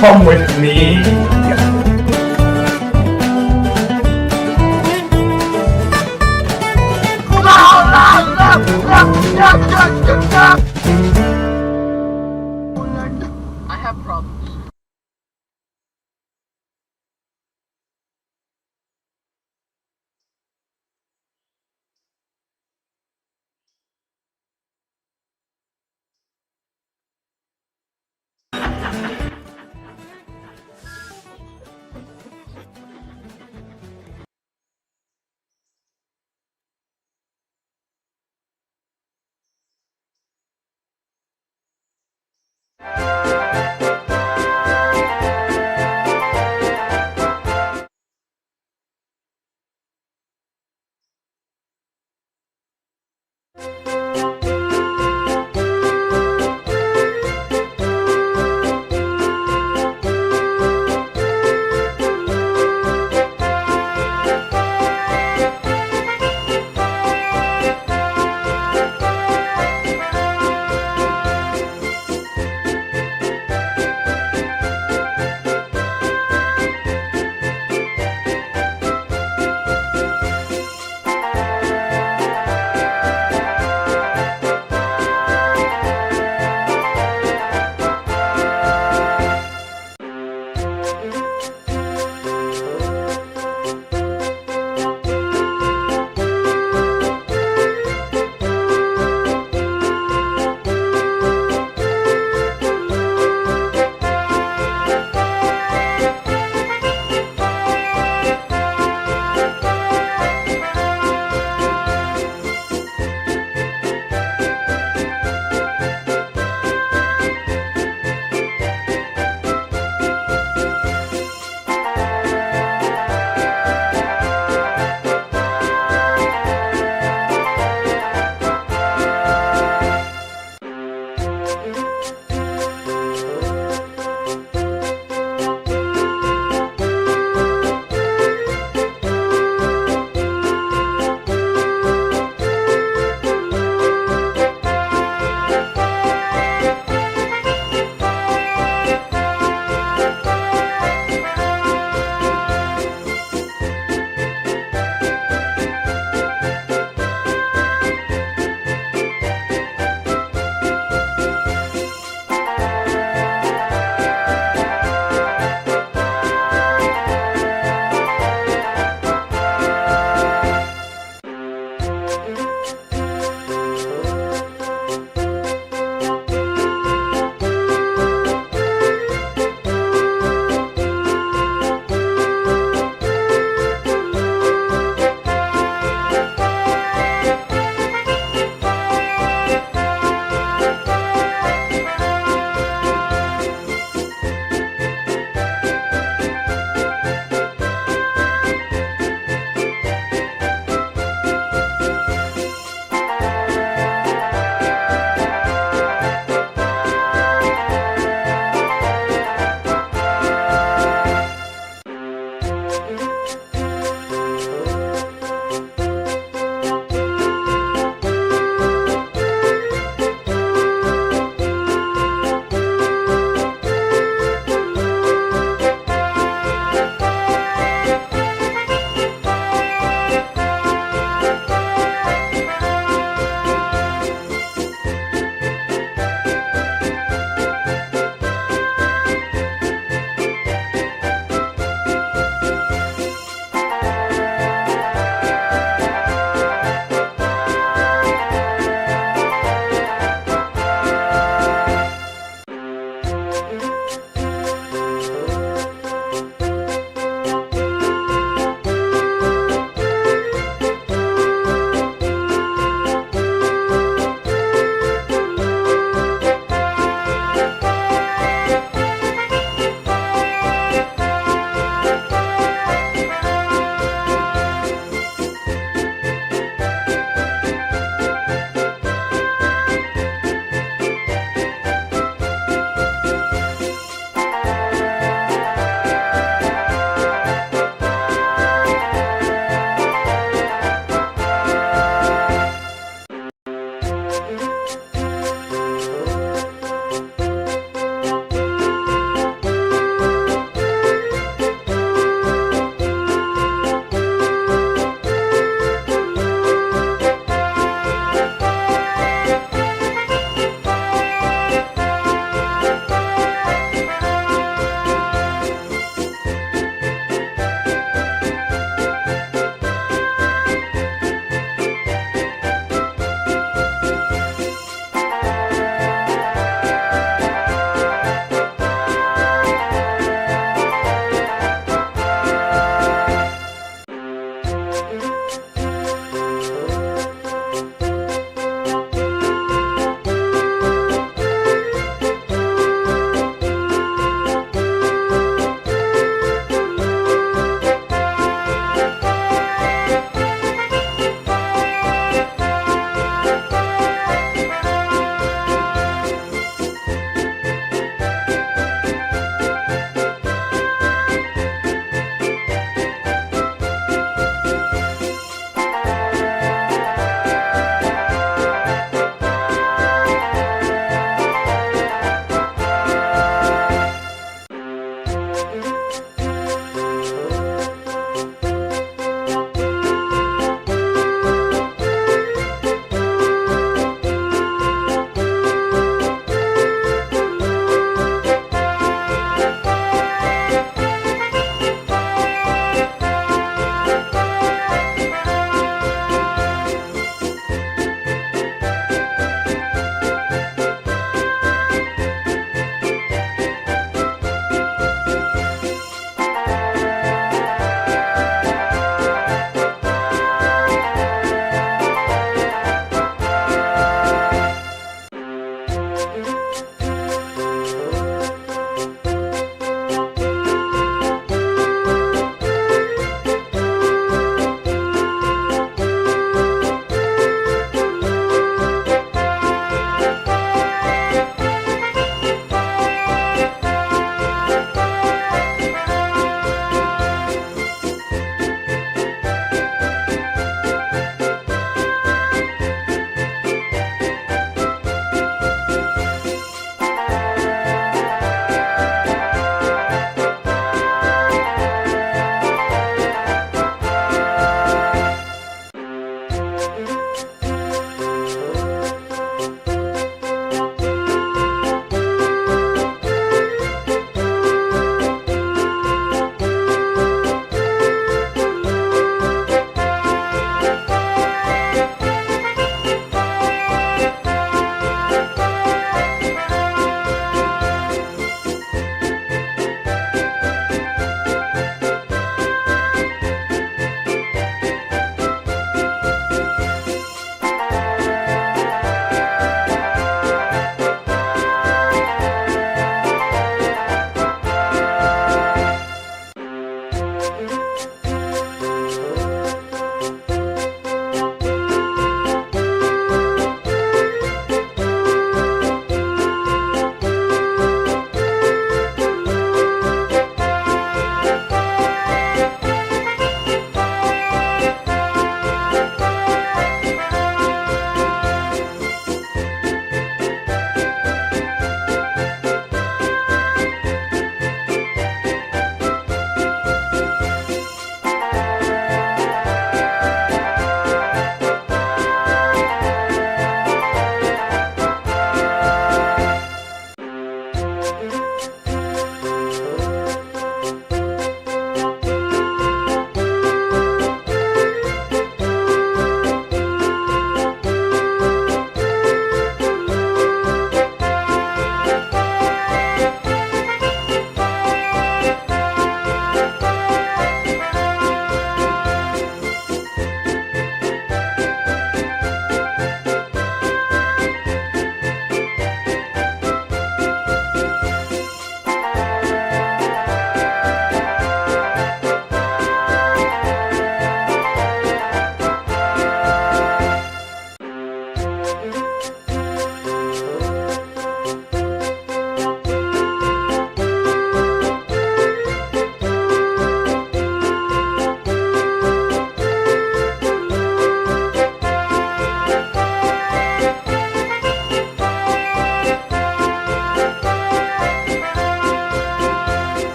Come with me. I have problems.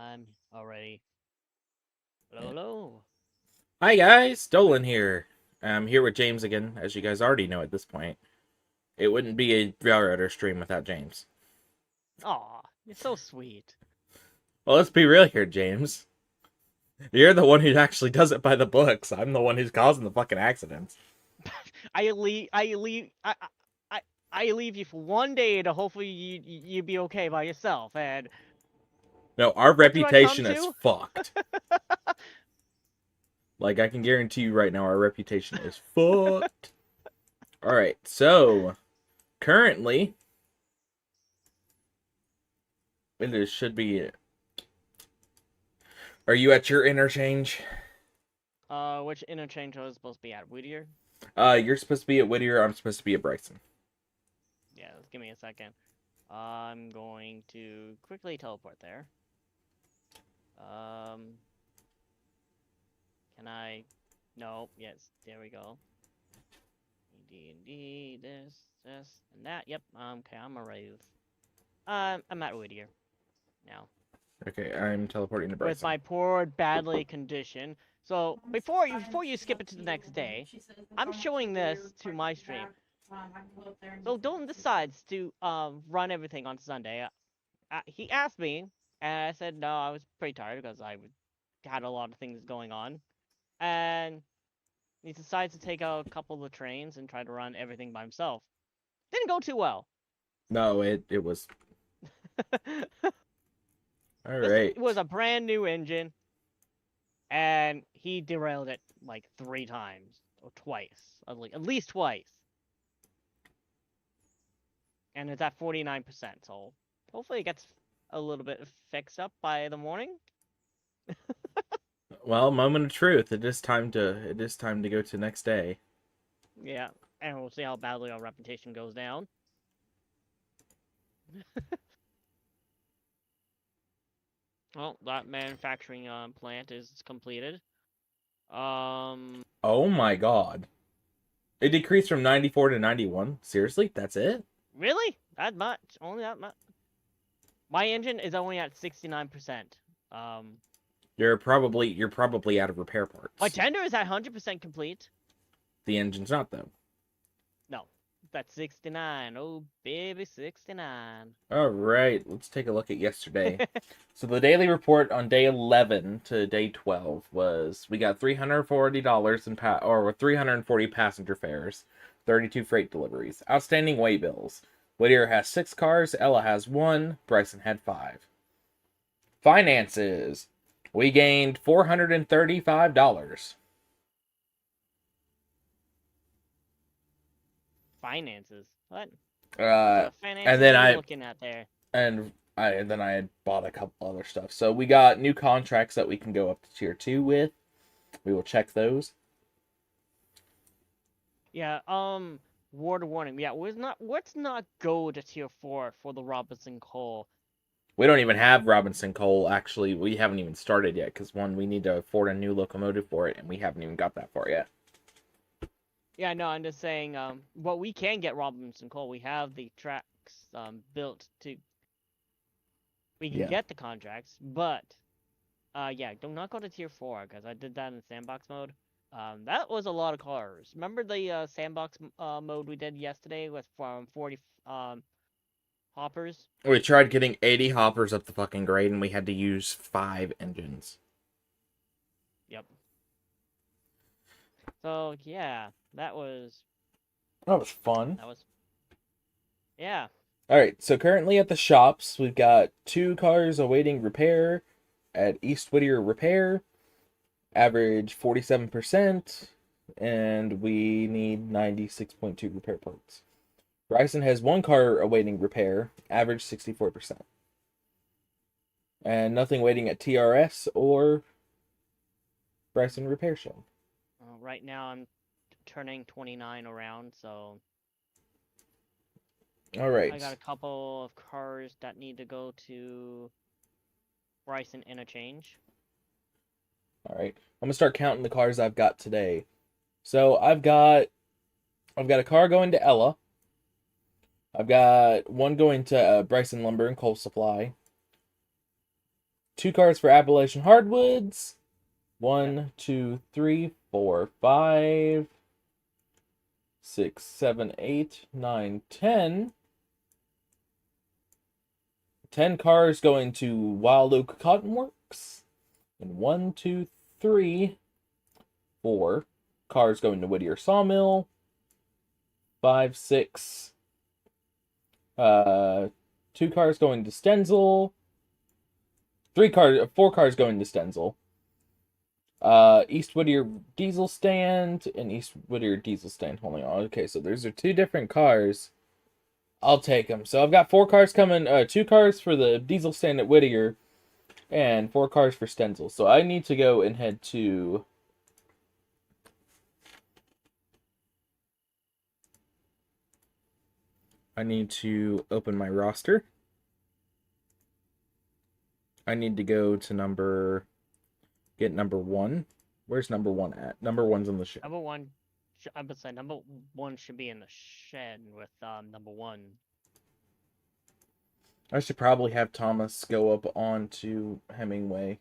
I'm already. Hello. Hi guys, Dolan here. I'm here with James again, as you guys already know at this point. It wouldn't be a Railroader stream without James. Aw, you're so sweet. Well, let's be real here, James. You're the one who actually does it by the books. I'm the one who's causing the fucking accidents. I leave you for one day to hopefully you be okay by yourself, and No, our what do I reputation come is to? fucked. Like, I can guarantee you right now, our reputation is fucked. Alright, so, currently, should be... Are you at your interchange? Which interchange I was supposed to be at? Whittier? You're supposed to be at Whittier, I'm supposed to be at Bryson. Yeah, give me a second. I'm going to quickly teleport there. Can I? No. Yes. There we go. D, this, and that. Yep. Okay. I'm already. I'm at Whittier now. Okay, I'm teleporting to Bryson. With my poor, badly condition. So before you skip it to the next day, I'm showing this to my stream. So Dolan decides to run everything on Sunday. He asked me, and I said no. I was pretty tired because I had a lot of things going on, and he decides to take out a couple of the trains and try to run everything by himself. Didn't go too well. No, it was... Alright. It was a brand new engine, and he derailed it like 3 times or twice, at least twice. And it's at 49%, so hopefully it gets a little bit fixed up by the morning. Well, moment of truth. It is time to go to next day. Yeah, and we'll see how badly our reputation goes down. Well, that manufacturing plant is completed. Oh my god. It decreased from 94 to 91? Seriously? That's it? Really? That much? Only that much? My engine is only at 69%. You're probably out of repair parts. My tender is at 100% complete. The engine's not, though. No, that's 69. Oh, baby, 69. Alright, let's take a look at yesterday. So the daily report on day 11 to day 12 was, we got $340 in 340 passenger fares, 32 freight deliveries. Outstanding way bills. Whittier has 6 cars, Ella has 1, Bryson had 5. Finances. We gained $435. Finances? What? And then I looking at there. and then I had bought a couple other stuff. So we got new contracts that we can go up to tier 2 with. We will check those. Yeah, word warning. Yeah, let's not go to tier 4 for the Robinson Coal. We don't even have Robinson Coal, actually. We haven't even started yet, because one, we need to afford a new locomotive for it, and we haven't even got that far yet. Yeah, no, I'm just saying, well, we can get Robinson Coal. We have the tracks, built to... We can get the contracts, but, yeah, do not go to tier 4, because I did that in sandbox mode. That was a lot of cars. Remember the, sandbox, mode we did yesterday with, 40, hoppers? We tried getting 80 hoppers up the fucking grade, and we had to use 5 engines. Yep. So, yeah, that was fun. That was... Yeah. Alright, so currently at the shops, we've got 2 cars awaiting repair at East Whittier Repair. Average 47%, and we need 96.2 repair parts. Bryson has 1 car awaiting repair, average 64%. And nothing waiting at TRS or Bryson Repair Shop. Right now I'm turning 29 around, so... Alright. I got a couple of cars that need to go to Bryson Interchange. Alright. I'm gonna start counting the cars I've got today. So I've got a car going to Ella. I've got 1 going to Bryson Lumber and Coal Supply. 2 cars for Appalachian Hardwoods. 1, 2, 3, 4, 5, 6, 7, 8, 9, 10. 10 cars going to Wild Oak Cotton Works. And 1, 2, 3, 4 cars going to Whittier Sawmill. 5, 6. 2 cars going to Stenzel. 4 cars going to Stenzel. East Whittier Diesel Stand and East Whittier Diesel Stand. Hold on. Okay, so those are 2 different cars. I'll take them. So I've got 4 cars coming. 2 cars for the Diesel Stand at Whittier, and 4 cars for Stenzel. So I need to go and head to. I need to open my roster. I need to go to get number 1. Where's number 1 at? Number 1's in the shed. Number 1, I would say number 1 should be in the shed with number 1. I should probably have Thomas go up onto Hemingway.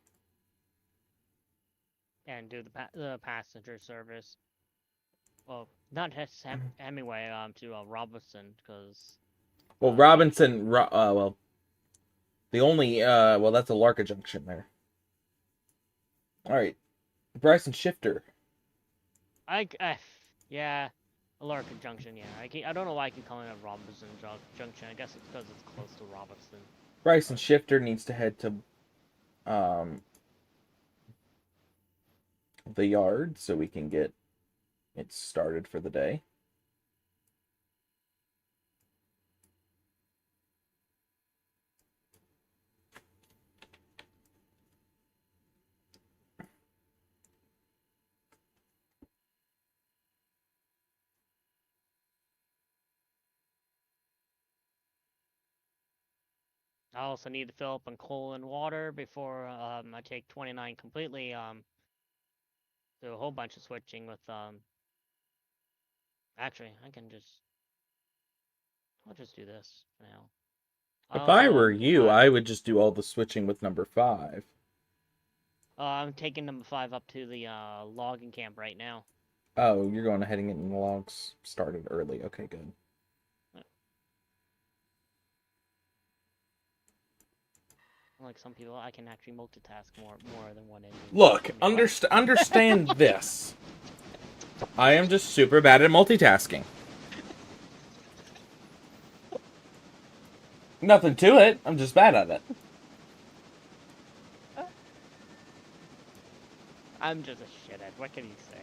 And do the passenger service. Well, not Hemingway, to Robinson, because... Well, Robinson, well, the only, well, that's a Larka Junction there. Alright, Bryson Shifter. Yeah, a Larka Junction, yeah. I don't know why I keep calling it Robinson Junction. I guess it's because it's close to Robinson. Bryson Shifter needs to head to, the yard so we can get it started for the day. I also need to fill up on coal and water before I take 29 completely. Do a whole bunch of switching with Actually, I'll just do this for now. If I were you, I would just do all the switching with number 5. I'm taking number 5 up to the logging camp right now. Oh, you're going ahead and getting the logs started early. Okay, good. Like some people, I can actually multitask more than one enemy. Look, understand this. I am just super bad at multitasking. Nothing to it. I'm just bad at it. I'm just a shithead. What can you say?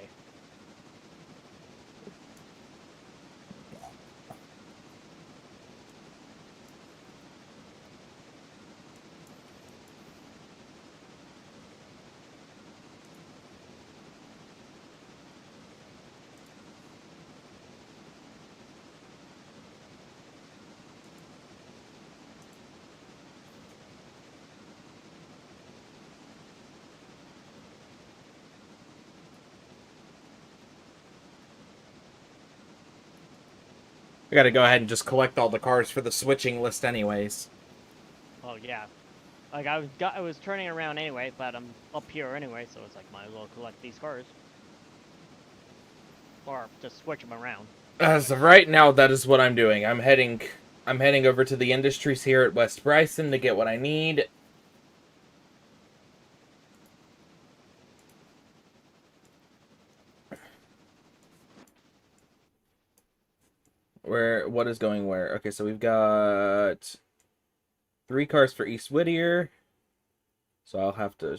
I gotta go ahead and just collect all the cars for the switching list anyways. Oh yeah. Like I was turning around anyway, but I'm up here anyway, so it's like might as well collect these cars. Or just switch them around. As of right now, that is what I'm doing. I'm heading over to the industries here at West Bryson to get what I need. What is going where? Okay, so we've got 3 cars for East Whittier. So I'll have to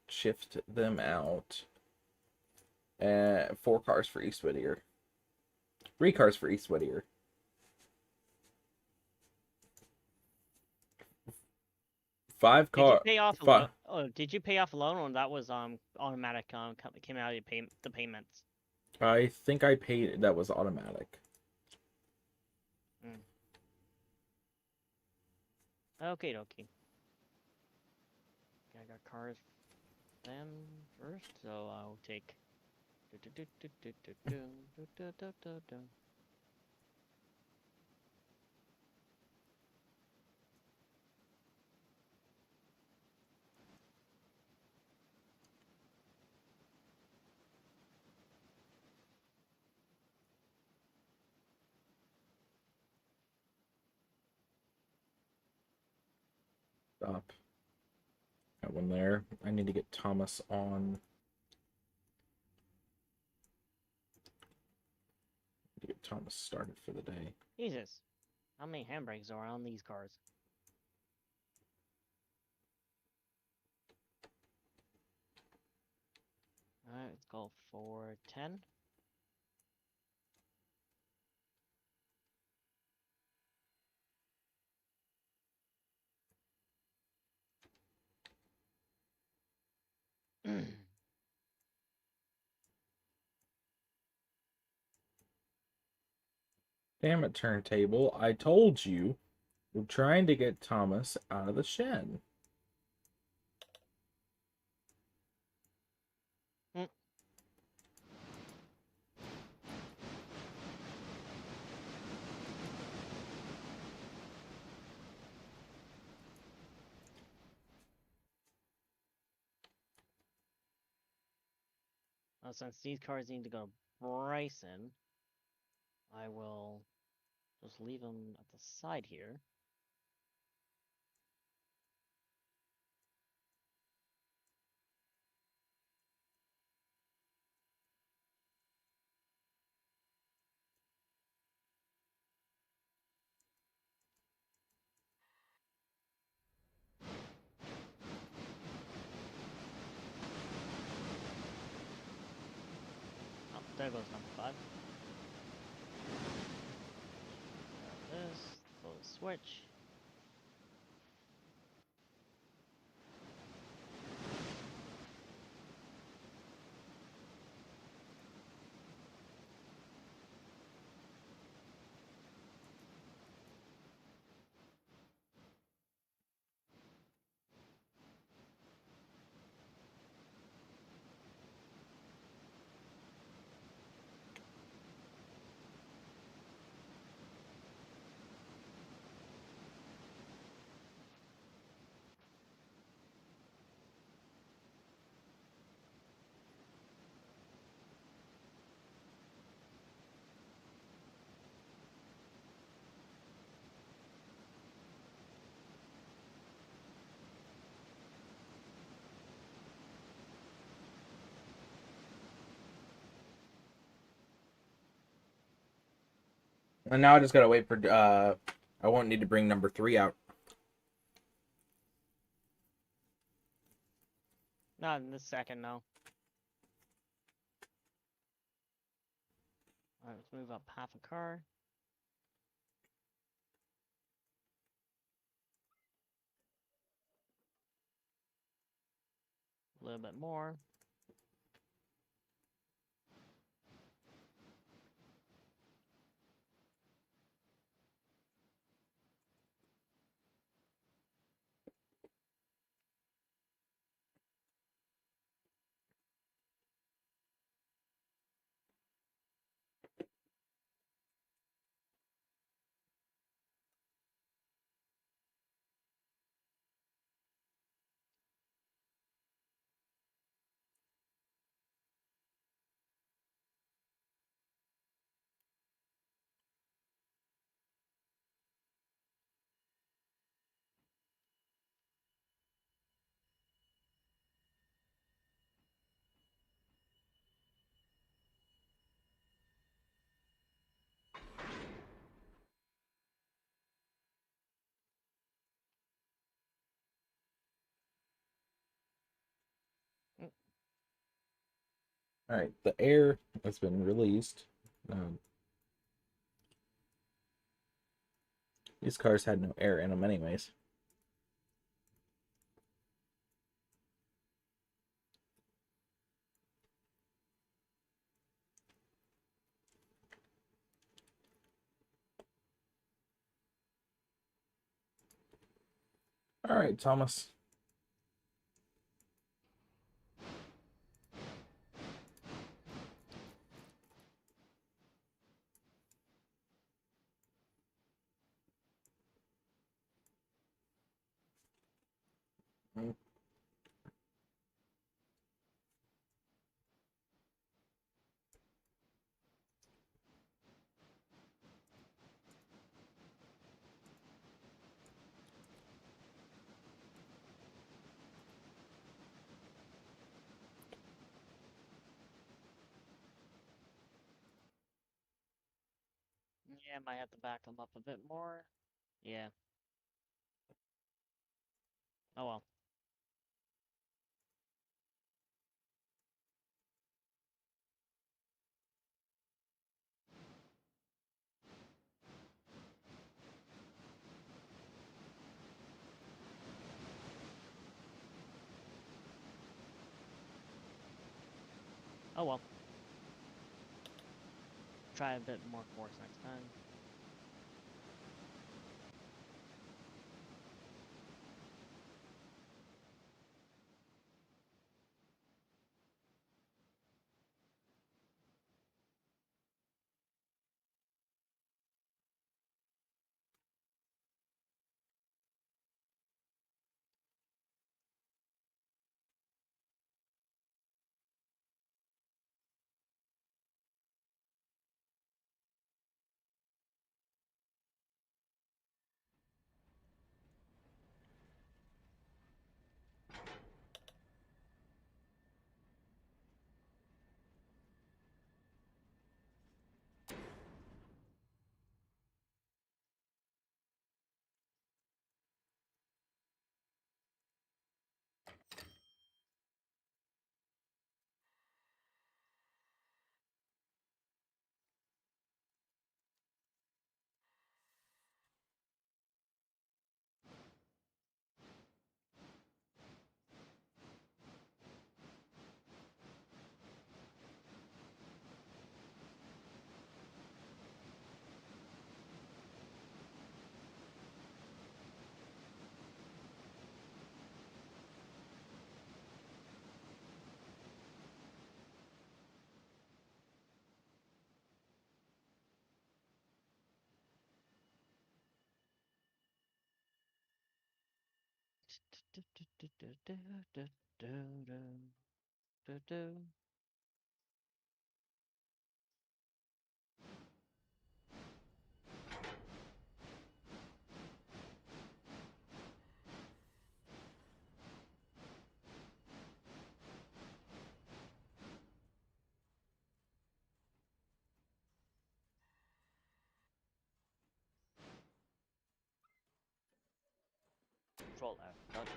shift them out. 4 cars for East Whittier. 3 cars for East Whittier. 5 cars. Did you pay off a loan? Oh, did you pay off a loan, or that was automatic? Came out of the payments. I think I paid. That was automatic. Okay, dokie. I got cars them first, so I'll take. stop that one there. I need to get Thomas on. To get Thomas started for the day. Jesus. How many handbrakes are on these cars? Alright, let's go for 10. Damn it, turntable. I told you we're trying to get Thomas out of the shed. Since these cars need to go to Bryson, I will just leave them at the side here. Oh, there goes number 5. This, throw the switch. And now I just gotta wait for, I won't need to bring number 3 out. Not in this second, no. Alright, let's move up half a car. A little bit more. Alright, the air has been released. These cars had no air in them anyways. Alright, Thomas. Yeah, might have to back them up a bit more. Yeah. Oh well. Oh well. Try a bit more force next time. Control F. Not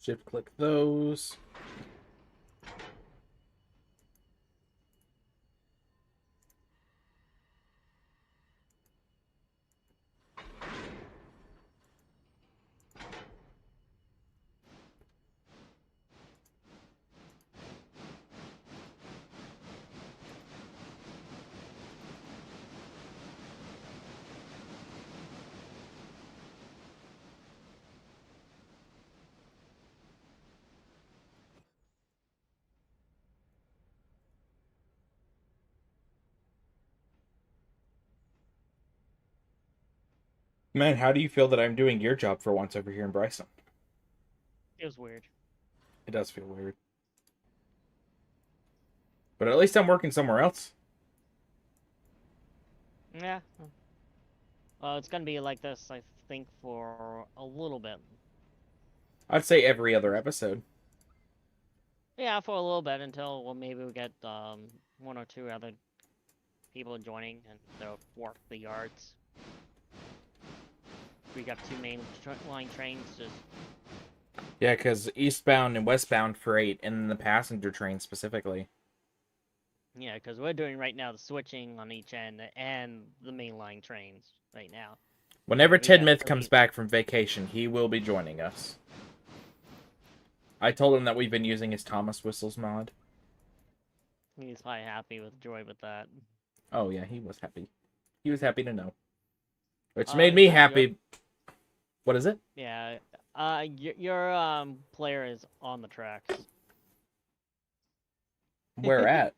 Shift click those. Man, how do you feel that I'm doing your job for once over here in Bryson? feels weird. It does feel weird. But at least I'm working somewhere else. Yeah. Well, it's gonna be like this, I think, for a little bit. I'd say every other episode. Yeah, for a little bit until, well, maybe we get one or two other people joining and they'll work the yards. We got two main line trains just. Yeah, because eastbound and westbound freight and the passenger train specifically. Yeah, because we're doing right now the switching on each end and the mainline trains right now. Whenever We Ted got Myth at comes least- back from vacation, he will be joining us. I told him that we've been using his Thomas whistles mod. He's probably happy with Joy with that. Oh yeah, he was happy. He was happy to know. Which Uh, made me yeah, happy. What is it? Yeah, your player is on the tracks. Where at?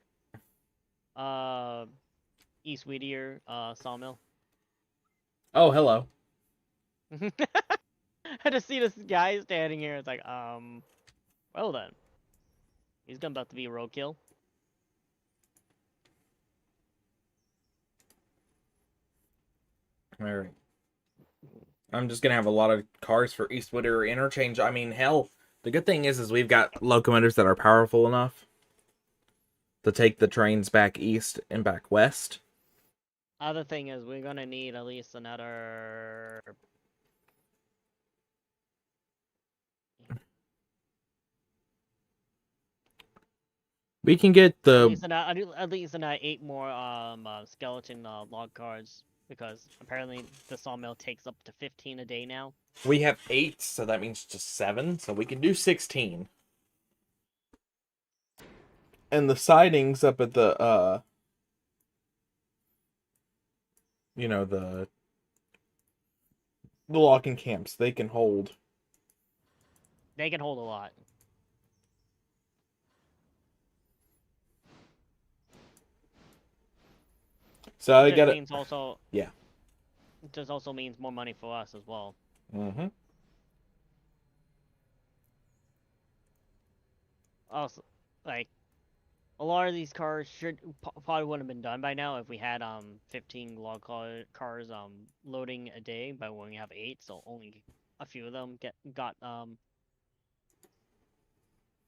East Whittier, sawmill. Oh, hello. I just see this guy standing here. It's like, well then, he's about to be a roadkill. All right. I'm just gonna have a lot of cars for East Whittier interchange. I mean, hell, the good thing is we've got locomotives that are powerful enough to take the trains back east and back west. Other thing is, we're gonna need at least another. We can get the At least 8 more skeleton log cars, because apparently the sawmill takes up to 15 a day now. we have 8, so that means just 7, so we can do 16. And the sidings up at the you know, the locking camps, they can hold. They can hold a lot. So I got it. Means also, yeah. It just also means more money for us as well. Mm-hmm. Also, like, a lot of these cars probably wouldn't have been done by now if we had 15 log cars loading a day, but when we have 8, so only a few of them got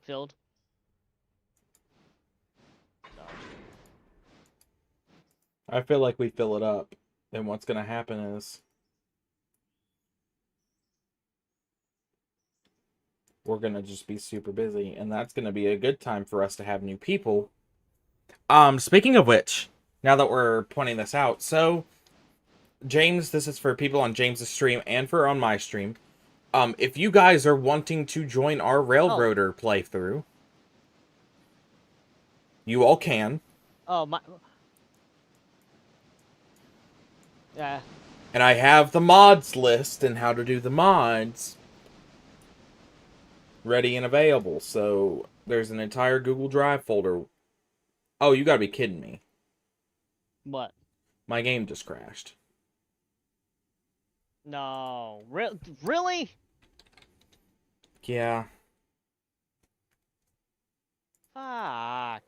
filled. So. I feel like we fill it up, then what's gonna happen is we're gonna just be super busy, and that's gonna be a good time for us to have new people. Speaking of which, now that we're pointing this out, so James, this is for people on James's stream and for on my stream. If you guys are wanting to join our Railroader playthrough, you all can. Oh my. Yeah. And I have the mods list and how to do the mods ready and available. So there's an entire Google Drive folder. Oh, you gotta be kidding me. What? My game just crashed. No. Really? Yeah. Fuck.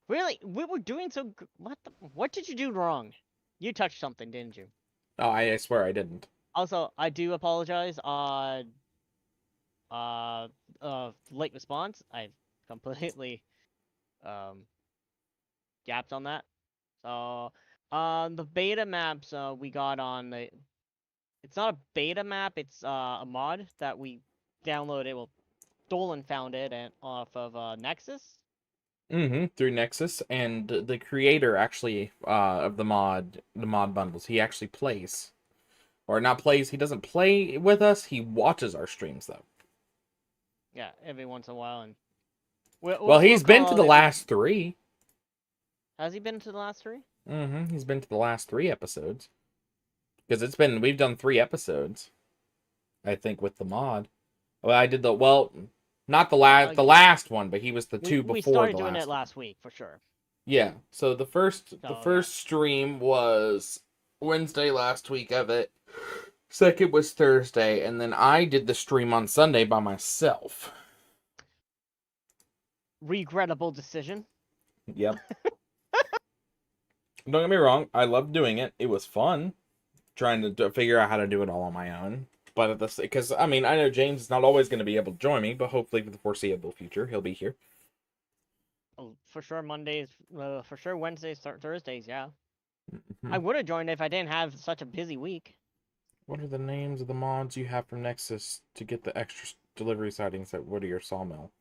Really? We were doing so good. What did you do wrong? You touched something, didn't you? Oh, I swear I didn't. Also, I do apologize on late response. I've completely gapped on that. So the beta maps we got on the, it's not a beta map, it's a mod that we downloaded. Well, Dolan found it and off of Nexus. Through Nexus, and the creator actually of the mod bundles, he actually plays. Or not plays, he doesn't play with us, he watches our streams though. Yeah, every once in a while. And well, he's been to the last 3. Has he been to the last 3? He's been to the last 3 episodes. Because we've done 3 episodes. I think with the mod. Well, I did not the last one, but he was the 2 before the last. We started doing it last week for sure. Yeah. So the first stream was Wednesday last week of it. Second was Thursday, and then I did the stream on Sunday by myself. Regrettable decision. Yep. Don't get me wrong, I loved doing it. It was fun trying to figure out how to do it all on my own. But because I know James is not always going to be able to join me, but hopefully for the foreseeable future he'll be here. Oh, for sure Mondays, for sure Wednesdays, Thursdays, yeah. Mm-hmm. I would have joined if I didn't have such a busy week. What are the names of the mods you have from Nexus to get the extra delivery sightings at Whittier Sawmill?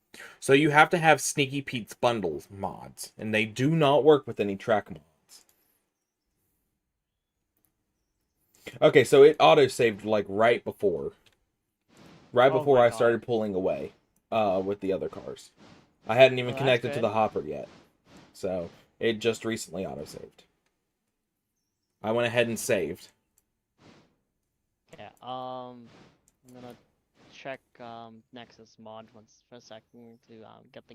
So you have to have Sneaky Pete's bundles mods, and they do not work with any track mods. Okay, so it auto-saved like right before I started pulling away with the other cars. I hadn't even connected to the hopper yet. So it just recently auto-saved. I went ahead and saved. Yeah, I'm gonna check Nexus mod once for a second to get the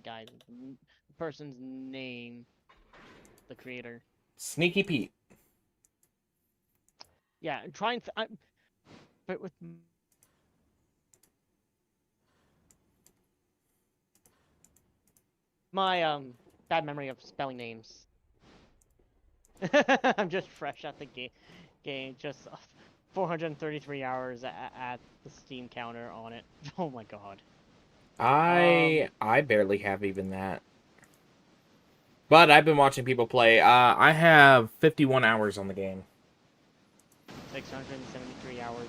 person's name, the creator. Sneaky Pete. Yeah, try and but with my bad memory of spelling names. I'm just fresh at the game, just 433 hours at the Steam counter on it. Oh my god. I barely have even that. But I've been watching people play. I have 51 hours on the game. 673 hours.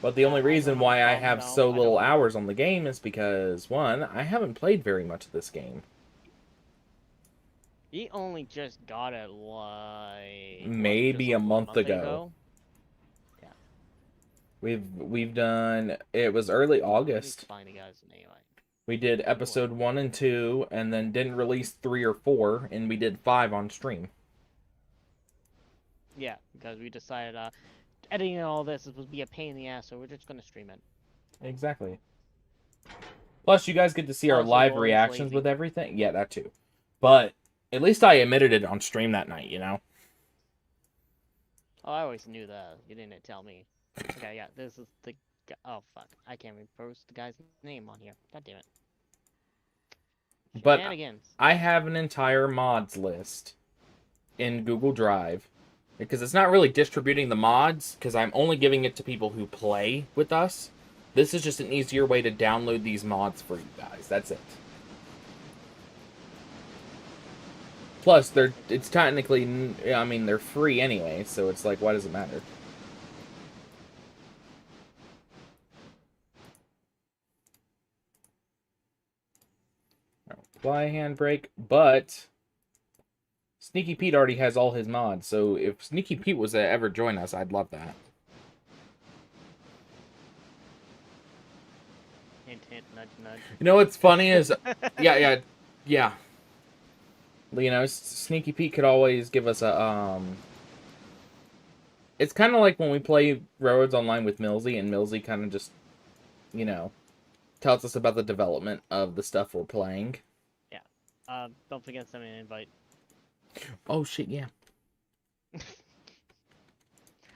But the only reason why I have so little hours on the game is because, one, I haven't played very much of this game. He only just got it, like... Maybe a month ago. Yeah. We've done... It was early August. Find you guys anyway. We did episode 1 and 2, and then didn't release 3 or 4, and we did 5 on stream. Yeah, because we decided editing all this would be a pain in the ass, so we're just gonna stream it. Exactly. Plus, you guys get to see our Also, live always reactions lazy. with everything. Yeah, that too. But at least I admitted it on stream that night, you know? Oh, I always knew that. You didn't tell me. Okay, yeah, this is the... Oh, fuck. I can't even post the guy's name on here. God damn it. But Shenanigans. I have an entire mods list in Google Drive. Because it's not really distributing the mods, because I'm only giving it to people who play with us. This is just an easier way to download these mods for you guys. That's it. Plus, it's technically, I mean, they're free anyway, so it's like, why does it matter? Apply handbrake, but Sneaky Pete already has all his mods, so if Sneaky Pete was to ever join us, I'd love that. Hint, hint, nudge, nudge. You know what's funny is, yeah. You know, Sneaky Pete could always give us a, It's kind of like when we play Railroads Online with Millsy, and Millsy kind of just, you know, tells us about the development of the stuff we're playing. Yeah. Don't forget to send me an invite. Oh, shit, yeah.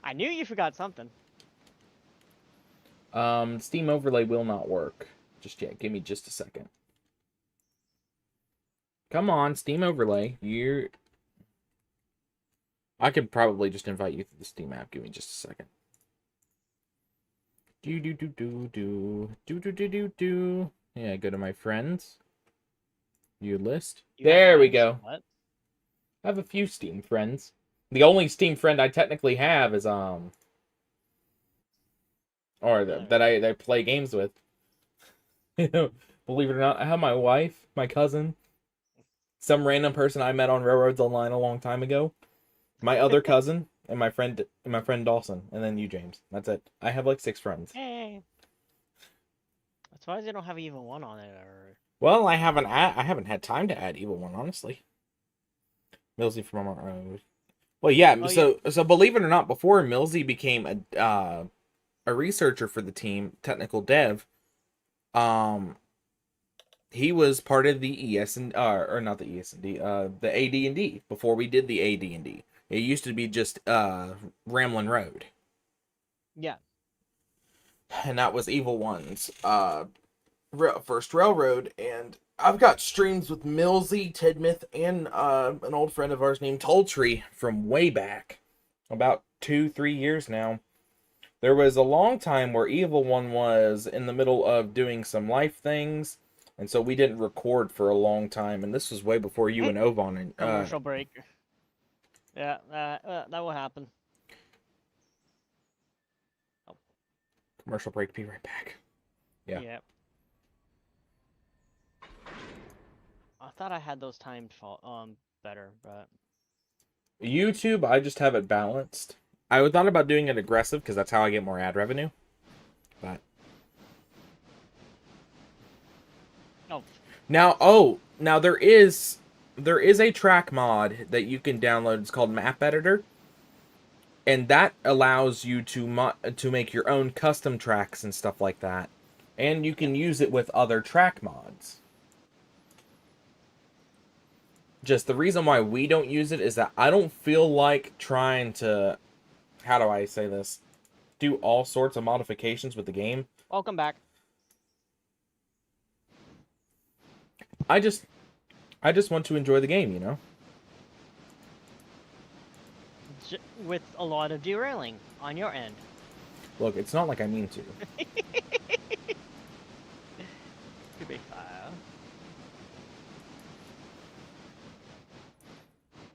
I knew you forgot something. Steam Overlay will not work just yet. Give me just a second. Come on, Steam Overlay. I could probably just invite you through the Steam app. Give me just a second. Do. Yeah, go to my friends. View list. There we go. What? I have a few Steam friends. The only Steam friend I technically have is that I play games with. Believe it or not, I have my wife, my cousin, some random person I met on Railroads Online a long time ago, my other cousin, and my friend Dawson, and then you, James. That's it. I have like 6 friends. Hey. That's why they don't have even one on it. Or... Well, I haven't had time to add Evil One, honestly. Millsy from our own. Well, yeah. Oh, so believe it or not, before Millsy became a researcher for the team, technical dev, he was part of the or not the ES&D, the AD&D before we did the AD&D. It used to be just Ramblin' Road. Yeah. And that was Evil One's first railroad, and I've got streams with Millsy, Tidmouth, and an old friend of ours named Toltree from way back. About 2-3 years now. There was a long time where Evil One was in the middle of doing some life things, and so we didn't record for a long time, and this was way before you and Ovon. And, commercial break. Yeah, that will happen. Oh. Commercial break, be right back. Yeah. Yep. I thought I had those timed better, but... YouTube, I just have it balanced. I thought about doing it aggressive, because that's how I get more ad revenue. But... Oh. Now there is a track mod that you can download. It's called Map Editor. And that allows you to make your own custom tracks and stuff like that. And you can use it with other track mods. Just the reason why we don't use it is that I don't feel like trying to, how do I say this, do all sorts of modifications with the game. Welcome back. I just want to enjoy the game, you know? With a lot of derailing on your end. Look, it's not like I mean to. Could be fire.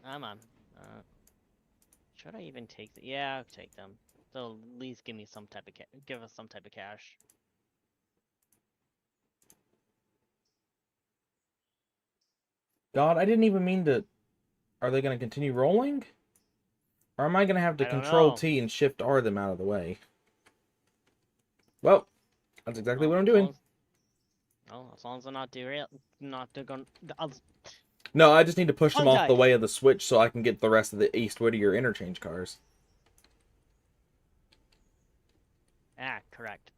Come on. Should I even take the? Yeah, I'll take them. They'll at least give me some type of give us some type of cash. God, I didn't even mean to. Are they going to continue rolling? Or am I going to have to Control T and Shift R them out of the way? Well, that's exactly what I'm doing. As long as they're not they're going. No, I just need to push them off the way of the switch so I can get the rest of the East Whittier interchange cars. Ah, correct.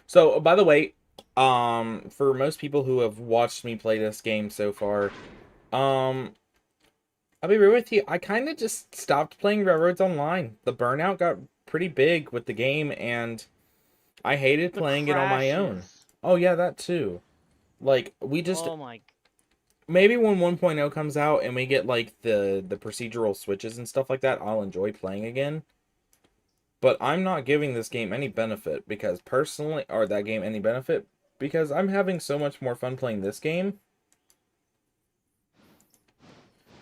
So, by the way, for most people who have watched me play this game so far, I'll be real with you, I kind of just stopped playing Railroads Online. The burnout got pretty big with the game, and I hated playing it on my own. Oh, yeah, that too. Like, we just... Oh my... Maybe when 1.0 comes out and we get, like, the procedural switches and stuff like that, I'll enjoy playing again. But I'm not giving this game any benefit because personally... Or that game any benefit because I'm having so much more fun playing this game.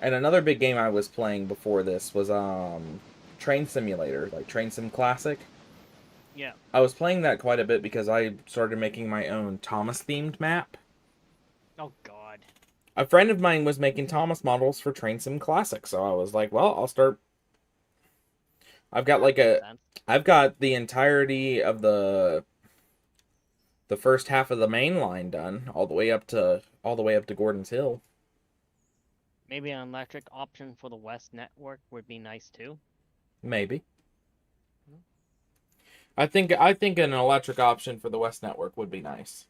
And another big game I was playing before this was, Train Simulator, like Train Sim Classic. Yeah. I was playing that quite a bit because I started making my own Thomas-themed map. Oh, God. A friend of mine was making Thomas models for Train Sim Classic, so I was like, well, I'll start... I've got like I've got the entirety of the first half of the main line done, all the way up to Gordon's Hill. Maybe an electric option for the West network would be nice too. Maybe. I think an electric option for the West network would be nice.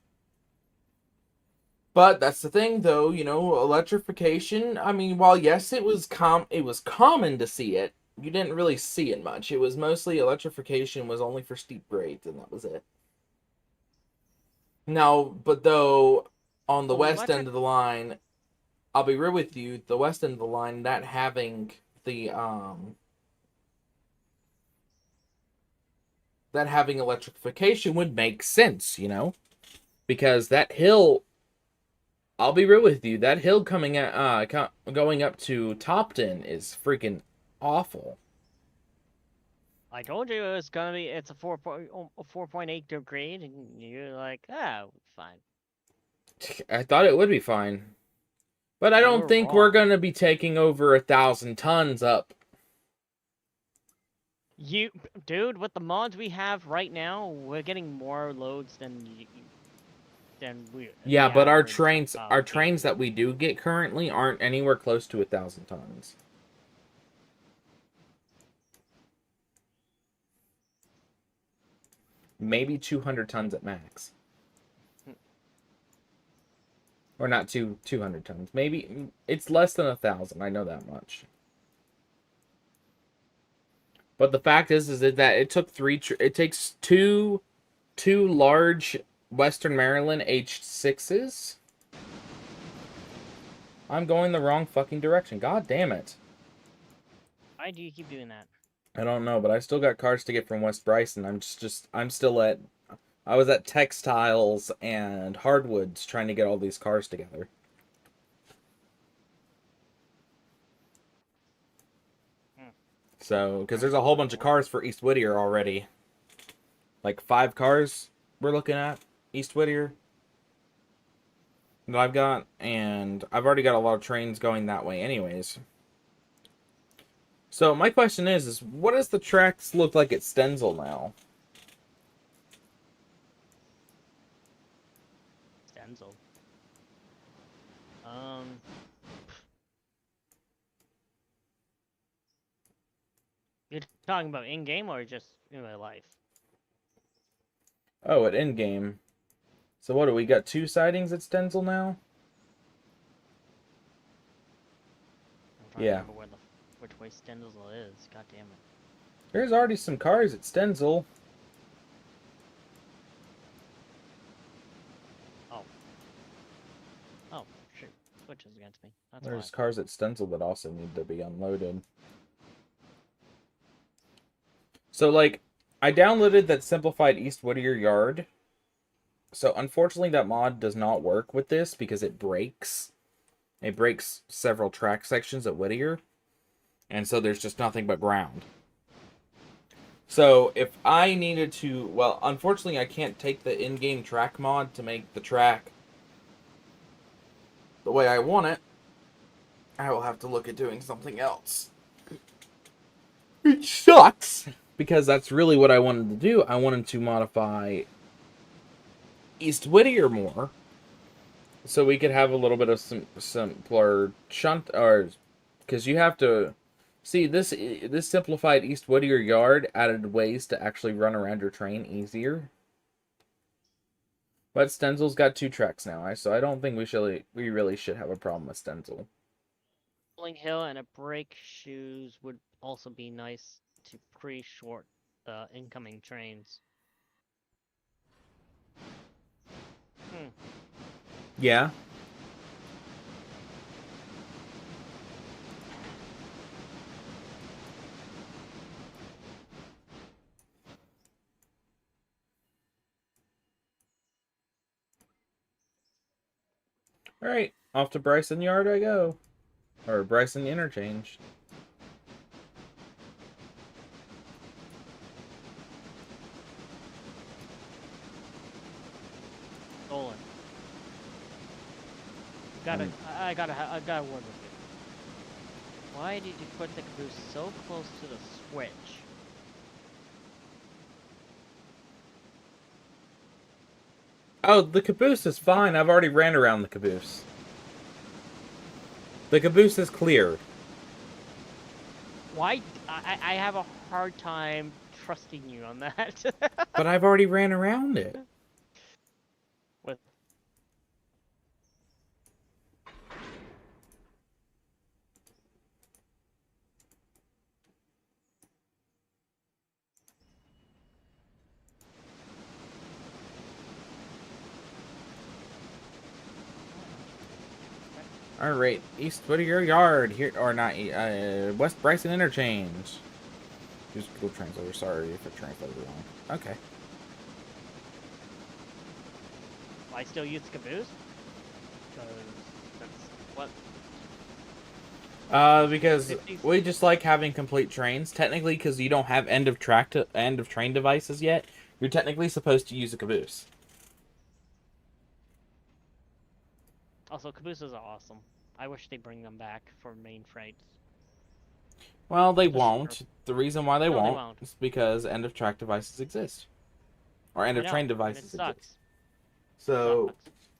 But that's the thing, though, you know, electrification. I mean, while yes, it was common to see it, you didn't really see it much. It was mostly electrification was only for steep grades, and that was it. Now, but though on the west end of the line, I'll be real with you, the west end of the line, that having the that having electrification would make sense, you know, because that hill. I'll be real with you. That hill coming at going up to Topton is freaking awful. I told you it was gonna be. It's a 4.8 grade, and you're like, fine. I thought it would be fine, but I don't think we're gonna be taking over 1,000 tons up. Dude, with the mods we have right now, we're getting more loads than we. Yeah, but our trains that we do get currently aren't anywhere close to 1,000 tons. Maybe 200 tons at max. Or not 200 tons. Maybe it's less than 1,000. I know that much. But the fact is that it took it takes two large Western Maryland H6s. I'm going the wrong fucking direction. God damn it. Why do you keep doing that? I don't know, but I still got cars to get from West Bryson. I was at Textiles and Hardwoods trying to get all these cars together. So, because there's a whole bunch of cars for East Whittier already. Like 5 cars we're looking at East Whittier that I've got, and I've already got a lot of trains going that way anyways. So my question is what does the tracks look like at Stenzel now? Stenzel. You're talking about in-game or just in real life? Oh, at endgame. So what do we got? 2 sightings at Stenzel now? I'm trying Yeah. to remember where which way Stenzel is. God damn it. There's already some cars at Stenzel. Oh, shoot. Switches against me. That's There's why. cars at Stenzel that also need to be unloaded. So, like, I downloaded that simplified East Whittier yard. So, unfortunately, that mod does not work with this because it breaks. It breaks several track sections at Whittier. And so there's just nothing but ground. So, if I needed to... Well, unfortunately, I can't take the in-game track mod to make the track the way I want it. I will have to look at doing something else. Which sucks! Because that's really what I wanted to do. I wanted to modify East Whittier more. So we could have a little bit of some simpler shunt... Or... Because you have to... See, this simplified East Whittier yard added ways to actually run around your train easier. But Stenzel's got 2 tracks now, so I don't think we really should have a problem with Stenzel. Rolling hill and a brake shoes would also be nice to pre-short incoming trains. Yeah. Alright, off to Bryson Yard I go. Or Bryson Interchange. Dolan. I gotta word with you. Why did you put the caboose so close to the switch? Oh, the caboose is fine. I've already ran around the caboose. The caboose is cleared. Why? I have a hard time trusting you on that. But I've already ran around it. With Alright, East Whittier Yard here, or not, West Bryson Interchange. Use Google Translator, sorry if it translated wrong. Okay. I still use caboose? Because that's what. Because we just like having complete trains. Technically, because you don't have end of train devices yet, you're technically supposed to use a caboose. Also, cabooses are awesome. I wish they bring them back for main freights. Well, they Just won't. sure. The reason why they No, they won't won't. is because end of track devices exist. Or end of train devices It sucks. exist. So,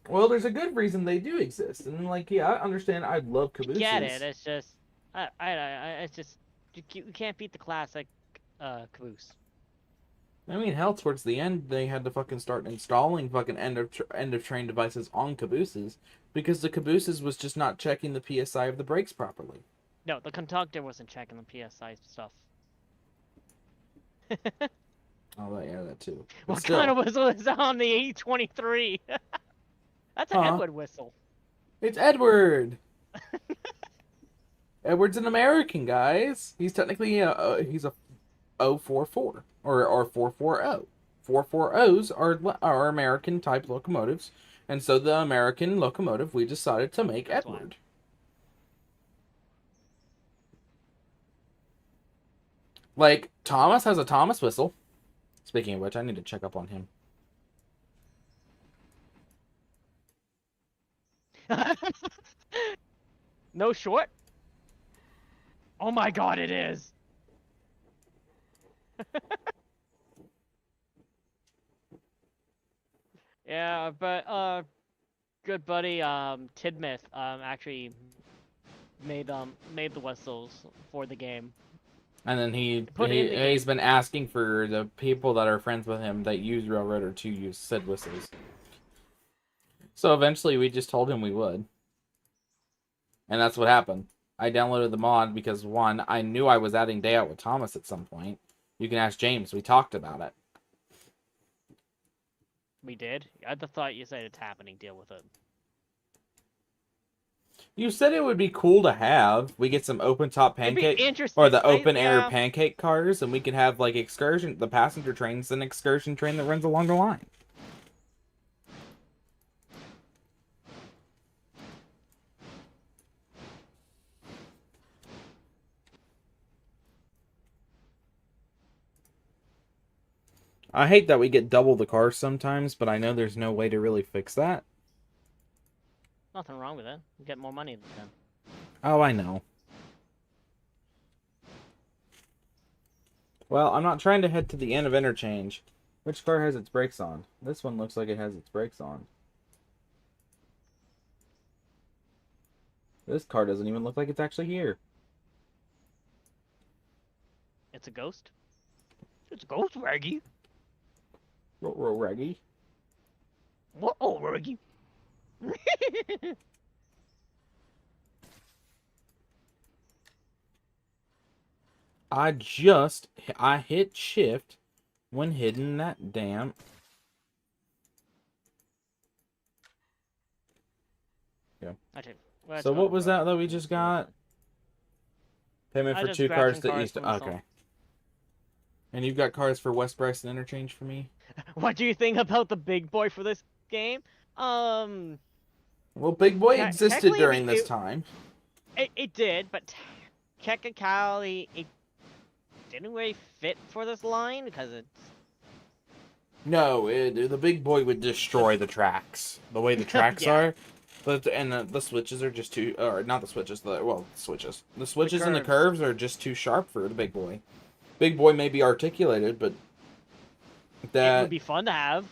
well, there's a good reason they do exist. And, like, yeah, I understand. I love cabooses. Get it? It's just, it's just you can't beat the classic caboose. I mean, hell, towards the end, they had to fucking start installing fucking end of train devices on cabooses because the cabooses was just not checking the PSI of the brakes properly. No, the conductor wasn't checking the PSI stuff. Oh, yeah, that too. But What still. kind of whistle is on the 823? That's an Edward whistle. It's Edward. Edward's an American, guys. He's technically he's a 044 or 440. 440s are American type locomotives, and so the American locomotive we decided to make That's Edward. Like Thomas has a Thomas whistle. Speaking of which, I need to check up on him. No short? Oh my god, it is! Yeah, but good buddy Tidmouth actually made the whistles for the game. And then Put it in the he's been asking for the people that are friends with him that use Railroader to use said whistles. So eventually we just told him we would. And that's what happened. I downloaded the mod because, one, I knew I was adding Day Out with Thomas at some point. You can ask James. We talked about it. We did? I thought you said it's happening. Deal with it. You said it would be cool to have. We get some open top pancake or the open air pancake cars, and we could have like excursion. The passenger train's an excursion train that runs along the line. I hate that we get double the cars sometimes, but I know there's no way to really fix that. Nothing wrong with it. You get more money then. Oh, I know. Well, I'm not trying to head to the end of interchange. Which car has its brakes on? This one looks like it has its brakes on. This car doesn't even look like it's actually here. It's a ghost? It's a ghost, Raggy. Raggy. What? Oh, Raggy. I hit shift when hitting that damn. Yeah. So what was that we just got? Payment for 2 cars to East. Okay. And you've got cars for West Bryson interchange for me? What do you think about the big boy for this game? Well, Big Boy existed during this time. It did, but technically it didn't really fit for this line because it's... No, the Big Boy would destroy the tracks. The way the tracks are. And the switches are just too... Or not the switches, the switches. The switches and the curves are just too sharp for the Big Boy. Big Boy may be articulated, but... It would be fun to have.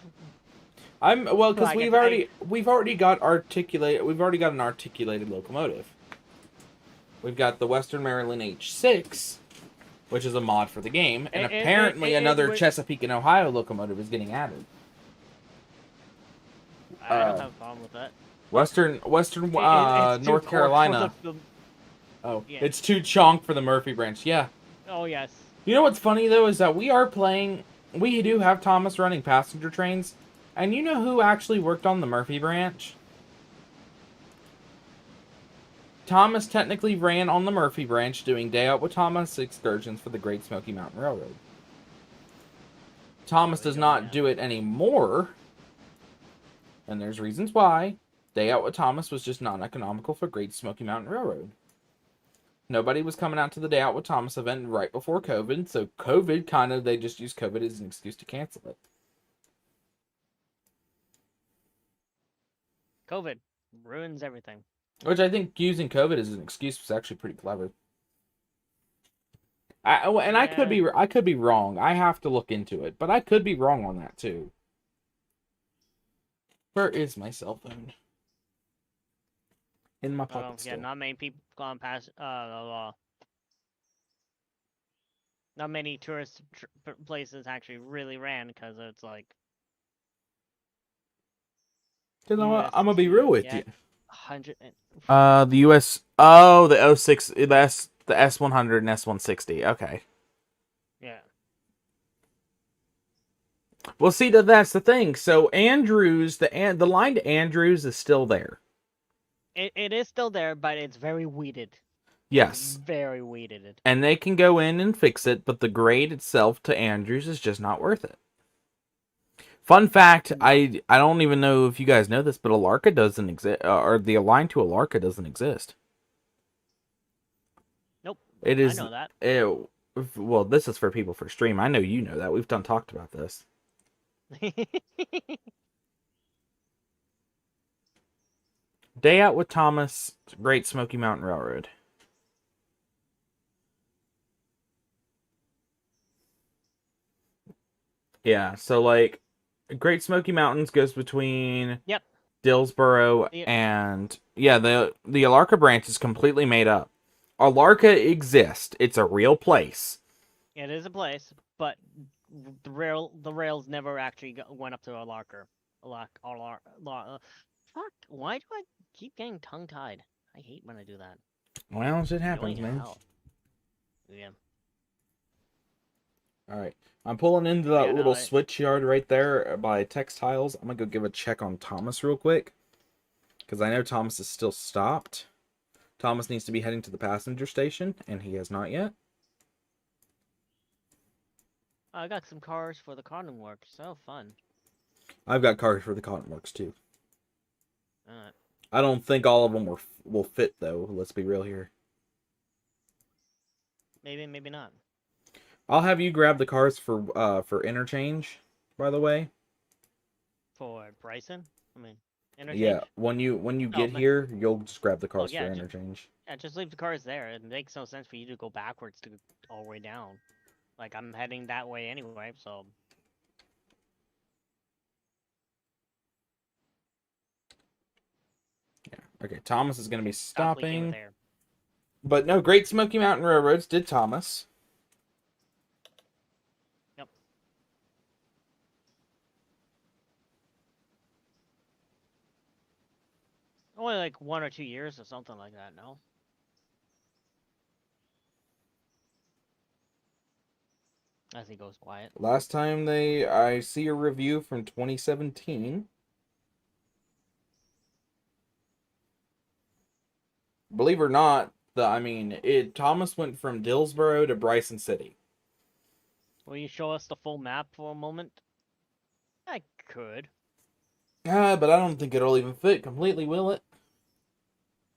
Because we've already got an articulated locomotive. We've got the Western Maryland H6, which is a mod for the game, and apparently another Chesapeake and Ohio locomotive is getting added. I don't have a problem with that. Western North Carolina. Oh, yeah. It's too chonk for the Murphy branch. Yeah. Oh yes. You know what's funny though is that we do have Thomas running passenger trains. And you know who actually worked on the Murphy branch? Thomas technically ran on the Murphy branch doing Day Out with Thomas excursions for the Great Smoky Mountain Railroad. Thomas does not do it anymore. And there's reasons why. Day Out with Thomas was just non-economical for Great Smoky Mountain Railroad. Nobody was coming out to the Day Out with Thomas event right before COVID. So they just used COVID as an excuse to cancel it. COVID ruins everything. Which I think using COVID as an excuse was actually pretty clever. I could be wrong. I have to look into it, but I could be wrong on that too. Where is my cell phone? In my pocket. Yeah, not many people gone past. Not many tourist places actually really ran because it's like. Because I'm gonna be real with you. 100. The US. Oh, the 06. The S100 and S160. Okay. Yeah. Well, see, that's the thing. So Andrews, the line to Andrews is still there. It is still there, but it's very weeded. Yes. Very weeded. And they can go in and fix it, but the grade itself to Andrews is just not worth it. Fun fact, I don't even know if you guys know this, but Alarka doesn't exist, or the Align to Alarka doesn't exist. Nope. It is. I know that. Well, this is for people for stream. I know you know that. We've talked about this. Day Out with Thomas, Great Smoky Mountain Railroad. Yeah, so like Great Smoky Mountains goes between Dillsboro and the Alarka branch is completely made up. Alarka exists. It's a real place. It is a place, but the rails never actually went up to Alarka. Fuck, why do I keep getting tongue-tied? I hate when I do that. Well, shit happens, Annoying man. hell. Yeah. Alright. I'm pulling into that Yeah, no, little switch yard right there by textiles. I'm gonna go give a check on Thomas real quick. Because I know Thomas is still stopped. Thomas needs to be heading to the passenger station, and he has not yet. I got some cars for the cotton work. So fun. I've got cars for the cotton works, too. Alright. I don't think all of them will fit, though. Let's be real here. Maybe, maybe not. I'll have you grab the cars for interchange, by the way. For Bryson? I mean, interchange? Yeah, when you get here, you'll just grab the cars yeah, for interchange. Yeah, just leave the cars there. It makes no sense for you to go backwards to all the way down. Like, I'm heading that way anyway, so... Yeah. Okay, Thomas is going to be stopping. There. But no, Great Smoky Mountain Railroads did Thomas. Yep. Only like 1 or 2 years or something like that, no? As he goes quiet. Last time I see a review from 2017. Believe it or not, Thomas went from Dillsboro to Bryson City. Will you show us the full map for a moment? I could. But I don't think it'll even fit completely, will it?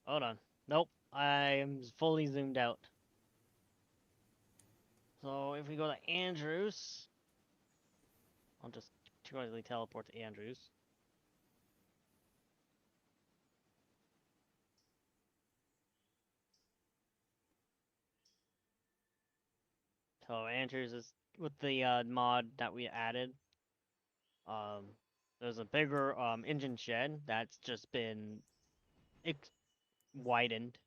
Hold on. Nope. I am fully zoomed out. So if we go to Andrews, I'll just quickly teleport to Andrews. So Andrews is with the mod that we added. There's a bigger engine shed that's just been widened.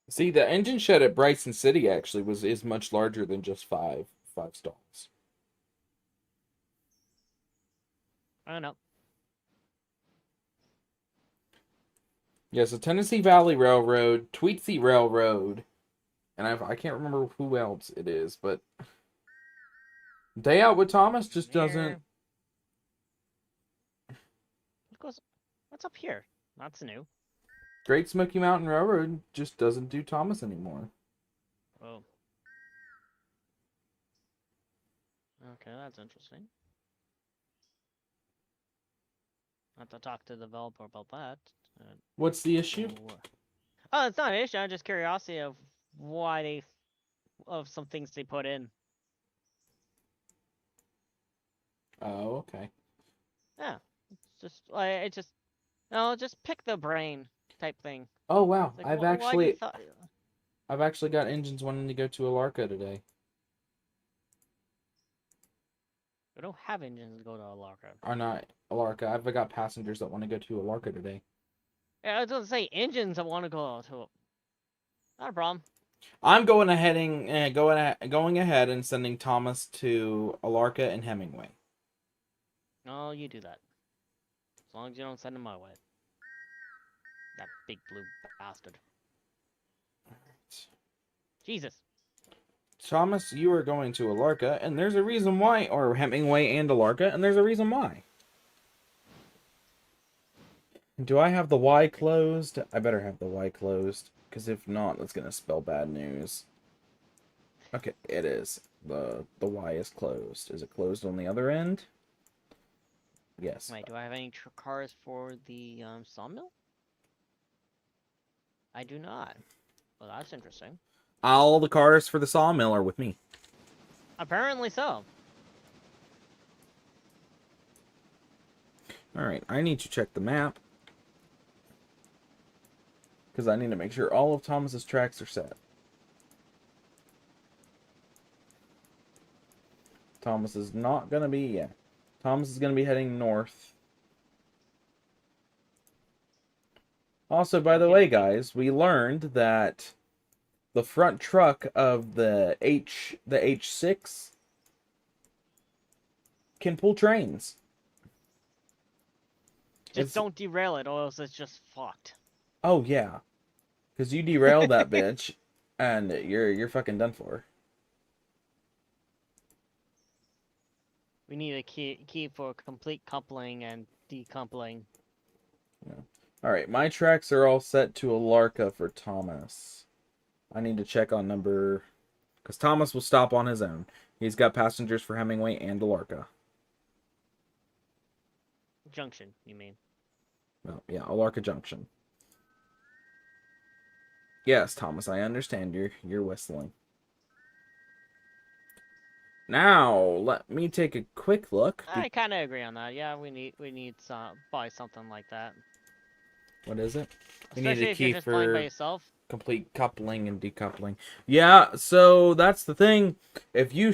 See, the engine shed at Bryson City actually is much larger than just five stalls. I don't know. Yeah, so Tennessee Valley Railroad, Tweetsie Railroad, and I can't remember who else it is, but Day Out with Thomas just doesn't. What's up here? That's new. Great Smoky Mountain Railroad just doesn't do Thomas anymore. Oh. Okay, that's interesting. I have to talk to the developer about that. What's the issue? Oh, it's not an issue. I'm just curiosity of why of some things they put in. Oh, okay. Yeah, it's just just pick the brain type thing. Oh wow, Like, I've actually got engines wanting to go to Alarka today. We don't have engines to go to Alarka. Or not Alarka. I've got passengers that want to go to Alarka today. Yeah, I was gonna say engines that want to go to. Not a problem. I'm going ahead and sending Thomas to Alarka and Hemingway. No, you do that. As long as you don't send him my way. That big blue bastard. Jesus. Thomas, you are going to Alarka, and there's a reason why, or Hemingway and Alarka, and there's a reason why. Do I have the Y closed? I better have the Y closed, because if not, that's going to spell bad news. Okay, it is. The Y is closed. Is it closed on the other end? Yes. Wait, do I have any cars for the sawmill? I do not. Well, that's interesting. All the cars for the sawmill are with me. Apparently so. Alright, I need to check the map. Because I need to make sure all of Thomas's tracks are set. Thomas is not going to be, yeah. Thomas is going to be heading north. Also, by the way, guys, we learned that the front truck of the H6 can pull trains. Just don't derail it, or else it's just fucked. Oh yeah, because you derailed that bitch, and you're fucking done for. We need a key for complete coupling and decoupling. Yeah. All right, my tracks are all set to a Larka for Thomas. I need to check on number, because Thomas will stop on his own. He's got passengers for Hemingway and a Larka. Junction, you mean? Well, yeah, Alarka Junction. Yes, Thomas, I understand you're whistling. Now, let me take a quick look. I kind of agree on that. Yeah, we need buy something like that. What is it? We Especially need a if key you're just flying by for yourself. complete coupling and decoupling. Yeah, so that's the thing. If you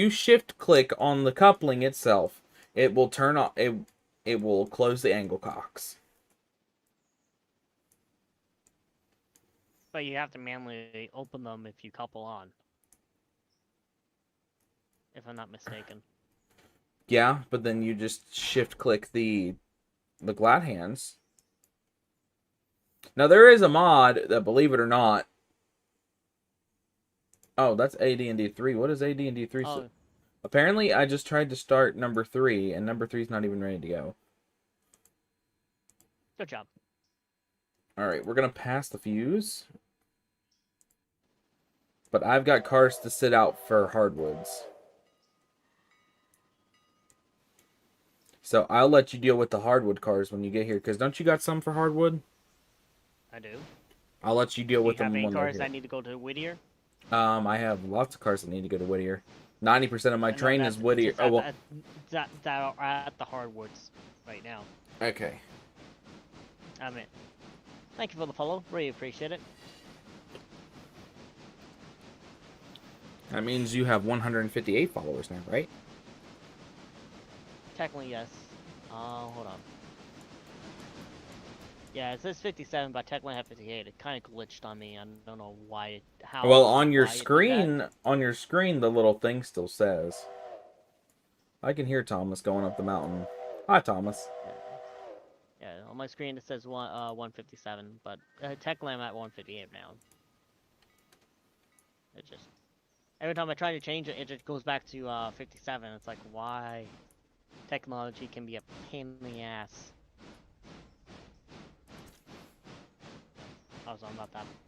shift click on the coupling itself, it will turn on it will close the angle cocks. But you have to manually open them if you couple on. If I'm not mistaken. Yeah, but then you just shift click the glad hands. Now there is a mod that, believe it or not. Oh, that's AD&D 3. What is AD&D 3? Oh. Apparently, I just tried to start number 3, and number 3 is not even ready to go. Good job. Alright, we're going to pass the fuse. But I've got cars to sit out for hardwoods. So I'll let you deal with the hardwood cars when you get here, because don't you got some for hardwood? I do. I'll let you deal with them when Do you have they're any cars here. that need to go to Whittier? I have lots of cars that need to go to Whittier. 90% of my train is Whittier. Oh, well. That are at the hardwoods right now. Okay. I mean, thank you for the follow. Really appreciate it. That means you have 158 followers now, right? Technically, yes. Hold on. Yeah, it says 57, but technically I have 58. It kind of glitched on me. I don't know why. Well, on your screen, the little thing still says. I can hear Thomas going up the mountain. Hi, Thomas. Yeah, on my screen it says 157, but technically I'm at 158 now. It just every time I try to change it, it just goes back to 57. It's like, why? Technology can be a pain in the ass. Also,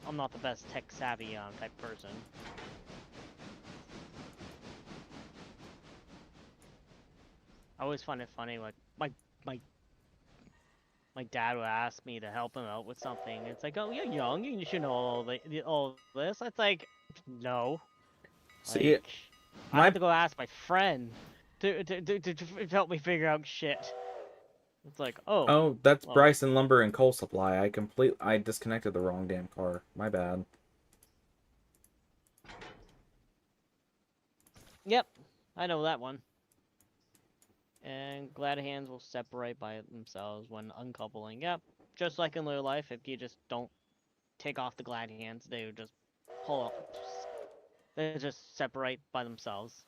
I'm not the best tech savvy type person. I always find it funny, like my dad would ask me to help him out with something. It's like, oh, you're young, you should know all this. It's like, no. See, like, I have to go ask my friend to help me figure out shit. It's like, oh. Oh, that's well, Bryson Lumber and Coal Supply. I disconnected the wrong damn car. My bad. Yep, I know that one. And glad hands will separate by themselves when uncoupling. Yep, just like in real life, if you just don't take off the glad hands, they would just pull off. They just separate by themselves.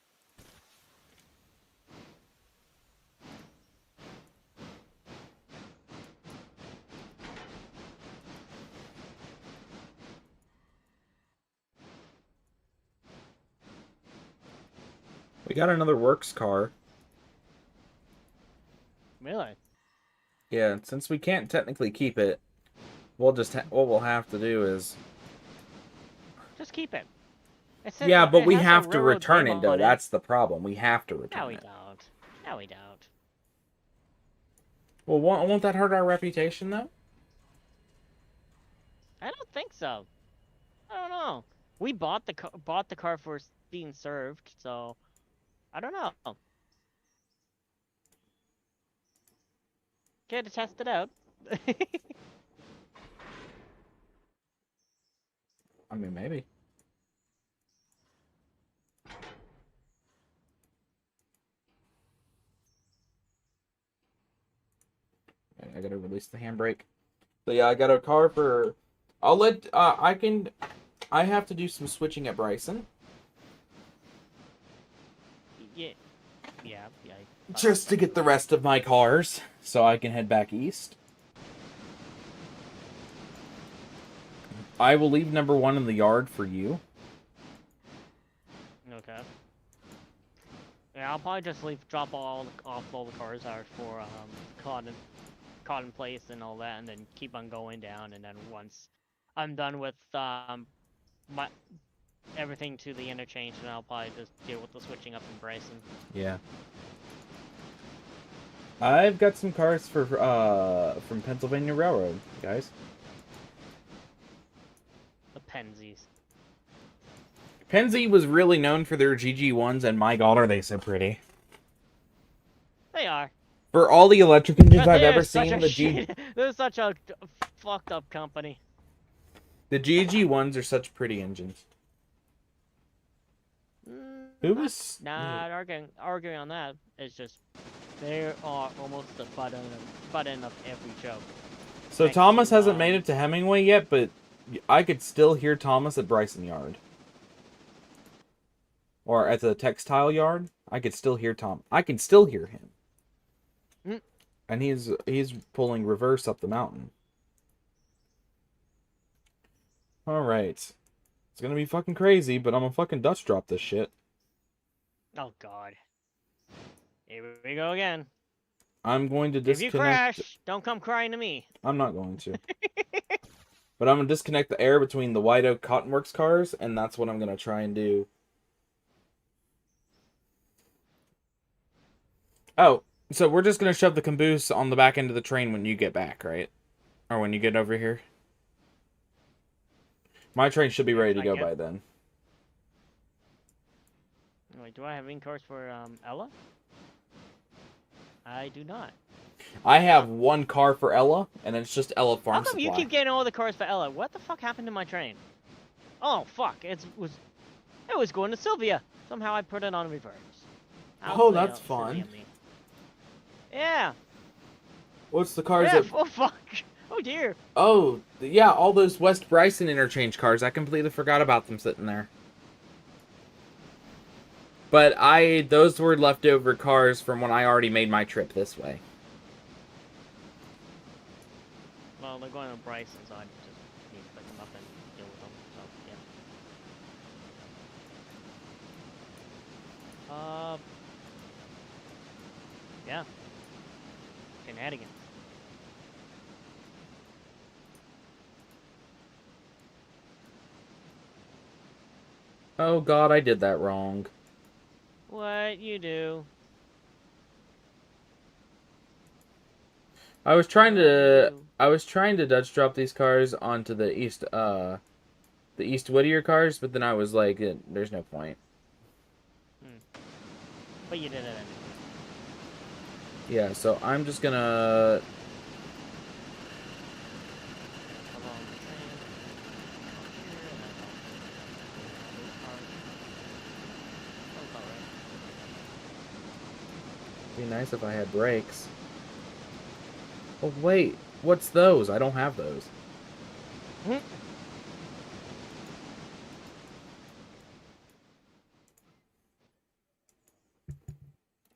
We got another works car. Really? Yeah, since we can't technically keep it, we'll just what we'll have to do is just keep it. Yeah, but we have to return it though. That's the problem. We have to return it. No, we don't. No, we don't. Well, won't that hurt our reputation though? I don't think so. I don't know. We bought the car for being served, so I don't know. Care to test it out? I mean, maybe. I gotta release the handbrake. So yeah, I got a car for. I'll let. I have to do some switching at Bryson. Yeah. Yeah. Just to get the rest of my cars, so I can head back east. I will leave number 1 in the yard for you. Okay. Yeah, I'll probably just drop off all the cars out for cotton place and all that, and then keep on going down. And then once I'm done with my everything to the interchange, then I'll probably just deal with the switching up in Bryson. Yeah. I've got some cars for from Pennsylvania Railroad, guys. The Penzies. Penzi was really known for their GG1s, and my god, are they so pretty. They are. For all the electric engines I've ever such seen, a they're such a fucked up company. The GG1s are such pretty engines. Who was... Not arguing on that. It's just they are almost the butt end of every joke. So Thomas hasn't made it to Hemingway yet, but I could still hear Thomas at Bryson Yard. Or at the textile yard. I could still hear Tom. I can still hear him. Mm. And he's pulling reverse up the mountain. Alright. It's gonna be fucking crazy, but I'm gonna fucking Dutch drop this shit. Oh god. Here we go again. I'm going to disconnect... If you crash, don't come crying to me. I'm not going to. But I'm gonna disconnect the air between the White Oak Cottonworks cars, and that's what I'm gonna try and do. Oh, so we're just gonna shove the caboose on the back end of the train when you get back, right? Or when you get over here? My train should be ready to go by then. Wait, do I have in cars for Ella? I do not. I have one car for Ella, and it's just Ella Farm How come Supply. you keep getting all the cars for Ella? What the fuck happened to my train? Oh fuck! It was going to Sylvia. Somehow I put it on reverse. Oh, that's fun. Yeah. What's the cars Yeah. that... Oh fuck! Oh dear. Oh, yeah, all those West Bryson interchange cars. I completely forgot about them sitting there. But those were leftover cars from when I already made my trip this way. Well, they're going to Bryson, so I just need to pick them up and deal with them. So, yeah. Yeah. Shenanigans. Oh god, I did that wrong. What you do? I was trying to Dutch drop these cars onto the East Whittier cars, but then I was like, there's no point. But you did it anyway. Yeah, so I'm just gonna... Be nice if I had brakes. Oh wait, what's those? I don't have those.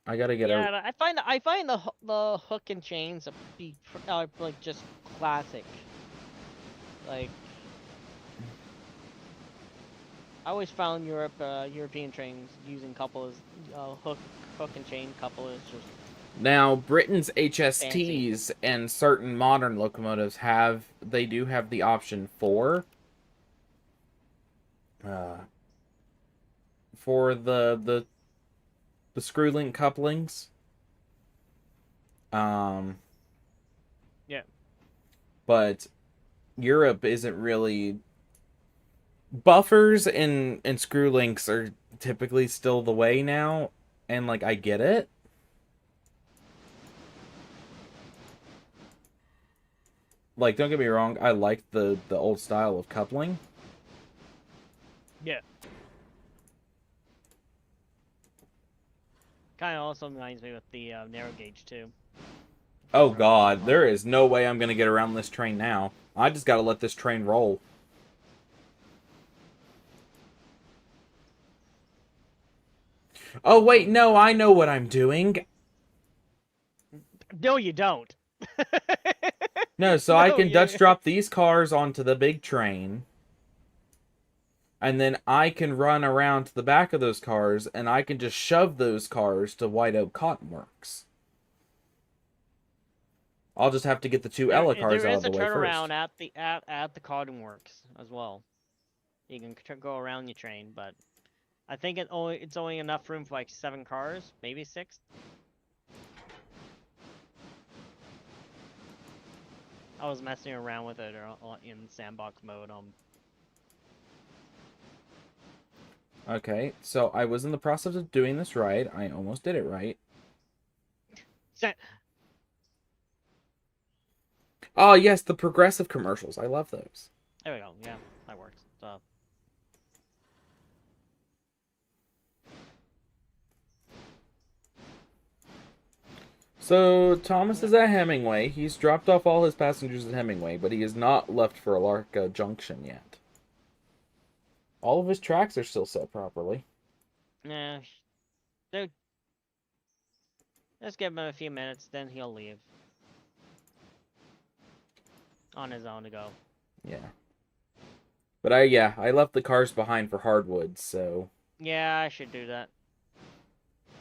I gotta get Yeah, I find the hook and chains are like just classic. Like I always found European trains using couplers, hook and chain couplers. Just Now, Britain's HSTs fancy. and certain modern locomotives do have the option for the screw link couplings. Yeah. But Europe isn't really... Buffers and screw links are typically still the way now, and like I get it. Like, don't get me wrong, I like the old style of coupling. Yeah. Kind of also reminds me with the narrow gauge too. Oh god, there is no way I'm gonna get around this train now. I just gotta let this train roll. Oh wait, no, I know what I'm doing. No, you don't. No, so I can Dutch drop these cars onto the big train. And then I can run around to the back of those cars, and I can just shove those cars to White Oak Cotton Works. I'll just have to get the two Ella cars out of the way first. There is a turnaround at the Cotton Works as well. You can go around your train, but I think it's only enough room for like 7 cars, maybe 6. I was messing around with it in sandbox mode. Okay, so I was in the process of doing this right. I almost did it right. Oh, yes, the progressive commercials. I love those. There we go. Yeah, that works. So, Thomas is at Hemingway. He's dropped off all his passengers at Hemingway, but he has not left for Alarka Junction yet. All of his tracks are still set properly. Nah. Let's give him a few minutes, then he'll leave. On his own to go. Yeah. But I left the cars behind for Hardwoods, so... Yeah, I should do that.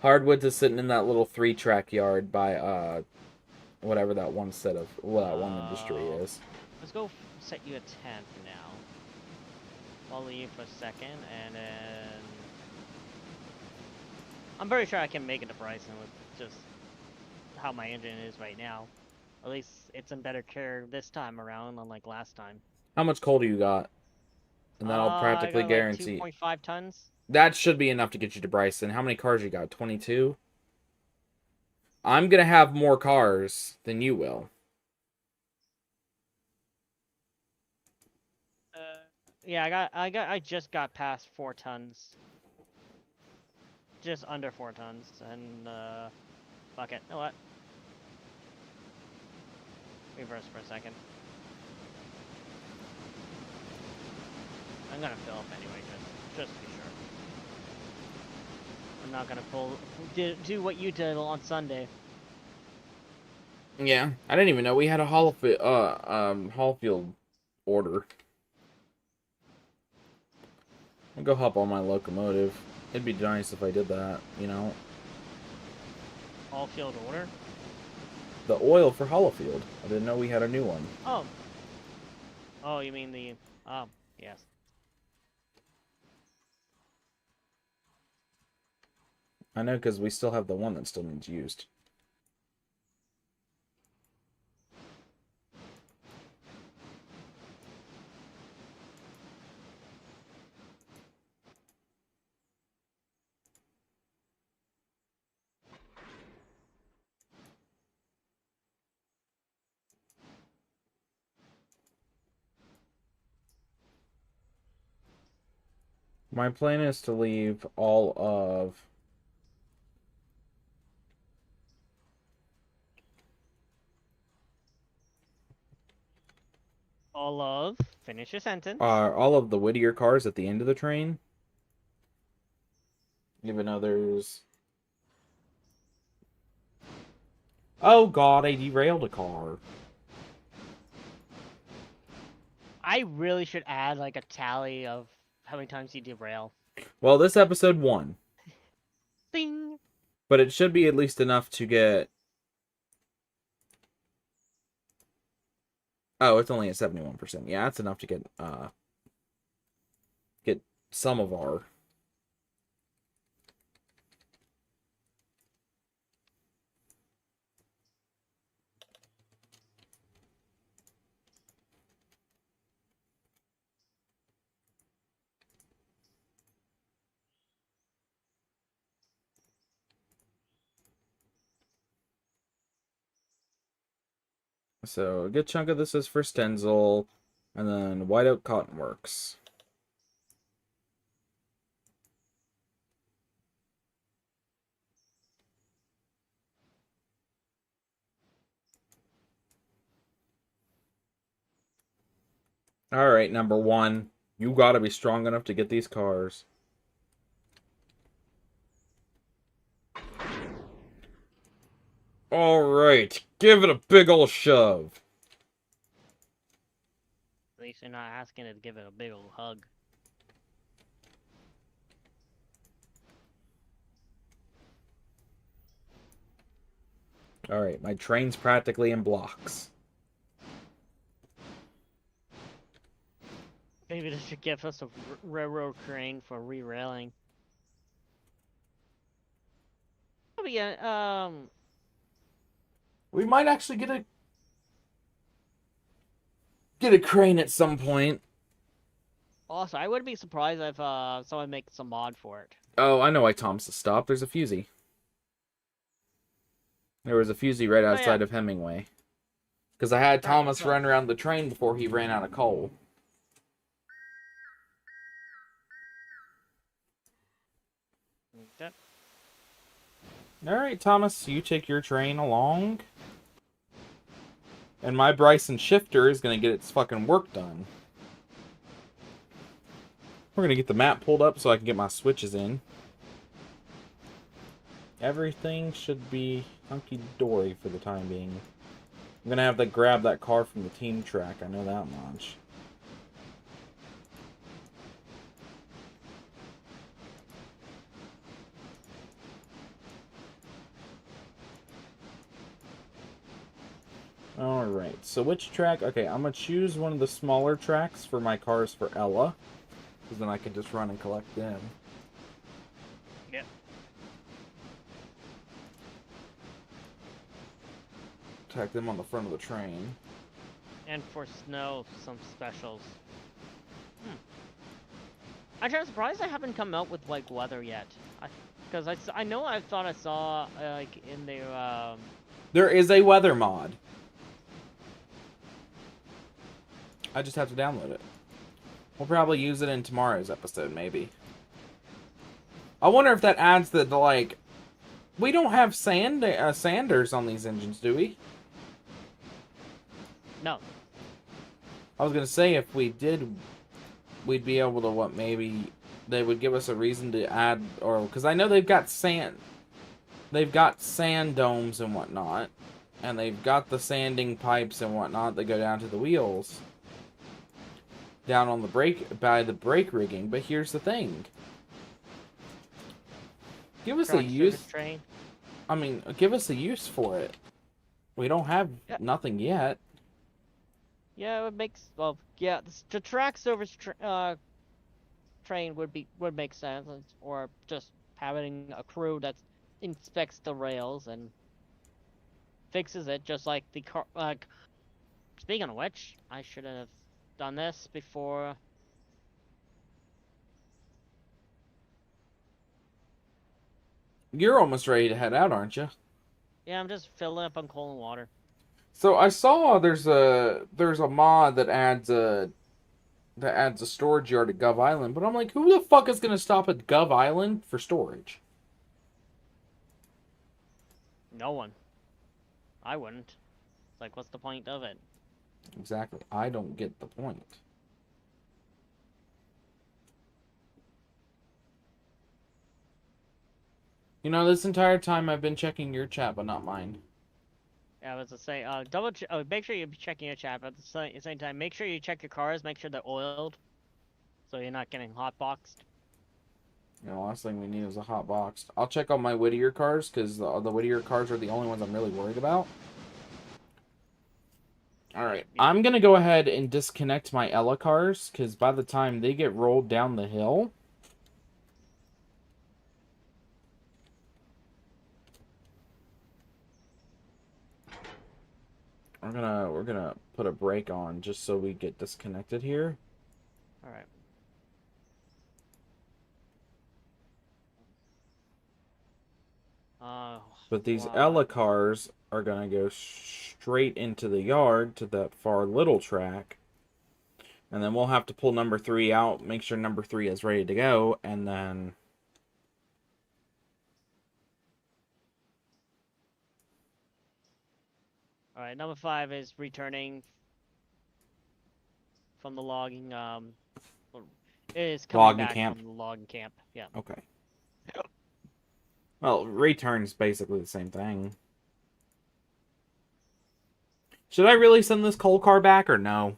Hardwoods is sitting in that little 3-track yard by, whatever that one set of... Well, that one industry is. Let's go set you a tent now. I'll leave for a second, and then... I'm pretty sure I can make it to Bryson with just how my engine is right now. At least it's in better care this time around, unlike last time. How much coal do you got? And that'll practically guarantee... Like 2.5 tons. That should be enough to get you to Bryson. How many cars you got? 22? I'm gonna have more cars than you will. Yeah, I just got past 4 tons. Just under 4 tons, and fuck it. You know what? Reverse for a second. I'm gonna fill up anyway, just to be sure. I'm not gonna do what you did on Sunday. Yeah, I didn't even know we had a Hallfield order. I'll go hop on my locomotive. It'd be nice if I did that, you know. Hallfield order? The oil for Hollowfield. I didn't know we had a new one. Oh. Oh, you mean the... Oh, yes. I know, because we still have the one that still needs used. My plan is to leave all of... Finish your sentence. all of the Whittier cars at the end of the train. Even though there's... Oh god, I derailed a car. I really should add like a tally of how many times you derail. Well, this episode 1. Ding! But it should be at least enough to get... Oh, it's only at 71%. Yeah, that's enough to get some of our... So, a good chunk of this is for Stenzel, and then White Oak Cotton Works. Alright, number one. You gotta be strong enough to get these cars. Alright, give it a big ol' shove. At least you're not asking it to give it a big old hug. Alright, my train's practically in blocks. Maybe they should give us a railroad crane for re-railing. Oh yeah, We might actually get a crane at some point. also, I wouldn't be surprised if someone makes a mod for it. Oh, I know why Tom's stopped. There's a fusee. There was a fusee right outside of Hemingway. Because I had Thomas run around the train before he ran out of coal. Okay. Alright, Thomas, you take your train along. And my Bryson shifter is going to get its fucking work done. We're going to get the map pulled up so I can get my switches in. Everything should be hunky-dory for the time being. I'm going to have to grab that car from the team track, I know that much. Alright, so which track? Okay, I'm going to choose one of the smaller tracks for my cars for Ella. Because then I can just run and collect them. Yep. Tack them on the front of the train. And for snow, some specials. I'm kind of surprised I haven't come out with like weather yet. Because I know I thought I saw like in the There is a weather mod. I just have to download it. We'll probably use it in tomorrow's episode, maybe. I wonder if that adds the like. We don't have sanders on these engines, do we? No. I was gonna say if we did, we'd be able to what maybe they would give us a reason to add, or because I know they've got sand domes and whatnot, and they've got the sanding pipes and whatnot that go down to the wheels, down on the brake by the brake rigging. But here's the thing: give us a use. Train. I mean, give us a use for it. We don't have nothing yet. Yeah, it makes the track service train would make sense, or just having a crew that inspects the rails and fixes it, just like the car. Speaking of which, I should have done this before. You're almost ready to head out, aren't you? Yeah, I'm just filling up on coal and water. So I saw there's a mod that adds a storage yard at Gov Island, but I'm like, who the fuck is gonna stop at Gov Island for storage? No one. I wouldn't. Like, what's the point of it? Exactly. I don't get the point. You know, this entire time I've been checking your chat, but not mine. Yeah, I was to say, make sure you're checking your chat, but at the same time, make sure you check your cars, make sure they're oiled, so you're not getting hotboxed. You know, the last thing we need is a hot box. I'll check on my Whittier cars, because the Whittier cars are the only ones I'm really worried about. Alright, I'm going to go ahead and disconnect my Ella cars, because by the time they get rolled down the hill... We're gonna put a brake on, just so we get disconnected here. Alright. But these Ella cars are going to go straight into the yard to that far little track. And then we'll have to pull number 3 out, make sure number 3 is ready to go, and then... Alright, number 5 is returning from the logging. It is coming Logging back camp. from the logging camp. Yeah. Okay. Well, return's basically the same thing. Should I really send this coal car back or no?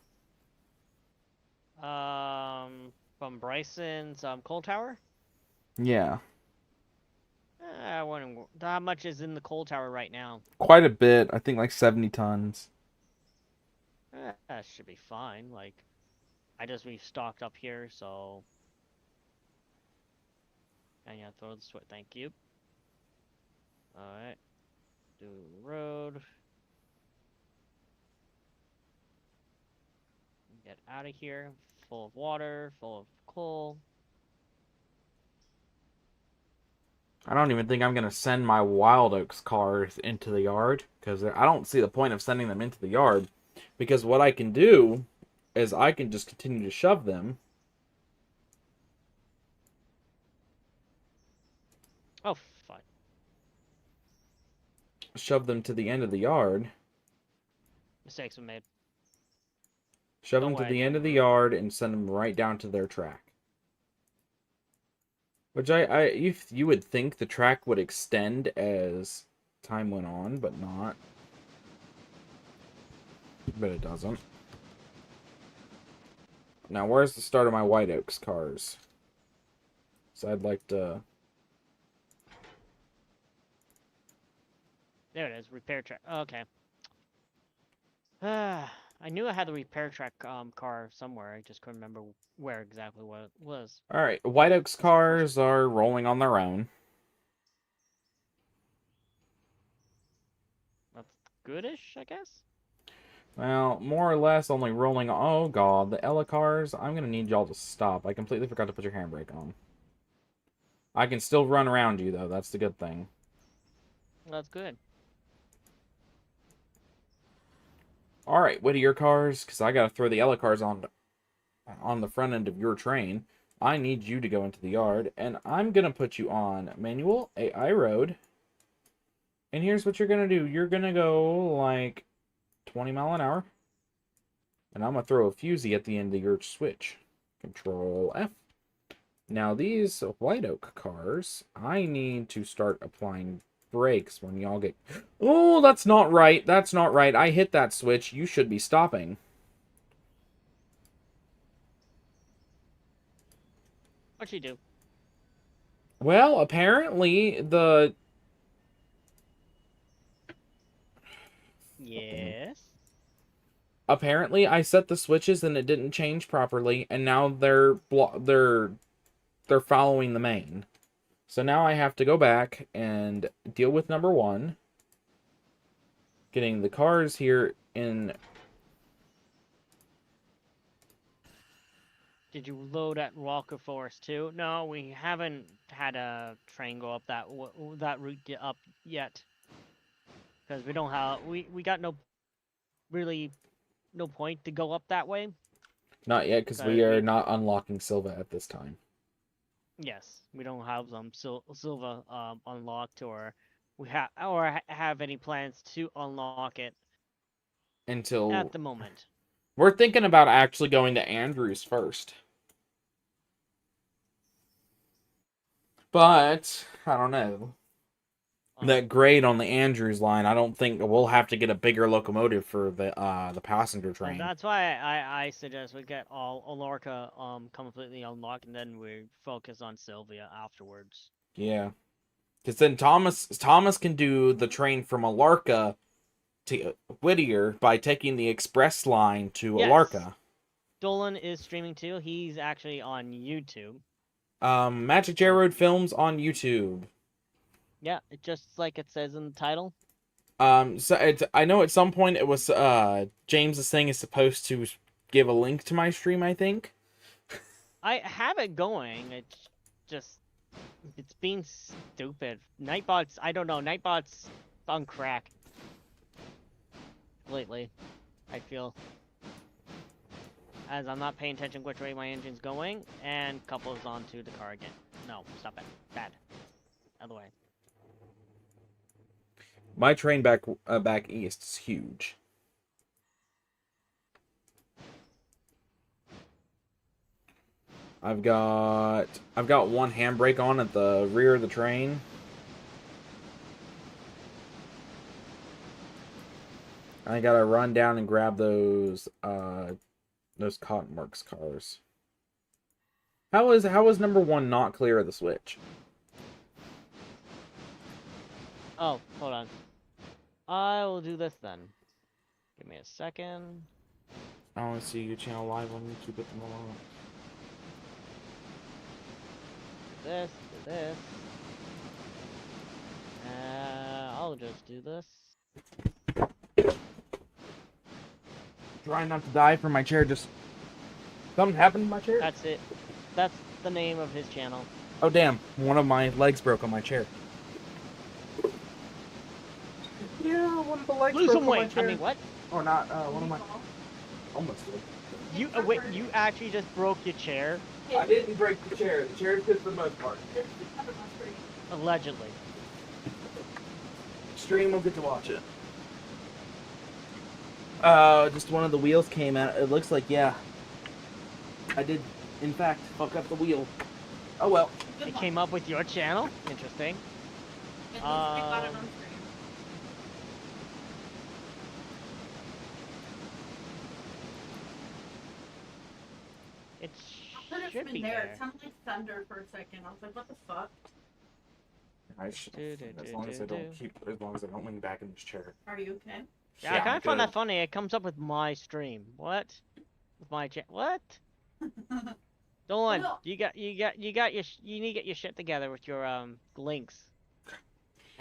From Bryson's coal tower. Yeah. I wouldn't. How much is in the coal tower right now? Quite a bit. I think like 70 tons. That should be fine. Like, I just restocked up here, so. And yeah, throw the switch. Thank you. Alright. Do road. Get out of here. Full of water, full of coal. I don't even think I'm going to send my Wild Oaks cars into the yard, because I don't see the point of sending them into the yard, because what I can do is I can just continue to shove them. Oh, fine. Shove them to the end of the yard. Mistakes were made. Shove Don't them to worry. the end of the yard and send them right down to their track. Which you would think the track would extend as time went on, but not. But it doesn't. Now, where's the start of my White Oaks cars? So I'd like to... There it is. Repair track. Okay. I knew I had the repair track car somewhere. I just couldn't remember where exactly what it was. Alright, White Oaks cars are rolling on their own. That's goodish, I guess. Well, more or less only rolling... Oh, God. The Ella cars, I'm going to need y'all to stop. I completely forgot to put your handbrake on. I can still run around you, though. That's the good thing. That's good. Alright, Whittier cars, because I got to throw the Ella cars on the front end of your train. I need you to go into the yard, and I'm going to put you on manual AI road. And here's what you're going to do. You're going to go, like, 20 mile an hour. And I'm going to throw a fusee at the end of your switch. Control F. Now, these White Oak cars, I need to start applying brakes when y'all get... Oh, that's not right. That's not right. I hit that switch. You should be stopping. What'd you do? Well, apparently the... Yes. Apparently I set the switches and it didn't change properly, and now they're following the main. So now I have to go back and deal with number one. Getting the cars here in... Did you load at Walker Forest too? No, we haven't had a train go up that route up yet. Because we don't have we got no point to go up that way. Not yet, because we are not unlocking Silva at this time. Yes, we don't have Silva unlocked, or have any plans to unlock it Until... at the moment. We're thinking about actually going to Andrews first. But, I don't know. That grade on the Andrews line, I don't think we'll have to get a bigger locomotive for the passenger train. That's why I suggest we get all Alorca completely unlocked, and then we focus on Sylvia afterwards. Yeah. Because then Thomas can do the train from Alarca to Whittier by taking the express line to Alarca. Dolan is streaming too. He's actually on YouTube. Magic J Road Films on YouTube. Yeah, just like it says in the title. So I know at some point it was James's thing is supposed to give a link to my stream, I think. I have it going. It's just being stupid. Nightbot's, I don't know. Nightbot's on crack lately, I feel. As I'm not paying attention which way my engine's going, and couples onto the car again. No, stop it. Bad. Other way. My train back east is huge. I've got one handbrake on at the rear of the train. I gotta run down and grab those Cottonworks cars. How is number 1 not clear of the switch? Oh, hold on. I will do this then. Give me a second. I want to see your channel live on YouTube at the moment. Do this. I'll just do this. Trying not to die from my chair. Just something happened to my chair. That's it. That's the name of his channel. Oh damn! One of my legs broke on my chair. Yeah, one of the legs Lose broke some on my weight. chair. I mean, what? Or not? One of my almost did. You wait. You actually just broke your chair? I didn't break the chair. The chair is good for the most part. Allegedly. Stream will get to watch it. Just one of the wheels came out. It looks like, yeah. I did, in fact, fuck up the wheel. Oh well. It came up with your channel? Interesting. It should be there. It sounded like thunder for a second. I was like, what the fuck? As long as I don't lean back in this chair. Are you okay? Yeah, I kind of found that funny. It comes up with my stream. What? With my chat? What? Dolan, you need to get your shit together with your links.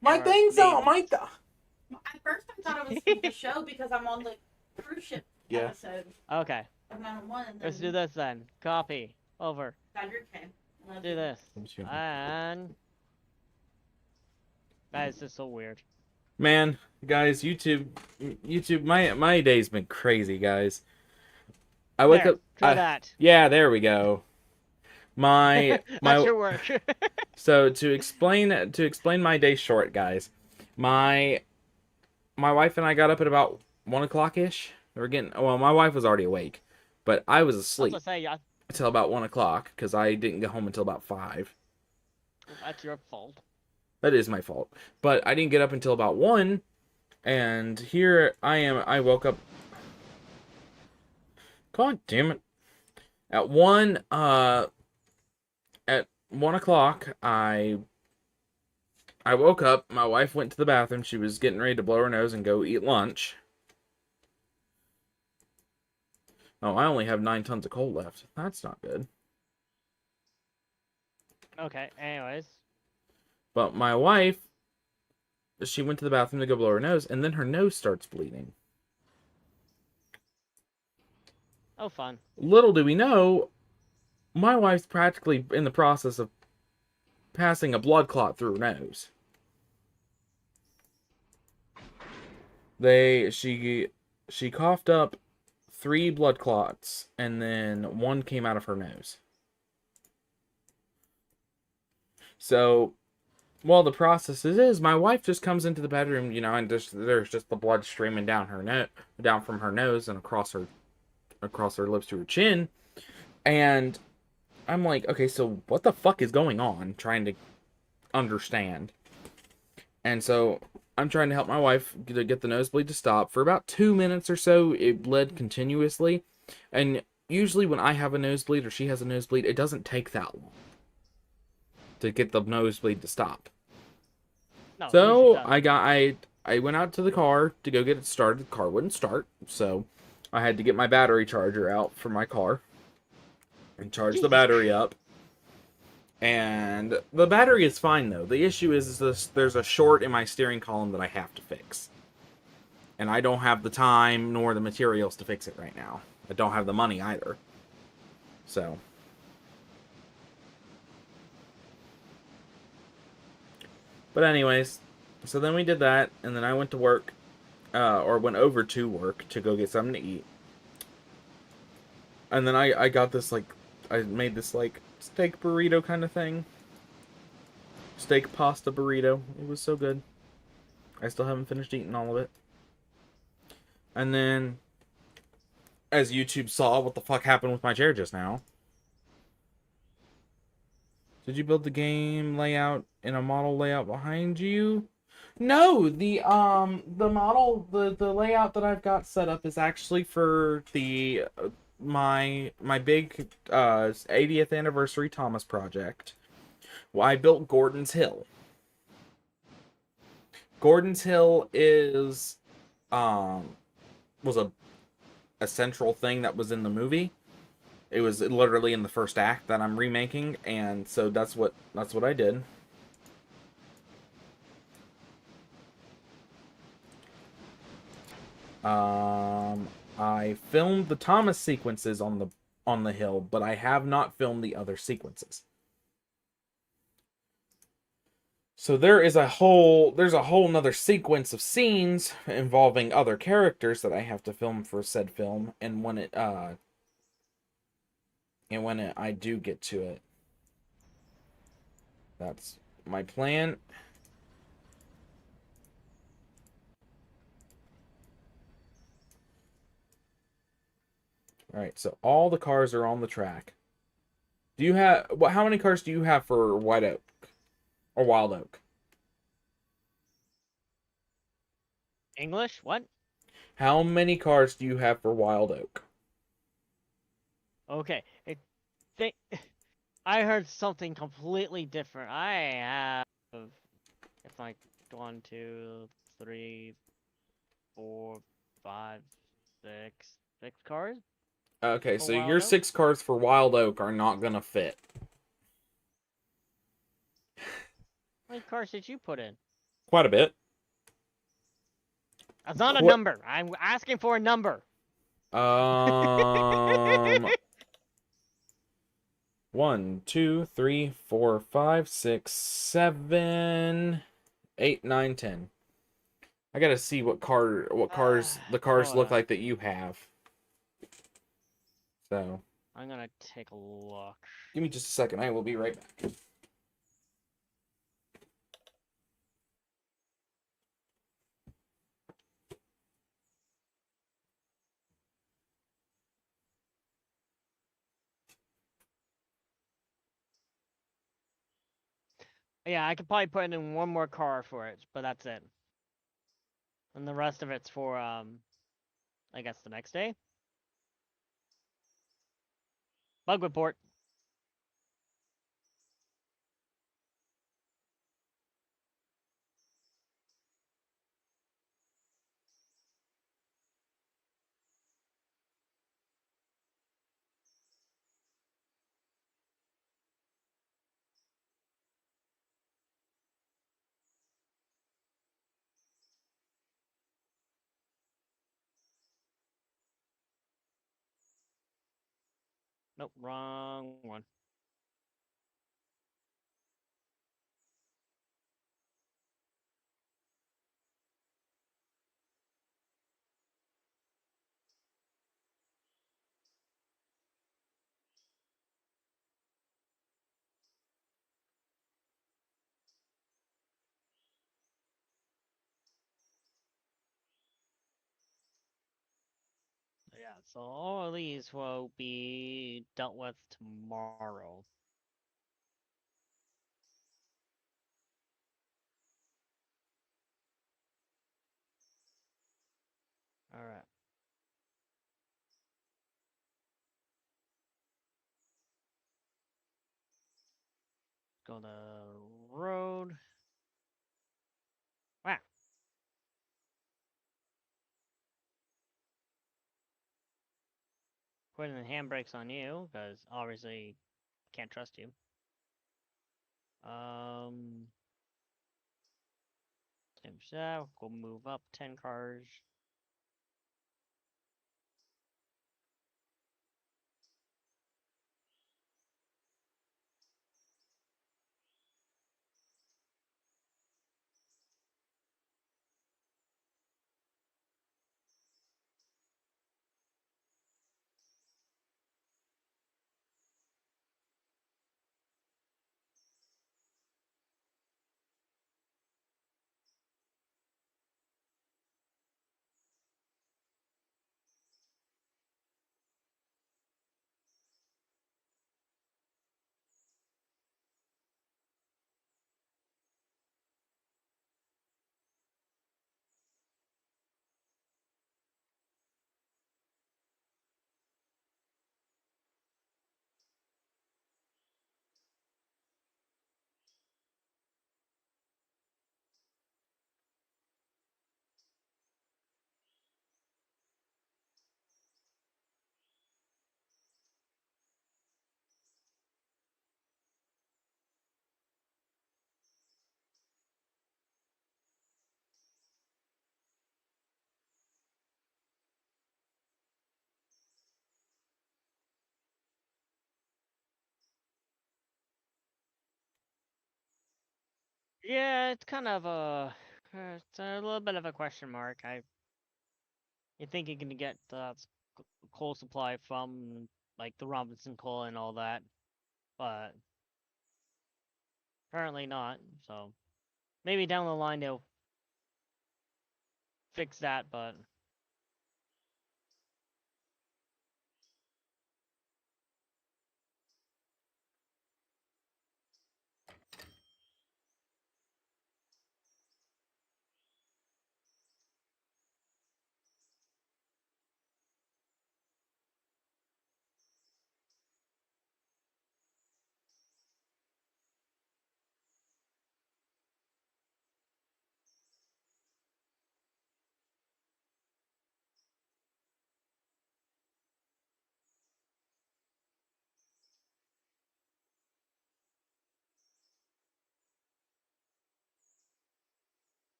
My thing's on my. At first, I thought it was the show because I'm on the cruise ship episode. Okay. I'm on one. Let's do this then. Copy. Over. God, you're okay. Do this. And guys, this is so weird. Man, guys, YouTube, my day's been crazy, guys. I wake up. Try that. Yeah, there we go. My That's your work. So to explain my day short, guys, my wife and I got up at about 1 o'clock ish. My wife was already awake, but I was asleep until about 1 o'clock because I didn't get home until about 5. That's your fault. That is my fault. But I didn't get up until about 1, and here I am. I woke up. God damn it! At 1 o'clock, I woke up. My wife went to the bathroom. She was getting ready to blow her nose and go eat lunch. Oh, I only have 9 tons of coal left. That's not good. Okay. Anyways. But my wife, she went to the bathroom to go blow her nose, and then her nose starts bleeding. Oh, fun. Little do we know, my wife's practically in the process of passing a blood clot through her nose. She coughed up 3 blood clots, and then 1 came out of her nose. So, well, the process is my wife just comes into the bedroom, and there's just the blood streaming down down from her nose and across her lips to her chin, and I'm like, okay, so what the fuck is going on? Trying to understand, and so I'm trying to help my wife to get the nosebleed to stop. For about 2 minutes or so, it bled continuously, and usually when I have a nosebleed or she has a nosebleed, it doesn't take that long to get the nosebleed to stop. No, so I went out to the car to go get it started. The car wouldn't start, so I had to get my battery charger out for my car and charge the battery up. And the battery is fine though. The issue is there's a short in my steering column that I have to fix. And I don't have the time nor the materials to fix it right now. I don't have the money either. So but anyways, so then we did that, and then I went to work, or went over to work to go get something to eat. And then I got this, I made this, steak burrito kind of thing. Steak pasta burrito. It was so good. I still haven't finished eating all of it. And then, as YouTube saw what the fuck happened with my chair just now, Did you build the game layout in a model layout behind you? No, the model, the layout that I've got set up is actually for the my big 80th anniversary Thomas project. Well, I built Gordon's Hill. Gordon's Hill is was a central thing that was in the movie. It was literally in the first act that I'm remaking, and so that's what I did. I filmed the Thomas sequences on the hill, but I have not filmed the other sequences. So there's a whole nother sequence of scenes involving other characters that I have to film for said film, and when I do get to it, that's my plan. All right, so all the cars are on the track. Do you have how many cars do you have for White Oak or Wild Oak? English? What? How many cars do you have for Wild Oak? Okay. I heard something completely different. I have, if like 1, 2, 3, 4, 5, 6 cars. Okay, For so Wild your Oak? 6 cars for Wild Oak are not gonna fit. How many cars did you put in? Quite a bit. That's not a number. I'm asking for a number. 1, 2, 3, 4, 5, 6, 7, 8, 9, 10. I gotta see what cars the cars look like that you have. So I'm gonna take a look. give me just a second. I will be right back. Yeah, I could probably put in one more car for it, but that's it. And the rest of it's for I guess the next day. Bug report. Nope, wrong one. Yeah, so all of these will be dealt with tomorrow. Alright. Go to road. Wow. Putting the handbrakes on you, because obviously can't trust you. Same stuff. Go move up 10 cars. Yeah, it's kind of it's a little bit of a question mark. You think you can get the coal supply from like the Robinson coal and all that, but apparently not. So maybe down the line they'll fix that, but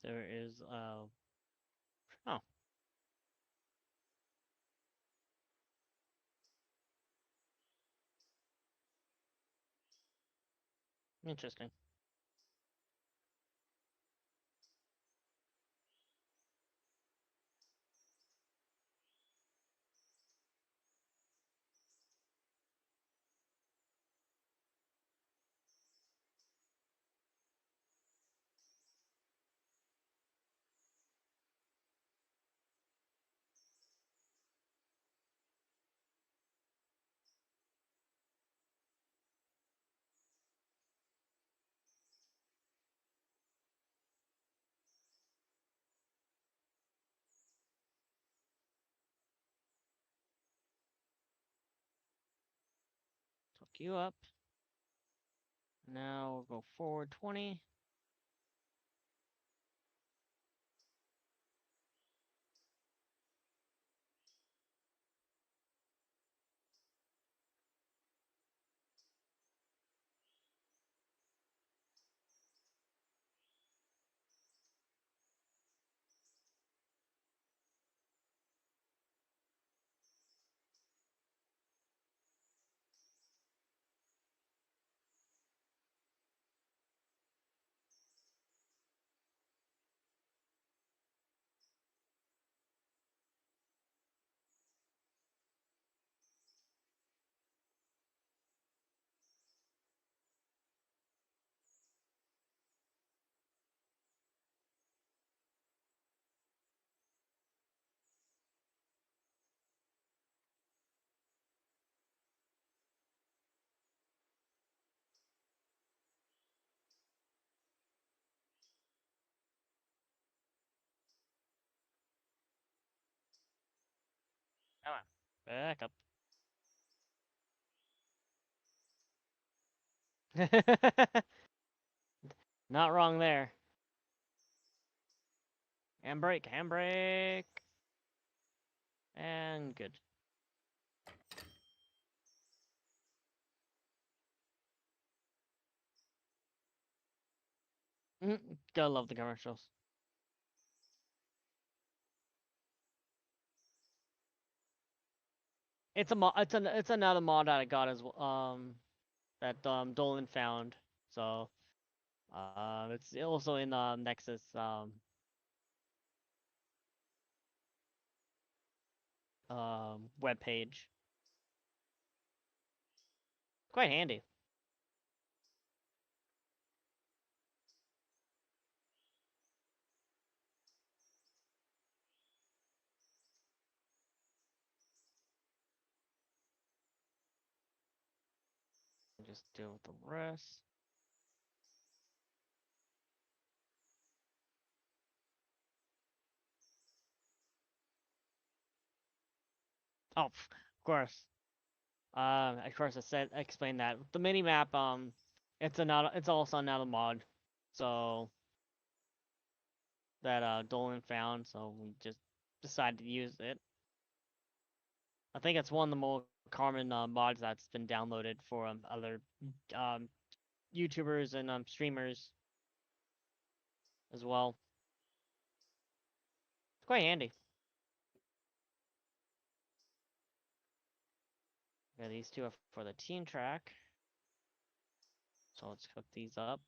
there is oh, interesting. Hook you up. Now we'll go forward 20. Come on. Back up. Not wrong there. Handbrake, handbrake. And good. Gotta love the commercials. It's another mod that I got as well, that Dolan found. So it's also in the Nexus web page. Quite handy. Just deal with the rest. Oh, of course. Of course, I explained that the mini map. It's also another mod, so that Dolan found. So we just decided to use it. I think it's one of the more common mods that's been downloaded for other um YouTubers and streamers as well. It's quite handy. Yeah, these two are for the team track. So let's hook these up.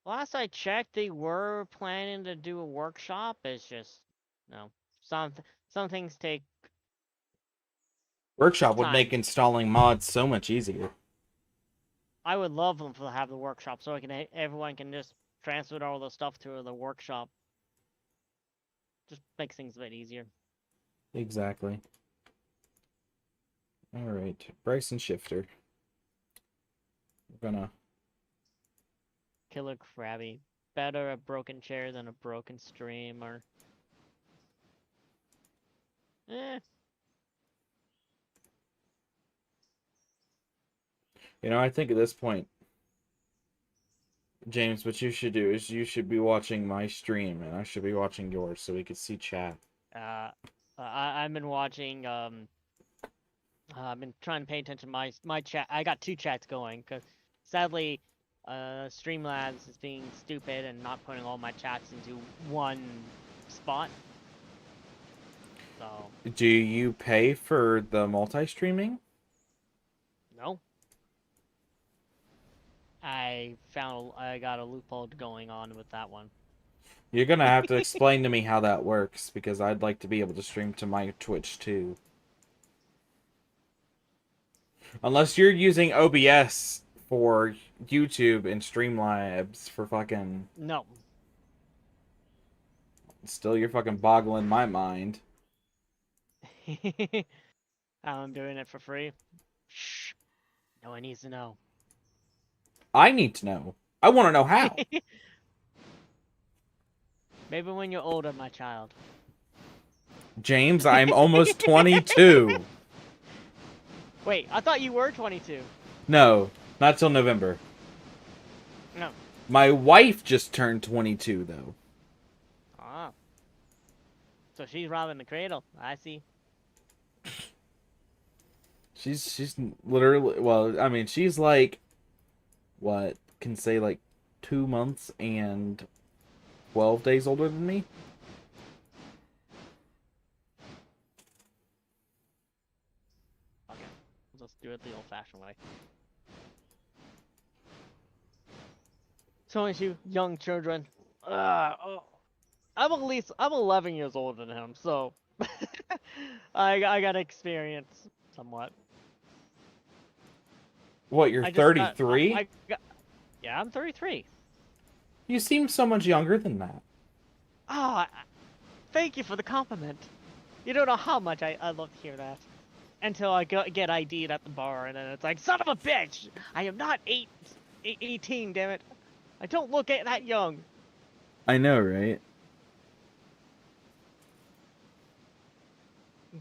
Last I checked, they were planning to do a workshop. It's just, no, some things take Workshop would time. make installing mods so much easier. I would love them to have the workshop so everyone can just transfer all the stuff to the workshop. Just makes things a bit easier. Exactly. Alright, Bryson Shifter. We're gonna... Killer Krabby. Better a broken chair than a broken stream, or... Eh. You know, I think at this point, James, what you should do is you should be watching my stream, and I should be watching yours, so we could see chat. I've been watching, I've been trying to pay attention to my chat. I got two chats going, because sadly, Streamlabs is being stupid and not putting all my chats into one spot. So... Do you pay for the multi-streaming? No. I got a loophole going on with that one. You're gonna have to explain to me how that works, because I'd like to be able to stream to my Twitch too. Unless you're using OBS for YouTube and Streamlabs for fucking... No. Still, you're fucking boggling my mind. I'm doing it for free. Shh. No one needs to know. I need to know. I want to know how. Maybe when you're older, my child. James, I'm almost 22. Wait, I thought you were 22. No, not till November. No. My wife just turned 22, though. Ah. So she's robbing the cradle. I see. She's literally, well, I mean, she's like, what, can say like 2 months and 12 days older than me? Okay. Let's do it the old-fashioned way. So as you young children, oh, I'm 11 years older than him, so I got experience somewhat. What, you're 33? Yeah, I'm 33. You seem so much younger than that. Ah, thank you for the compliment. You don't know how much I love to hear that. Until I get ID'd at the bar, and then it's like, son of a bitch! I am not 18, damn it. I don't look that young. I know, right?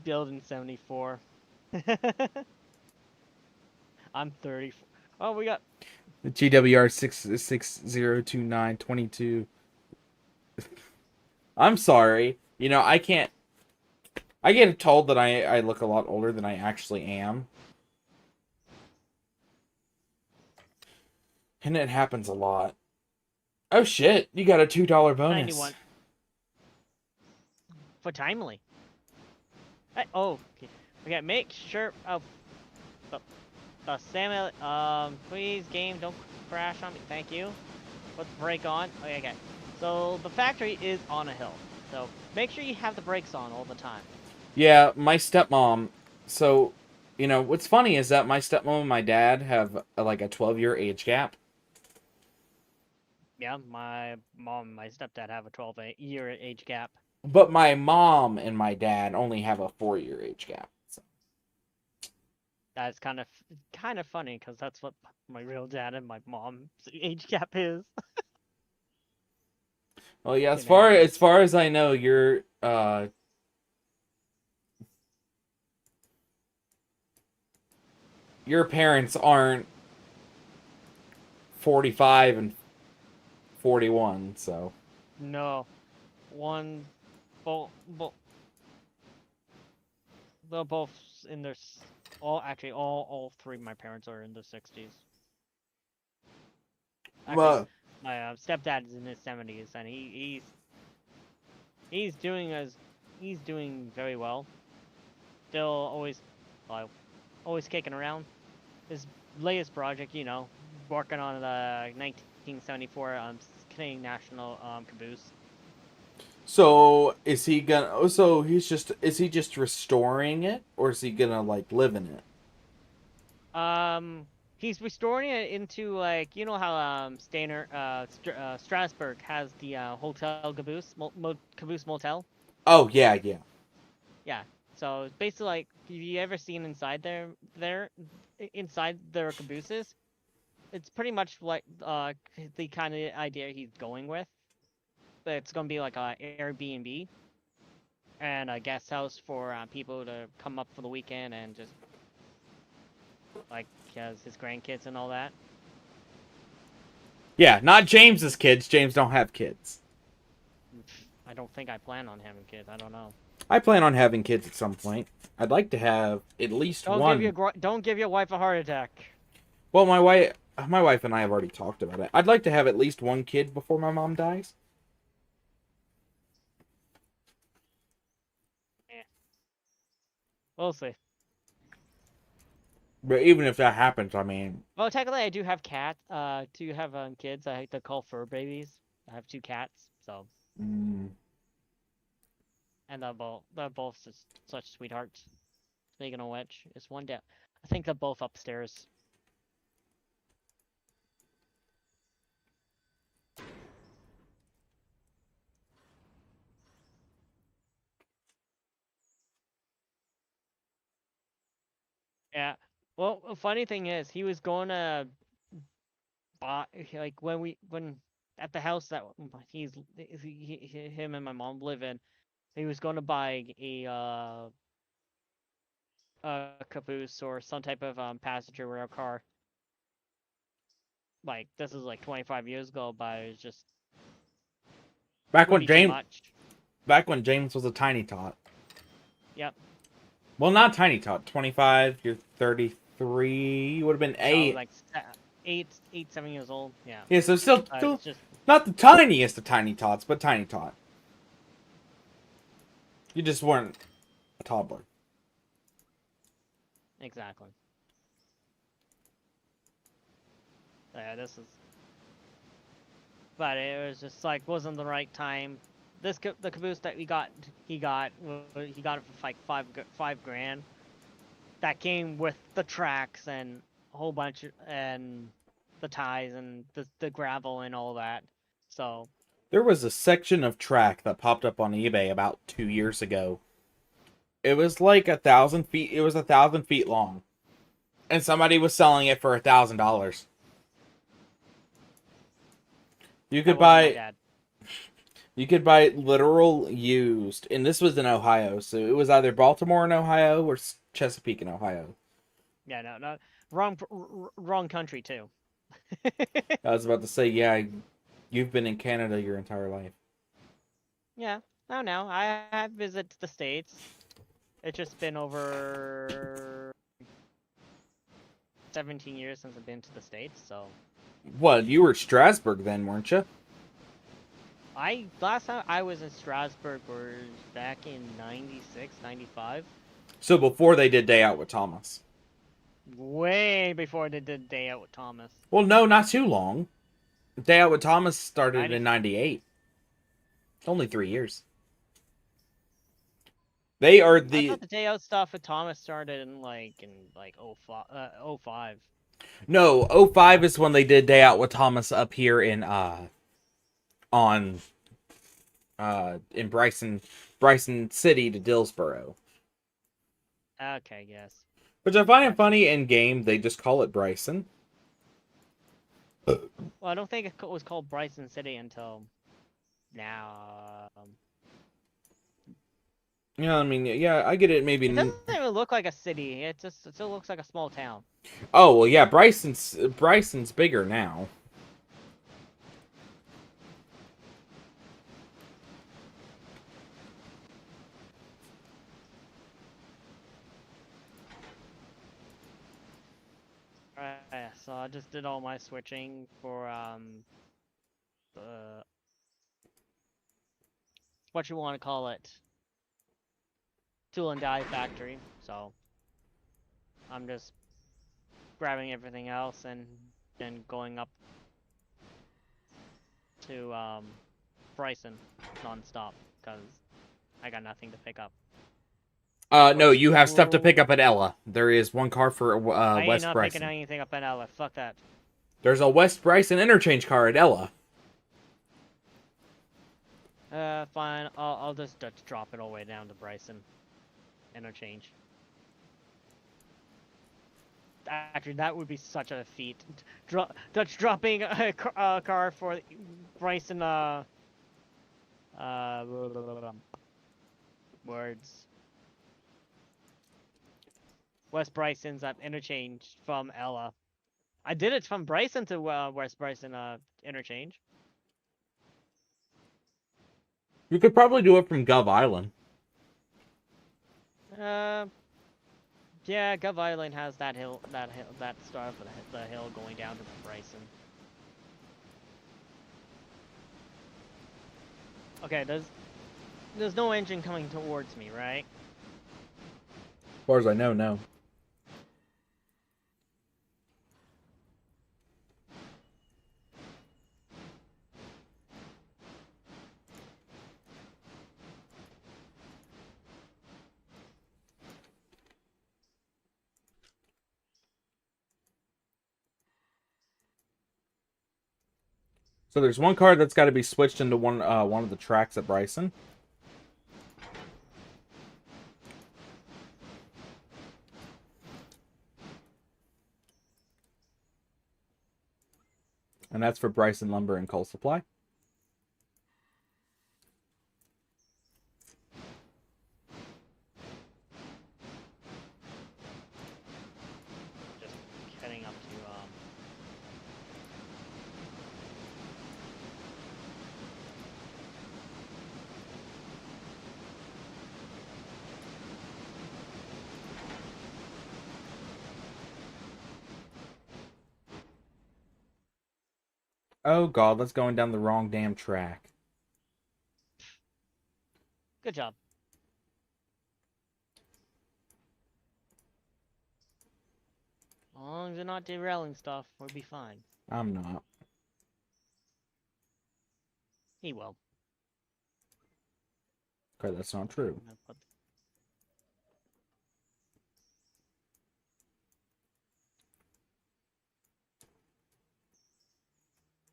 Build in 74. I'm 34. Oh, we got... The GWR 6602922. I'm sorry. You know, I can't... I get told that I look a lot older than I actually am. And it happens a lot. Oh shit, you got a $2 bonus. 91. For timely. Oh, okay. Okay, make sure... Oh, Samuel, please, game, don't crash on me. Thank you. Put the brake on. Okay. So, the factory is on a hill. So, make sure you have the brakes on all the time. Yeah, my stepmom... So, you know, what's funny is that my stepmom and my dad have, like, a 12-year age gap. Yeah, my mom and my stepdad have a 12-year age gap. But my mom and my dad only have a 4-year age gap. So. That's kind of funny, because that's what my real dad and my mom's age gap is. Well, yeah, as far as I know, your parents aren't 45 and 41, so. No, they're both in their all three of my parents are in their 60s. Well, My stepdad is in his 70s, and he's doing very well. Still always kicking around. His latest project, you know, working on the 1974 Canadian National caboose. so is he gonna? Oh, so is he just restoring it, or is he gonna like live in it? He's restoring it into like, you know how Strasbourg has the hotel caboose caboose motel. Oh yeah, yeah. Yeah. So it's basically like, have you ever seen inside inside their cabooses? It's pretty much like the kind of idea he's going with. It's gonna be like a Airbnb and a guest house for people to come up for the weekend and just like has his grandkids and all that. Yeah, not James's kids. James don't have kids. I don't think I plan on having kids. I don't know. I plan on having kids at some point. I'd like to have at least one. Don't give your wife a heart attack. Well, my wife and I have already talked about it. I'd like to have at least one kid before my mom dies. We'll see. But even if that happens, I mean... Well, technically, I do have kids. Kids. I like to call fur babies. I have 2 cats, so. Mm. And they're both just such sweethearts. Speaking of which, it's one down. I think they're both upstairs. Yeah. Well, the funny thing is, he was going to buy, like, when at the house that him and my mom live in, he was going to buy a caboose or some type of passenger rail car. Like, this is like 25 years ago, but it was just Back when James was a tiny tot. Yep. Well, not tiny tot. 25, you're 33. You would have been 8. Like 7 years old. Yeah. Yeah, so still just not the tiniest of tiny tots, but tiny tot. You just weren't a toddler. exactly. Yeah, this is. But it was just like wasn't the right time. The caboose that he got it for like $5,000. That came with the tracks and a whole bunch and the ties and the gravel and all that. So There was a section of track that popped up on eBay about 2 years ago. It was like 1,000 feet. It was 1,000 feet long, and somebody was selling it for $1,000. You could buy literal used, and this was in Ohio, so it was either Baltimore in Ohio or Chesapeake in Ohio. Yeah, no, wrong country too. I was about to say, yeah, you've been in Canada your entire life. Yeah, I don't know. I have visited the States. It's just been over 17 years since I've been to the States, so. What, you were Strasbourg then, weren't you? Last time I was in Strasbourg was back in 96, 95. So before they did Day Out with Thomas. Way before they did Day Out with Thomas. Well, no, not too long. Day Out with Thomas started in 98. Only 3 years. They are I thought the Day Out stuff with Thomas started in like 05. No, 05 is when they did Day Out with Thomas up here in Bryson City to Dillsboro. Okay, yes. Which I find funny in game, they just call it Bryson. Well, I don't think it was called Bryson City until now. Yeah, I mean, yeah, I get it. Maybe It doesn't even look like a city. It still looks like a small town. Oh well, yeah, Bryson's bigger now. Alright, so I just did all my switching for the what you want to call it, tool and die factory. So I'm just grabbing everything else and then going up to Bryson non-stop because I got nothing to pick up. No, you have stuff to pick up at Ella. There is one car for I ain't West not Bryson. picking anything up at Ella. Fuck that. There's a West Bryson interchange car at Ella. Fine. I'll just drop it all the way down to Bryson. Interchange. Actually, that would be such a feat. Dutch dropping a car for Bryson. Words. West Bryson's at interchange from Ella. I did it from Bryson to West Bryson interchange. You could probably do it from Gov Island. Yeah, Gov Island has that start of the hill going down to Bryson. Okay, there's no engine coming towards me, right? As far as I know, no. So there's one car that's got to be switched into one of the tracks at Bryson. And that's for Bryson Lumber and Coal Supply. Just heading up to Oh god, that's going down the wrong damn track. Good job. As long as you're not derailing stuff, we'll be fine. I'm not. He will. Okay, that's not true.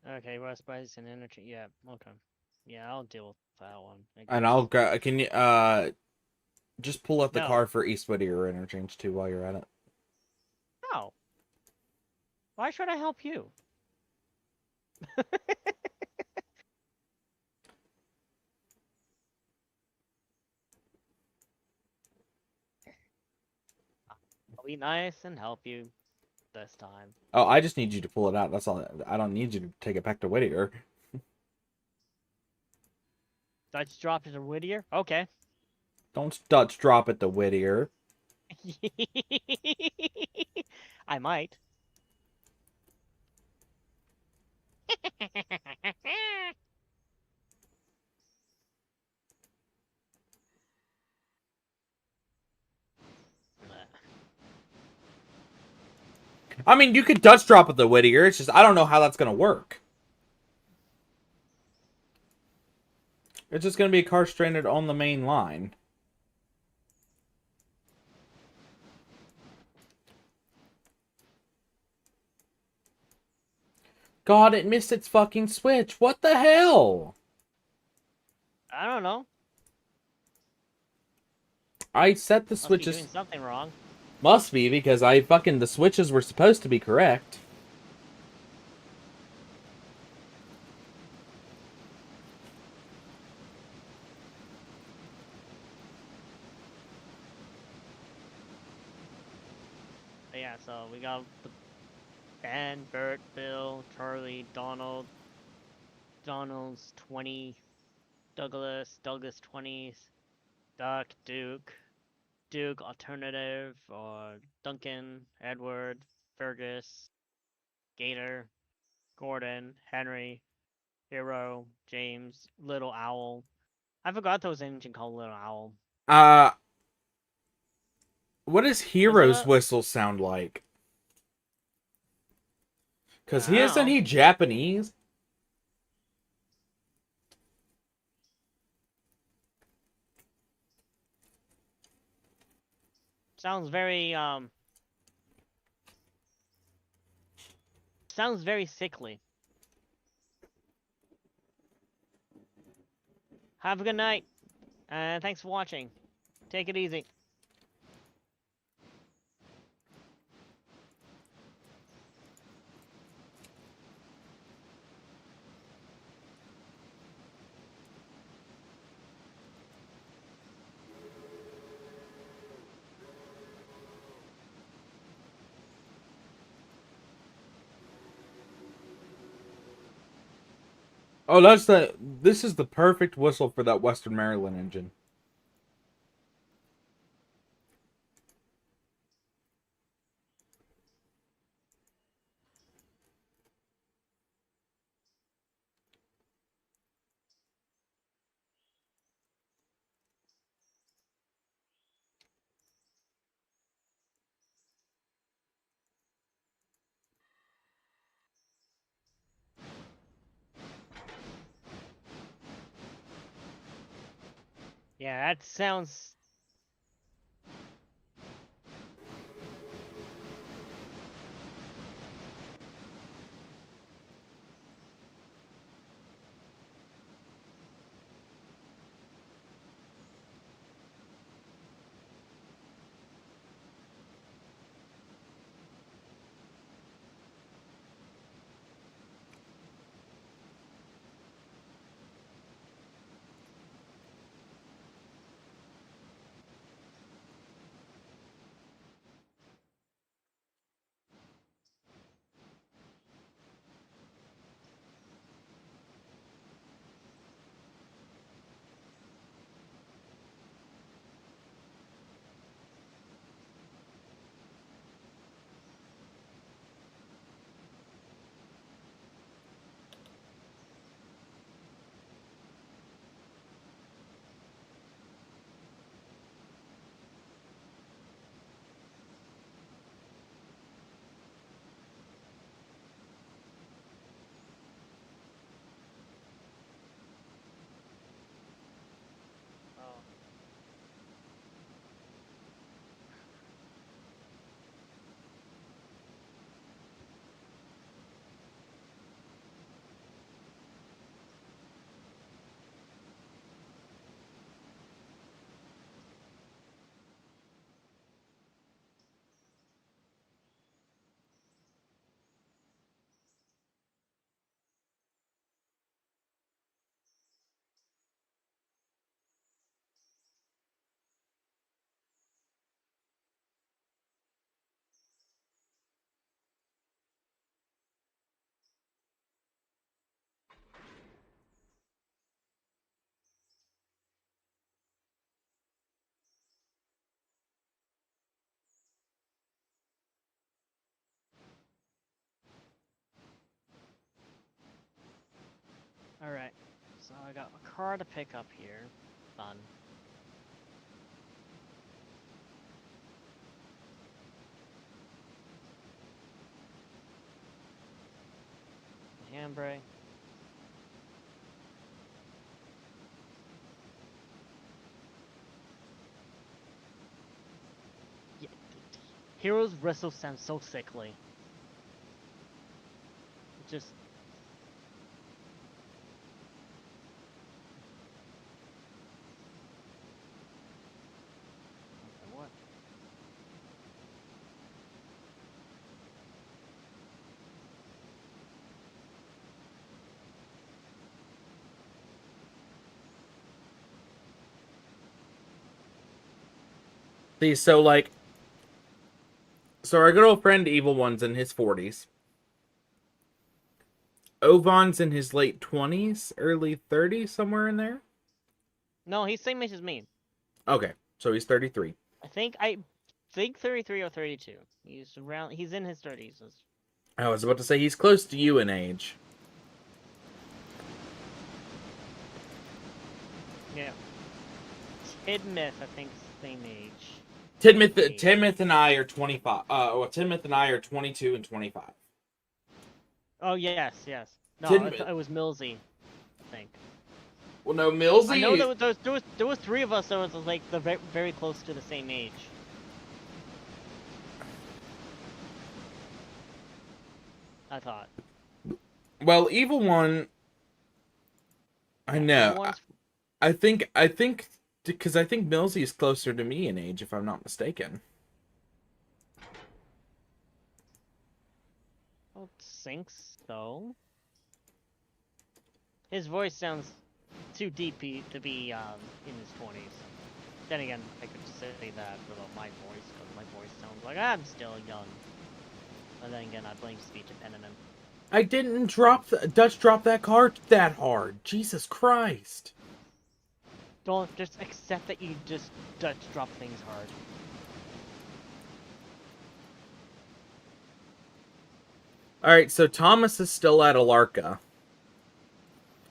Okay, West Bryson interchange. Yeah, okay. Yeah, I'll deal with that one. And I'll go. Can you just pull up the No. car for East Whittier interchange too while you're at it? No. Why should I help you? I'll be nice and help you this time. Oh, I just need you to pull it out. That's all. I don't need you to take it back to Whittier. Dutch drop it to Whittier? Okay. Don't Dutch drop it to Whittier. I might. I mean, you could Dutch drop it to Whittier. It's just I don't know how that's gonna work. It's just gonna be a car stranded on the main line. God, it missed its fucking switch. What the hell? I don't know. I set the Must be switches. doing something wrong. Must be, because the switches were supposed to be correct. But yeah, so we got the Ben, Bert, Bill, Charlie, Donald, Donald's 20, Douglas 20s, Duck, Duke alternative, or Duncan, Edward, Fergus, Gator, Gordon, Henry, Hero, James, Little Owl. I forgot there was an engine called Little Owl. What does Hero's whistle sound like? Because isn't he Japanese? Sounds very sounds very sickly. Have a good night, and thanks for watching. Take it easy. Oh, this is the perfect whistle for that Western Maryland engine. Yeah, that sounds... Alright, so I got a car to pick up here. Fun. Handbrake. Yeah, Hero's whistle sounds so sickly. It just... Okay, what? See, so our good old friend Evil One's in his 40s. Ovon's in his late 20s, early 30s, somewhere in there. No, he's same age as me. Okay, so he's 33. I think 33 or 32. He's in his 30s. I was about to say he's close to you in age. Yeah. Tidmouth, I think, is the same age. Tidmouth and I are 25. Tidmouth and I are 22 and 25. Oh, yes. No, it was Millsy, I think. Well, no, Millsy... I know there was three of us that was, like, very close to the same age. I thought. Well, Evil One... I know. I think... Because I think Millsy is closer to me in age, if I'm not mistaken. I don't think so. His voice sounds too deep to be in his 20s. Then again, I could say that about my voice, because my voice sounds like I'm still young. But then again, I blame speech impediment. I didn't Dutch drop that card that hard. Jesus Christ. Don't just accept that you just Dutch drop things hard. Alright, so Thomas is still at Alarka.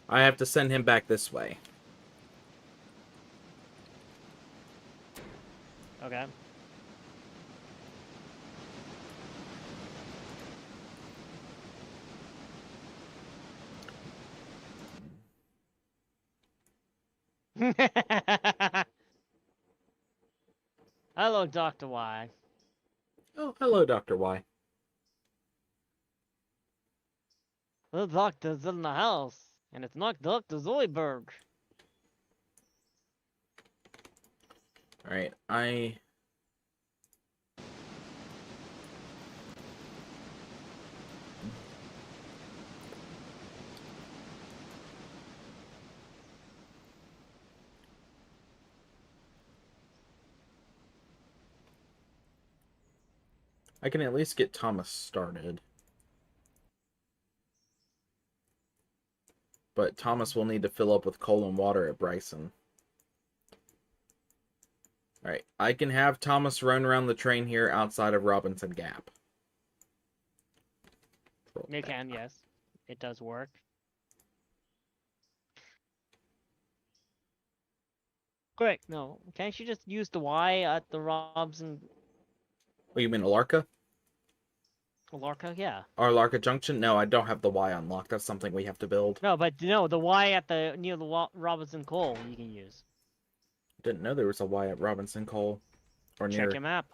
I have to send him back this way. Okay. Hello, Dr. Y. Oh, hello, Dr. Y. The doctor's in the house, and it's not Dr. Zoidberg. Alright, I can at least get Thomas started. But Thomas will need to fill up with coal and water at Bryson. Alright, I can have Thomas run around the train here outside of Robinson Gap. You can, yes. It does work. Great, no. Can't you just use the Y at the Robinson... Oh, you mean Alarka? Alarka? Yeah. Or Alarka Junction? No, I don't have the Y unlocked. That's something we have to build. No, but no, the Y at the near the Robinson Coal you can use. Didn't know there was a Y at Robinson Coal. Or near... Check your map.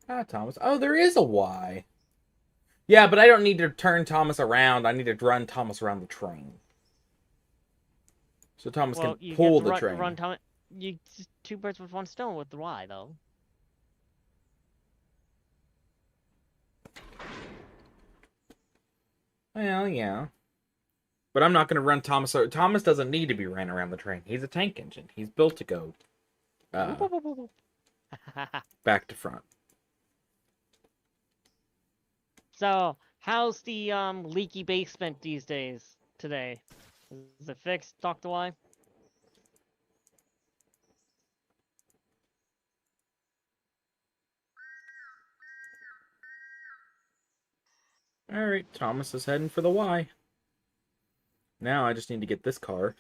Ah, Thomas. Oh, there is a Y. Yeah, but I don't need to turn Thomas around. I need to run Thomas around the train. So Thomas can pull the train. You just two birds with one stone with the Y, though. Well, yeah. But I'm not going to run Thomas. Thomas doesn't need to be ran around the train. He's a tank engine. He's built to go back to front. So, how's the leaky basement these days? Today, is it fixed, Dr. Y? Alright, Thomas is heading for the Y. Now I just need to get this car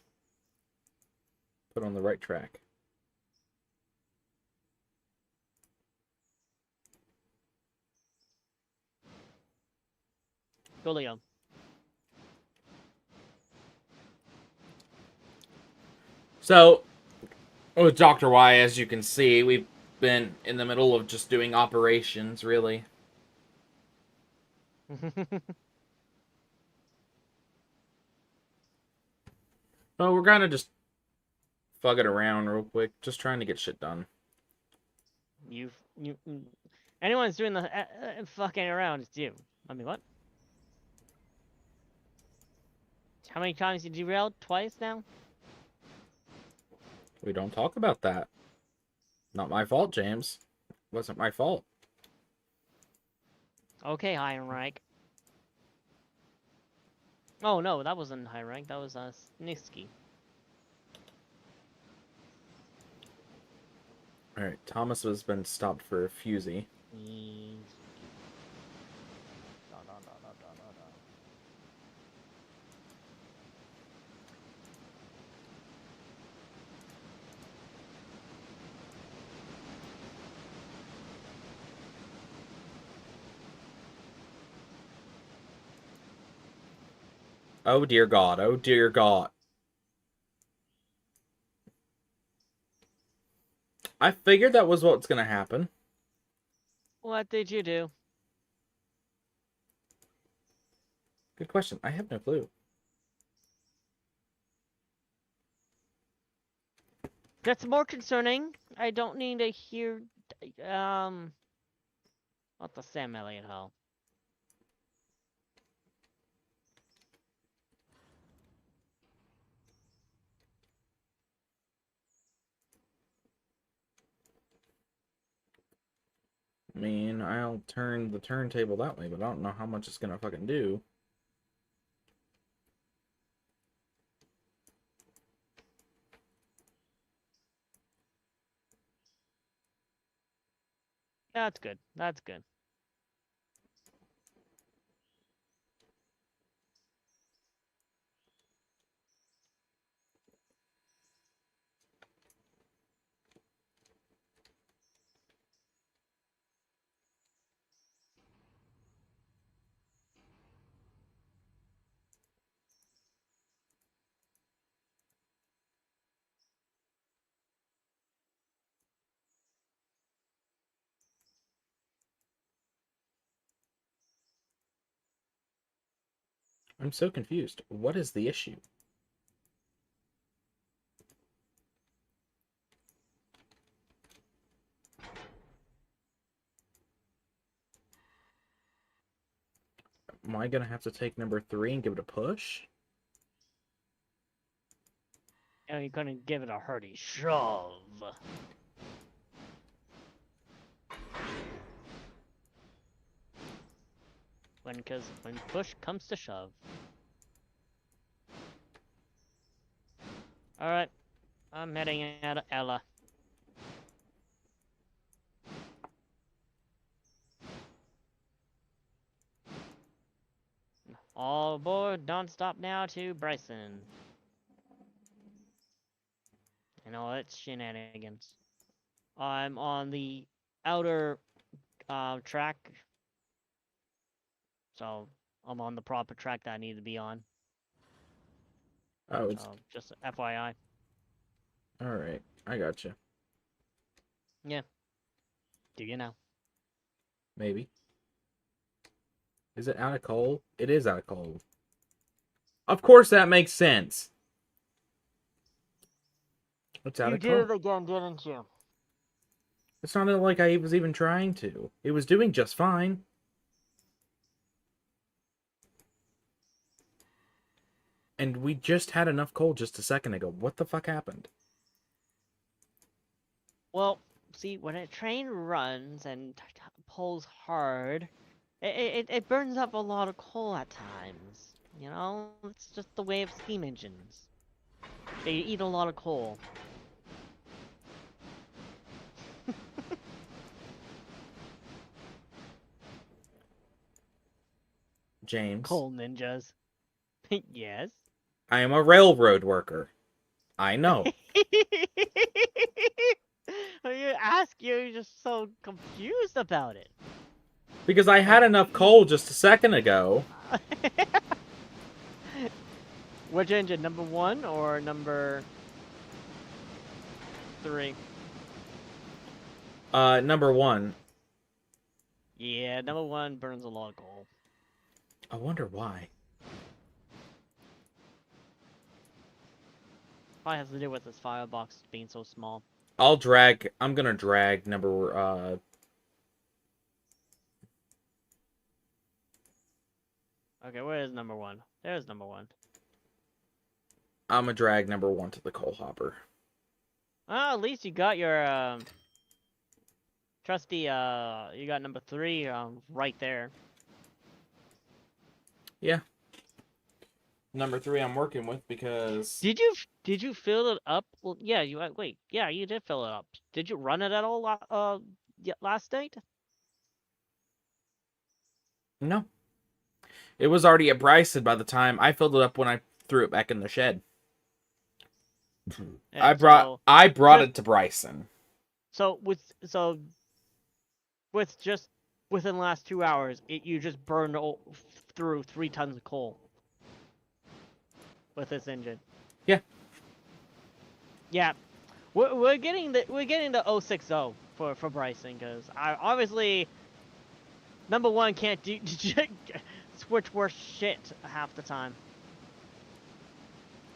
put on the right track. Go, Leo. So, with Dr. Y, as you can see, we've been in the middle of just doing operations, really. Well, we're gonna just fuck it around real quick, just trying to get shit done. Anyone's doing the fucking around, it's you. I mean, what? How many times you derailed? Twice now? We don't talk about that. Not my fault, James. It wasn't my fault. Okay, high rank. Oh no, that wasn't high rank. That was Niski. Alright, Thomas has been stopped for a fusee. Oh dear God, oh dear God. I figured that was what's gonna happen. What did you do? Good question. I have no clue. That's more concerning. I don't need to hear, what the Sam Elliott hell. I mean, I'll turn the turntable that way, but I don't know how much it's gonna fucking do. That's good. That's good. I'm so confused. What is the issue? Am I gonna have to take number 3 and give it a push? You know, you're gonna give it a hearty shove. When push comes to shove. Alright. I'm heading out of Ella. All aboard, don't stop now to Bryson. And all its shenanigans. I'm on the outer track. So, I'm on the proper track that I need to be on. Oh, it's... So, just FYI. Alright, I gotcha. Yeah. Do you know? Maybe. Is it out of coal? It is out of coal. Of course that makes sense. It's out You of did coal. it again, didn't you? It's not like I was even trying to. It was doing just fine. And we just had enough coal just a second ago. What the fuck happened? Well, see, when a train runs and pulls hard, it burns up a lot of coal at times. You know, it's just the way of steam engines. They eat a lot of coal. James. Coal ninjas. Yes. I am a railroad worker. I know. When you ask, you're just so confused about it. Because I had enough coal just a second ago. Which engine? Number 1 or number 3? Number 1. Yeah, number 1 burns a lot of coal. I wonder why. Probably has to do with this firebox being so small. I'm gonna drag number, Okay, where is number 1? There's number 1. I'm gonna drag number 1 to the coal hopper. Oh, at least you got your, trusty, you got number 3, right there. Yeah. Number 3 I'm working with because... Did you fill it up? Well, yeah, you did fill it up. Did you run it at all last night? No. It was already at Bryson by the time I filled it up when I threw it back in the shed. I brought it to Bryson. So just within the last 2 hours, you just burned through 3 tons of coal with this engine. Yeah. Yeah, we're getting the 060 for Bryson because I obviously number 1 can't switch worse shit half the time.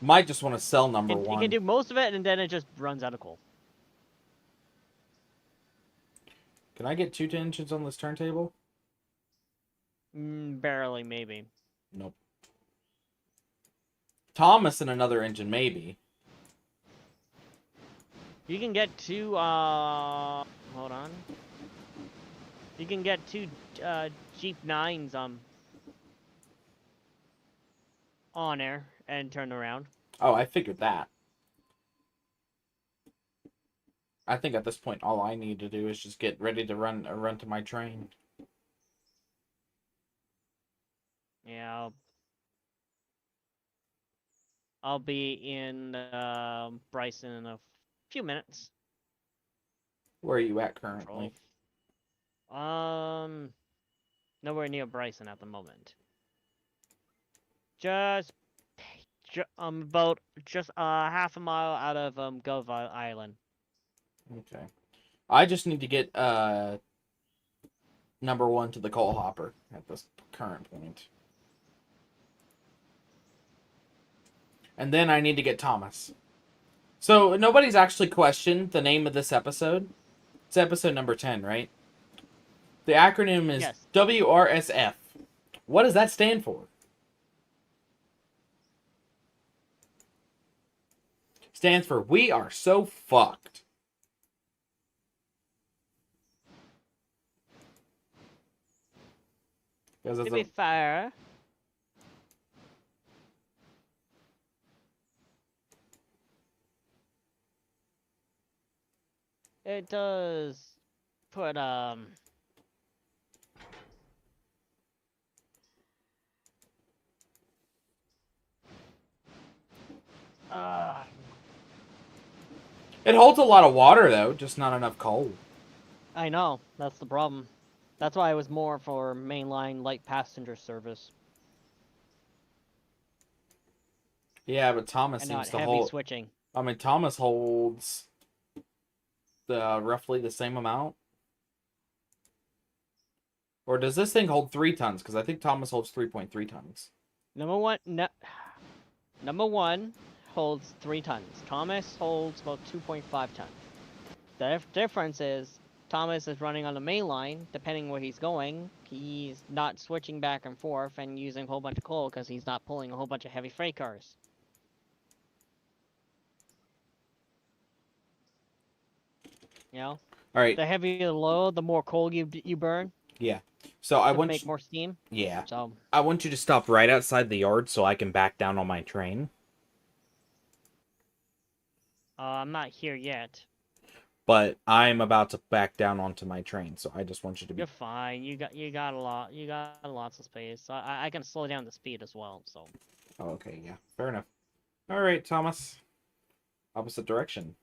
Might just want to sell number 1. You can do most of it and then it just runs out of coal. Can I get 2 engines on this turntable? Barely, maybe. Nope. Thomas and another engine, maybe. You can get 2, hold on. You can get 2, Jeep 9s, on air and turn around. Oh, I figured that. I think at this point, all I need to do is just get ready to run to my train. Yeah, I'll be in Bryson in a few minutes. Where are you at currently? Nowhere near Bryson at the moment. Just about half a mile out of Gove Island. Okay. I just need to get number 1 to the coal hopper at this current point. And then I need to get Thomas. So nobody's actually questioned the name of this episode. It's episode number 10, right? The acronym is yes. WRSF. What does that stand for? Stands for We Are So Fucked. To be fair, it does put It holds a lot of water though, just not enough coal. I know, that's the problem. That's why it was more for mainline light passenger service. Yeah, but Thomas And seems not to heavy hold. switching. I mean, Thomas holds roughly the same amount. Or does this thing hold 3 tons? Because I think Thomas holds 3.3 tons. Number one holds 3 tons. Thomas holds about 2.5 tons. The difference is Thomas is running on the main line. Depending where he's going, he's not switching back and forth and using a whole bunch of coal because he's not pulling a whole bunch of heavy freight cars. You know? Alright. The heavier the load, the more coal you burn. Yeah. So I want to make more steam. Yeah. So I want you to stop right outside the yard so I can back down on my train. I'm not here yet. But I'm about to back down onto my train, so I just want you to be. You're fine. You got a lot. You got lots of space. I can slow down the speed as well. So. Oh, okay. Yeah. Fair enough. All right, Thomas. Opposite direction.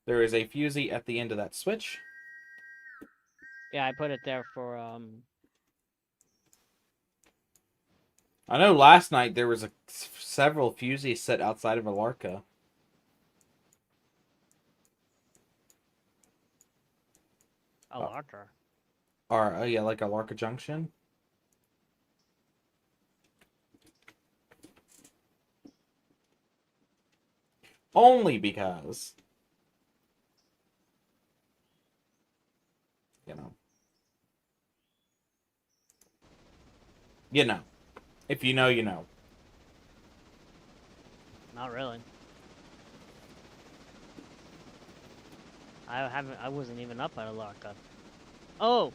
There is a fusee at the end of that switch. Yeah, I put it there for I know last night there was several fusees set outside of Alarka. Alarka. Or yeah, like Alarka Junction. Only because, you know. You know. If you know, you know. Not really. I wasn't even up at Alarka. Oh!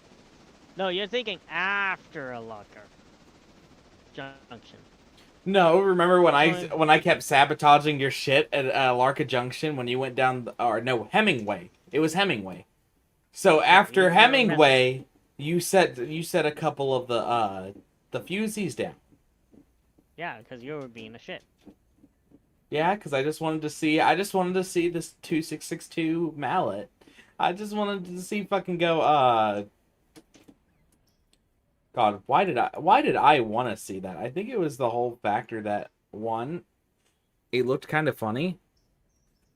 No, you're thinking after Alarka Junction. No, remember when Fine. I kept sabotaging your shit at Larka Junction when you went down or no, Hemingway. It was Hemingway. So after you're a mess. Hemingway, you set a couple of the fusees down. Yeah, because you were being a shit. Yeah, because I just wanted to see this 2662 mallet. I just wanted to see fucking go God, why did I want to see that? I think it was the whole factor that one, it looked kind of funny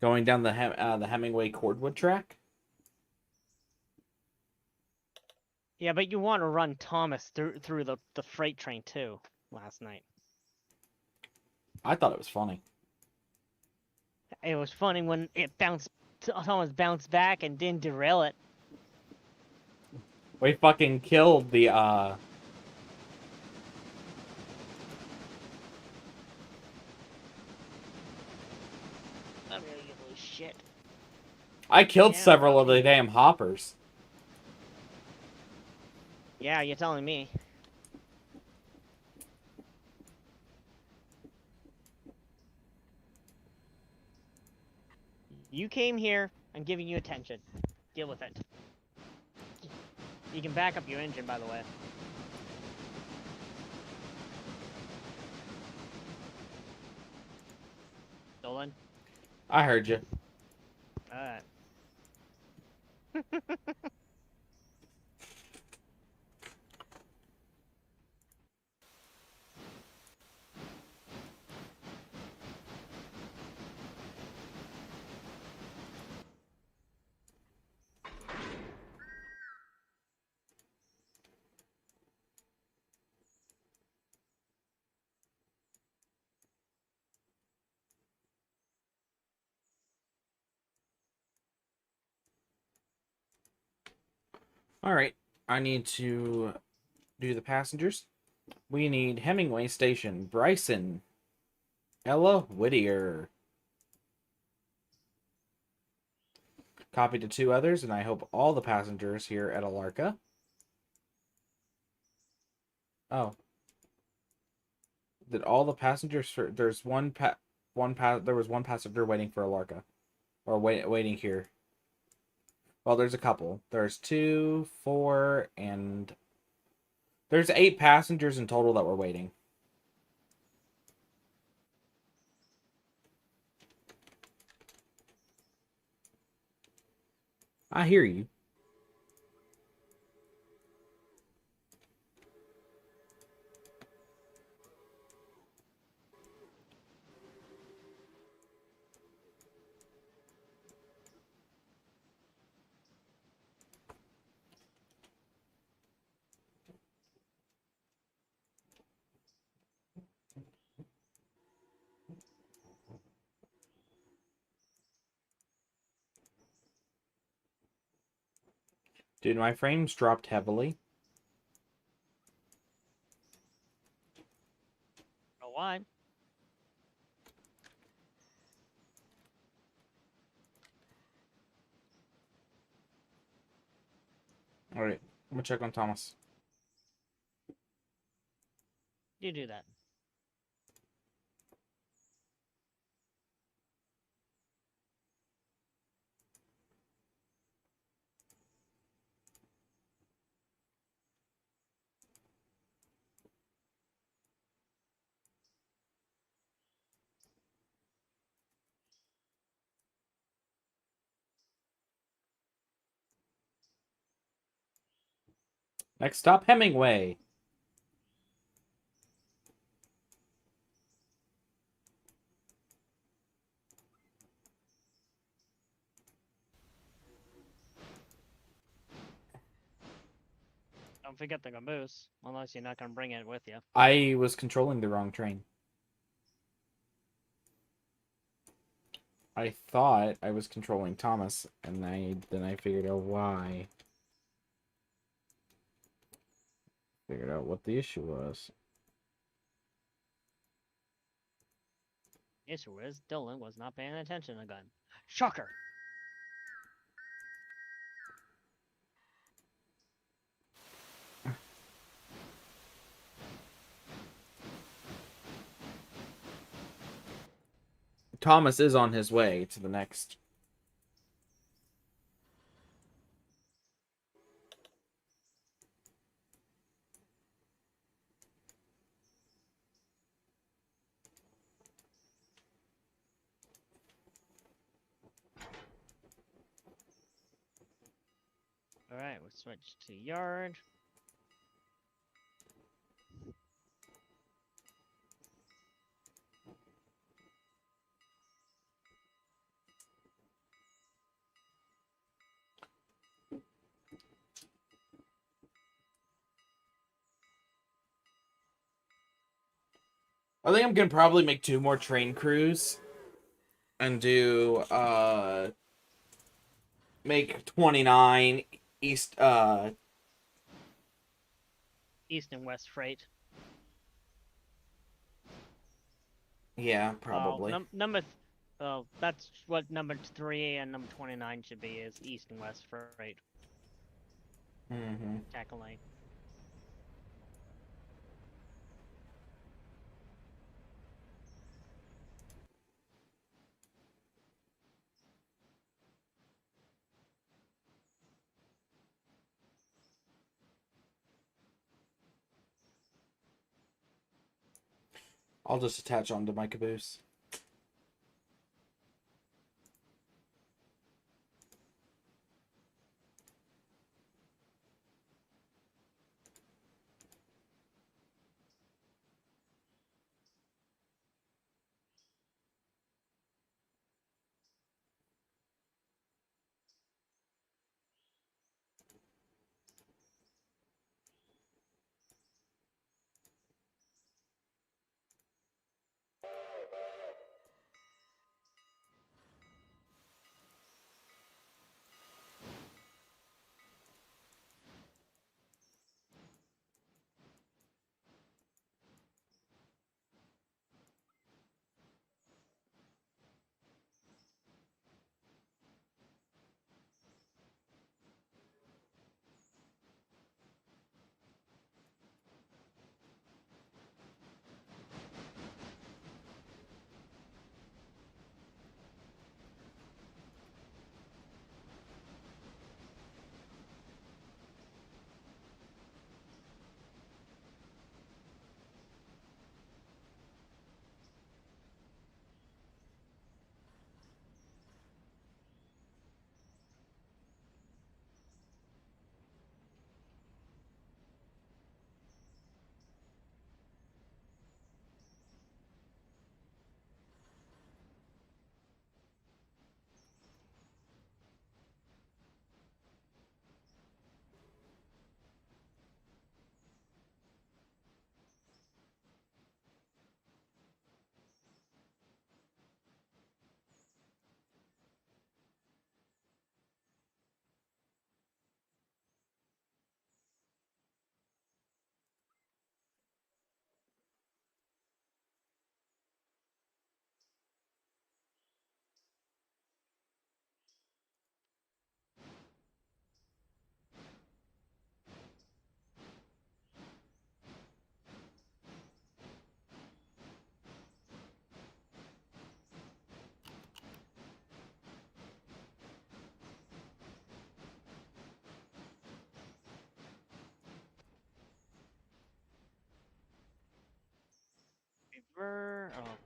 going down the Hemingway cordwood track. Yeah, but you want to run Thomas through the freight train too last night. I thought it was funny. It was funny when Thomas bounced back and didn't derail it. We fucking killed the I'm gonna get lose shit. I killed Yeah, several of the damn hoppers. Yeah, you're telling me. You came here, I'm giving you attention. Deal with it. You can back up your engine, by the way. Dolan? I heard you. Alright. All right, I need to do the passengers. We need Hemingway Station, Bryson, Ella Whittier. Copy to 2 others, and I hope all the passengers here at Alarka. Oh. Did all the passengers there's there was one passenger waiting for Alarka. Or waiting here. Well, there's a couple. There's 2, 4, and there's 8 passengers in total that were waiting. I hear you. Dude, my frames dropped heavily. Oh, why? Alright, I'm gonna check on Thomas. You do that. Next stop, Hemingway. Don't forget the caboose, unless you're not gonna bring it with you. I was controlling the wrong train. I thought I was controlling Thomas, and then I figured out why. Figured out what the issue was. The issue is Dylan was not paying attention again. Shocker! Thomas is on his way to the next. Alright, we'll switch to yard. I think I'm gonna probably make 2 more train crews and do make 29 east East and west freight. yeah, probably. That's what number 3 and number 29 should be, is east and west freight. Mm-hmm. Tackling. I'll just attach onto my caboose.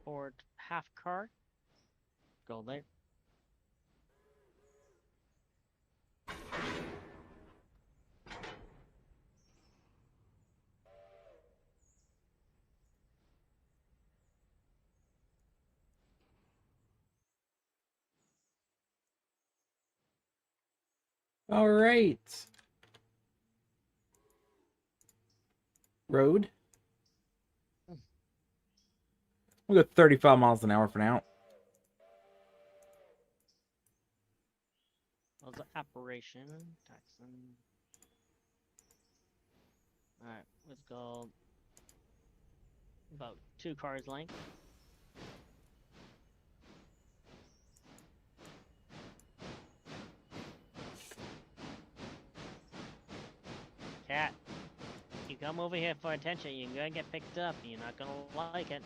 Forward half car. Go there. All right. Road. We'll go 35 miles an hour for now. That was an operation. Taxon. Alright, let's go about 2 cars length. Cat, you come over here for attention, you're gonna get picked up. You're not gonna like it.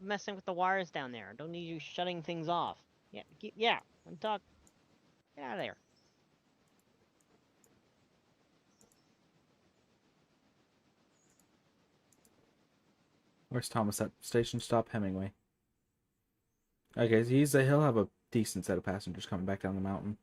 messing with the wires down there. Don't need you shutting things off. Yeah, yeah. I'm talk. Get out of there. Where's Thomas at? Station stop Hemingway. Okay, so he'll have a decent set of passengers coming back down the mountain.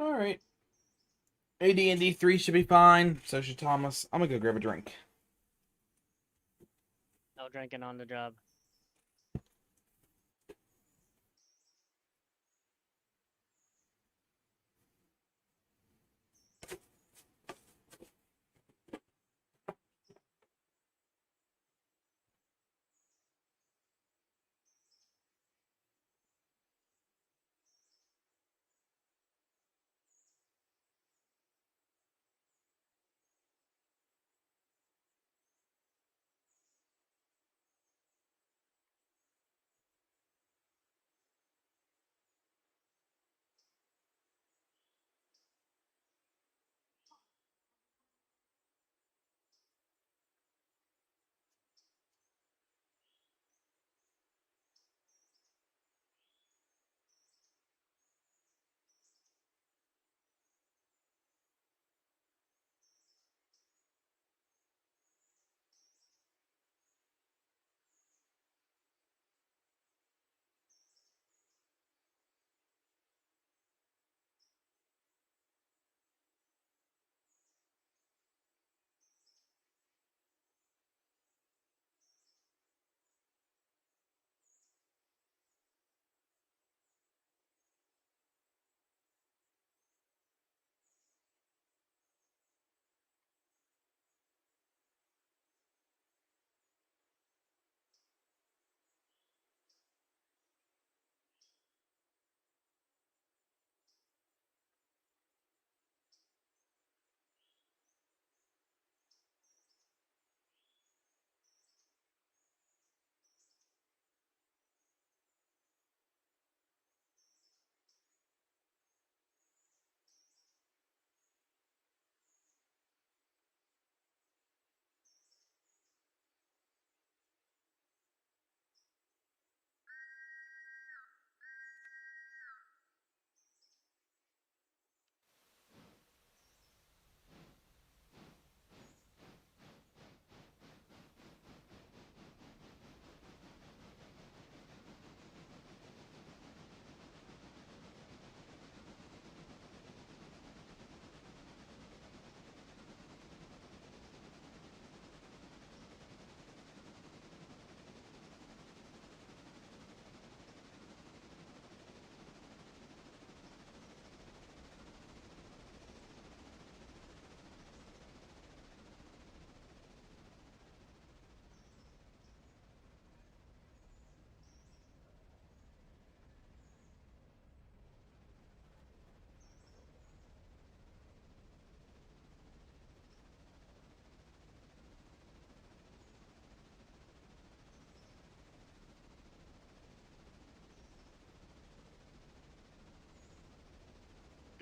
Alright. AD&D 3 should be fine. So should Thomas. I'm gonna go grab a drink. No drinking on the job.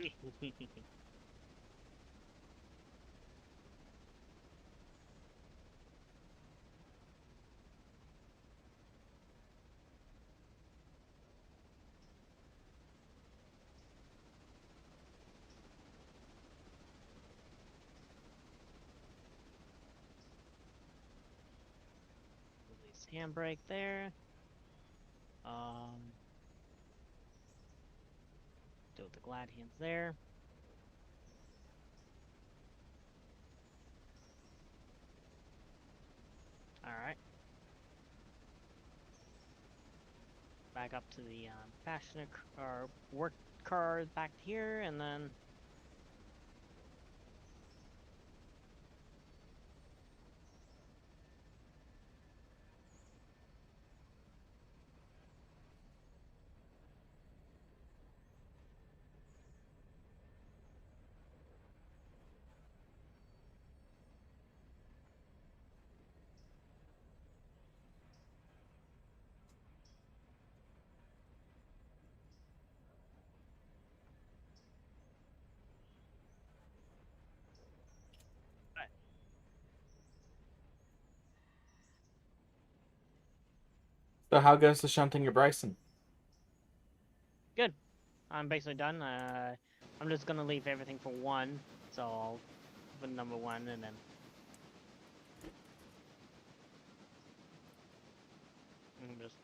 Release handbrake there. Do the glad hands there. Alright. Back up to the passenger or work car back here, and then So how goes the shunting at Bryson? Good. I'm basically done. I'm just gonna leave everything for 1, so I'll put number 1 and then. Just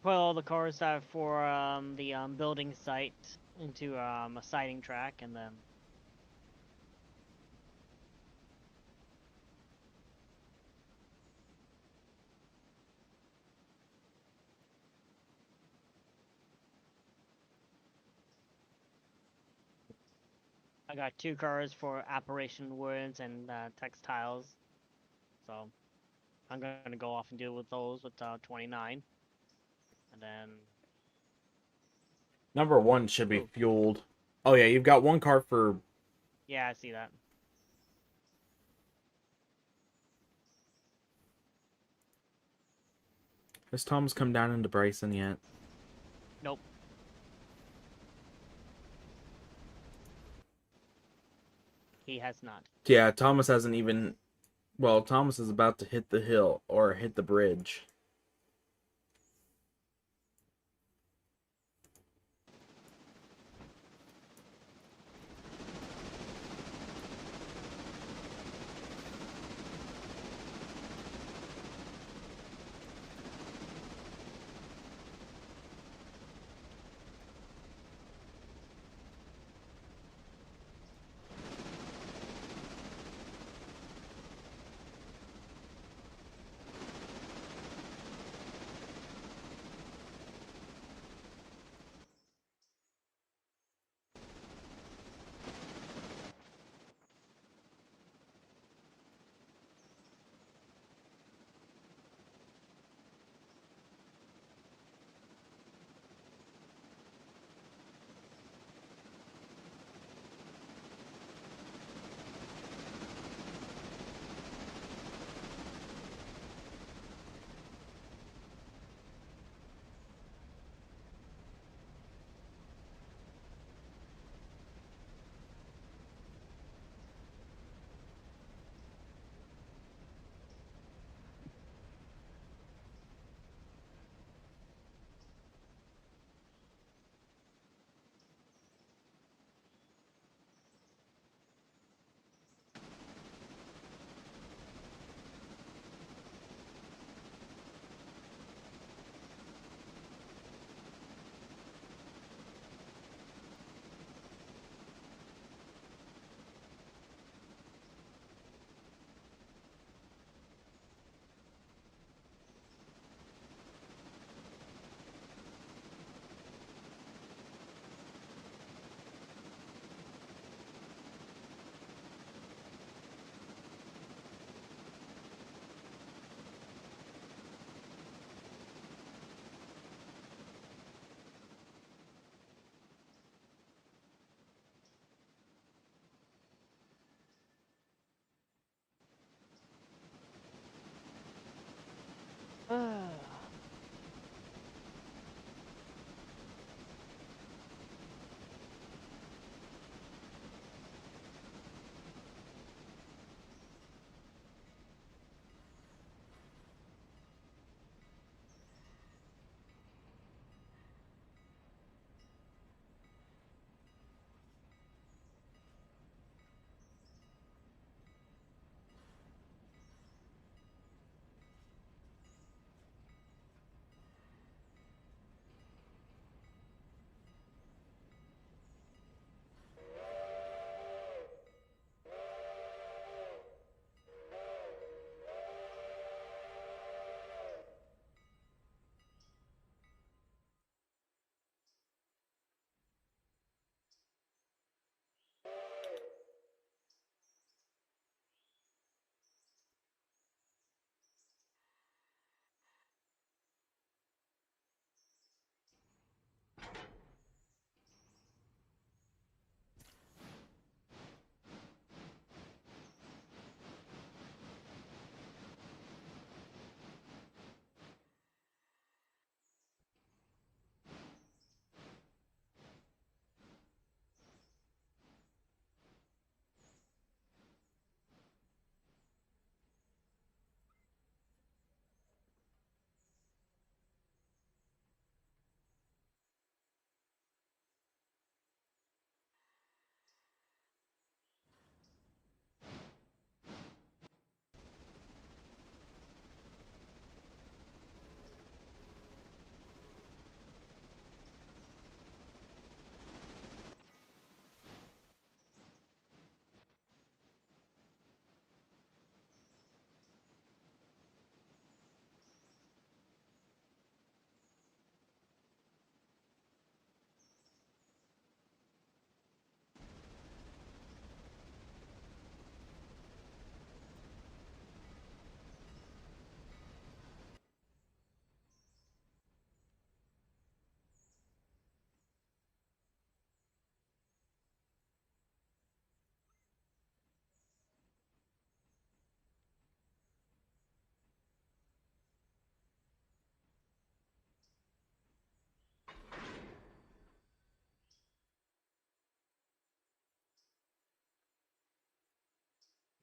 put all the cars that for the building site into a siding track, and then I got 2 cars for operation woods and textiles, so I'm gonna go off and deal with those with 29, and then Number 1 should be Ooh. fueled. Oh yeah, you've got 1 car for... yeah, I see that. Has Thomas come down into Bryson yet? Nope. He has not. Yeah, Thomas hasn't even... Well, Thomas is about to hit the hill, or hit the bridge.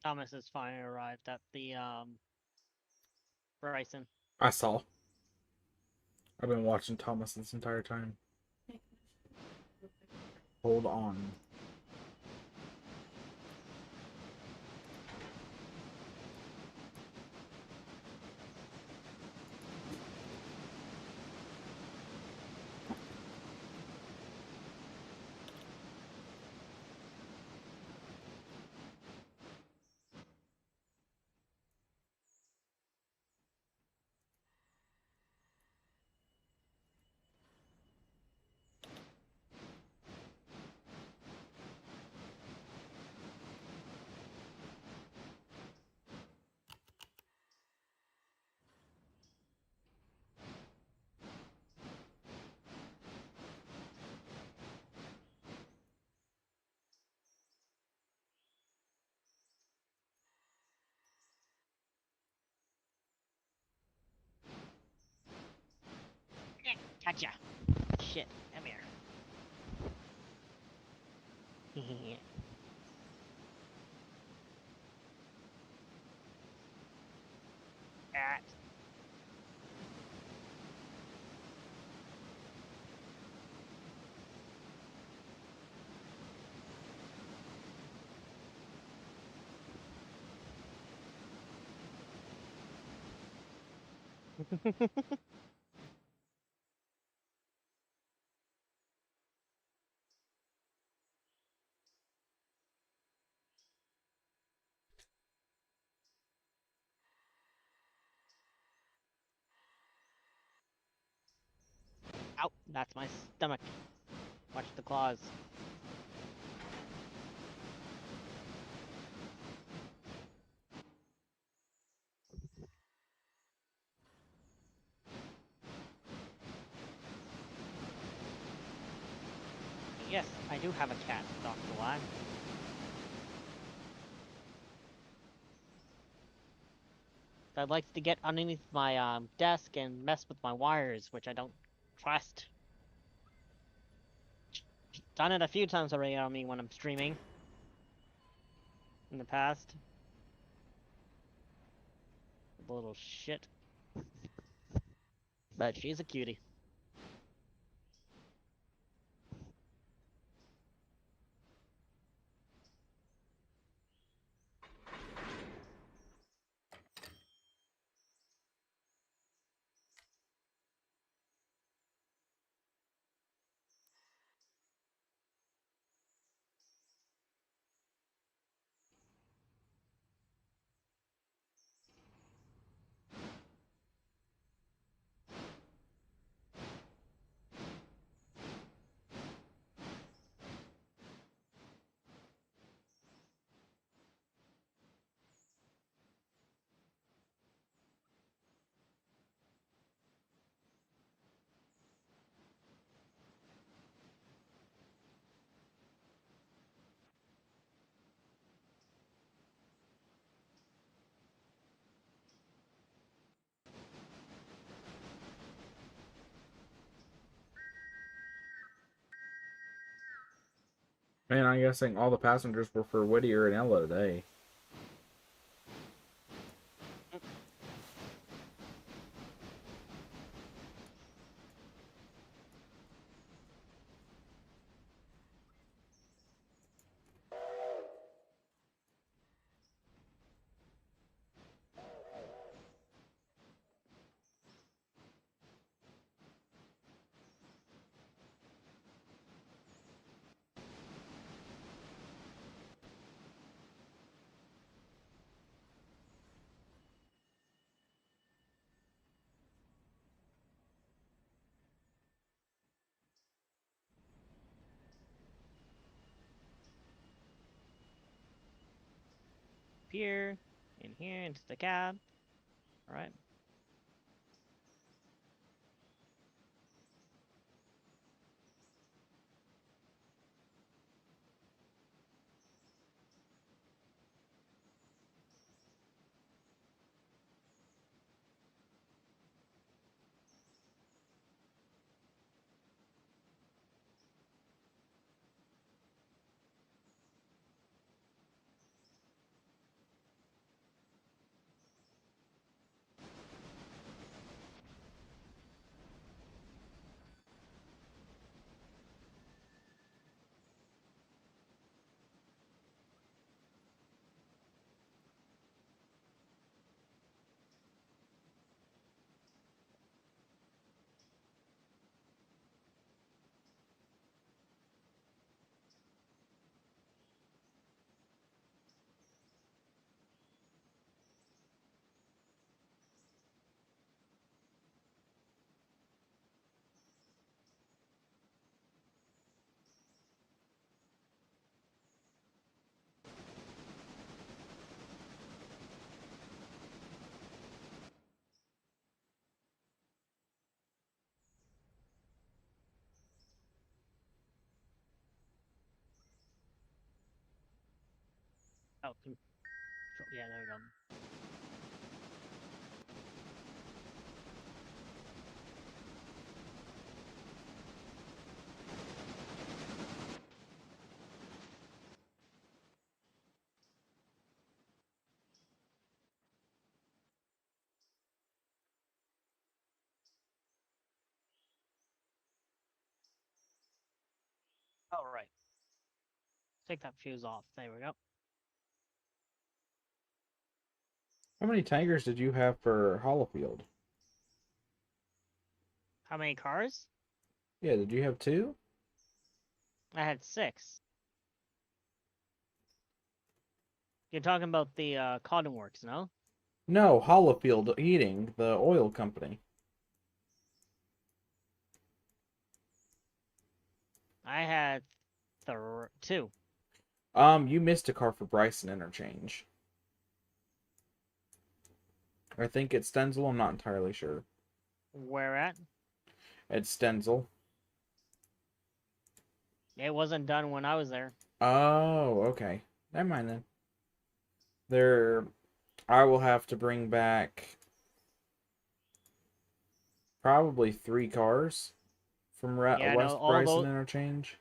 Thomas has finally arrived at the Bryson. I saw. I've been watching Thomas this entire time. Hold on. Gotcha. Shit, come here. Cat. Ow, that's my stomach. Watch the claws. Yes, I do have a cat, Dr. Y. That likes to get underneath my desk and mess with my wires, which I don't trust. Done it a few times already on me when I'm streaming. In the past. Little shit. But she's a cutie. Man, I'm guessing all the passengers were for Whittier and Ella today. Here, in here, into the cab. Alright. Oh, yeah, there we go. All right. Take that fuse off. There we go. How many tankers did you have for Hollowfield? How many cars? Yeah, did you have 2? I had 6. You're talking about the Cotton Works, no? No, Hollowfield Heating, the oil company. I had 2. You missed a car for Bryson Interchange. I think it's Stenzel, I'm not entirely sure. Where at? It's Stenzel. It wasn't done when I was there. Oh, okay. Never mind then. I will have to bring back probably 3 cars from Yeah, West no, all Bryson those. Interchange.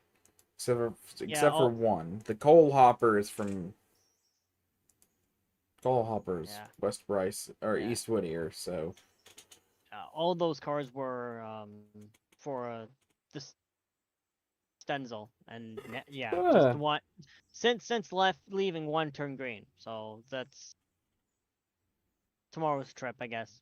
Except Yeah, for one. The coal hopper is from Yeah. West Bryce or Yeah. East Whittier, so All those cars were for this Stenzel, and yeah, just one. Since leaving one turned green, so that's tomorrow's trip, I guess.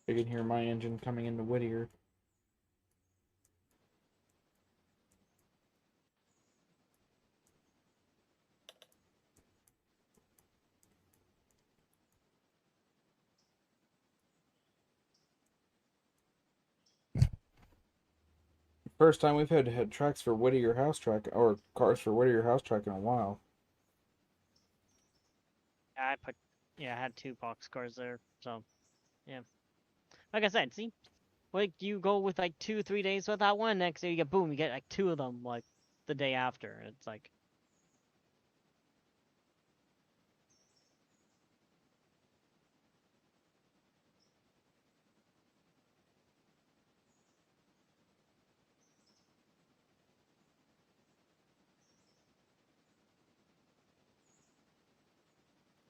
you can hear my engine coming into Whittier. First time we've had tracks for Whittier House Track, or cars for Whittier House Track in a while. I had 2 box cars there, so yeah. Like I said, see, like you go with like 2-3 days with that one, next day you get like 2 of them like the day after. It's like.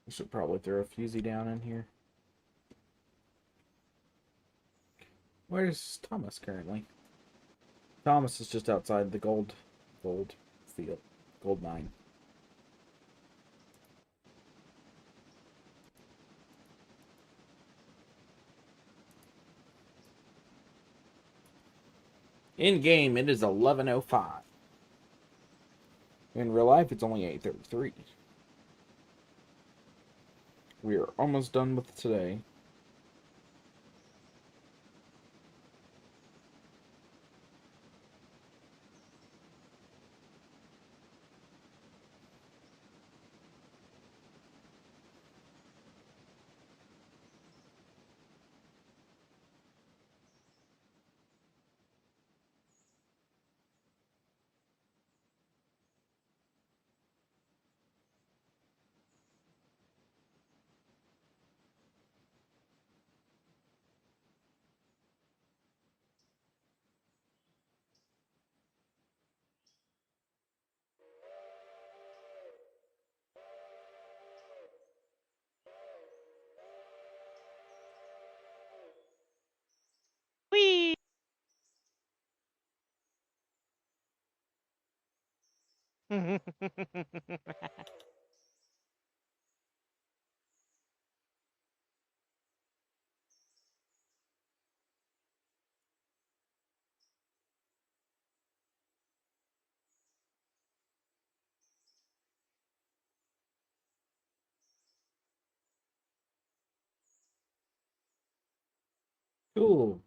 I should probably throw a fusee down in here. Where's Thomas currently? Thomas is just outside the gold field, gold mine. In game, it is 11:05. In real life, it's only 8:33. We are almost done with today. Cool.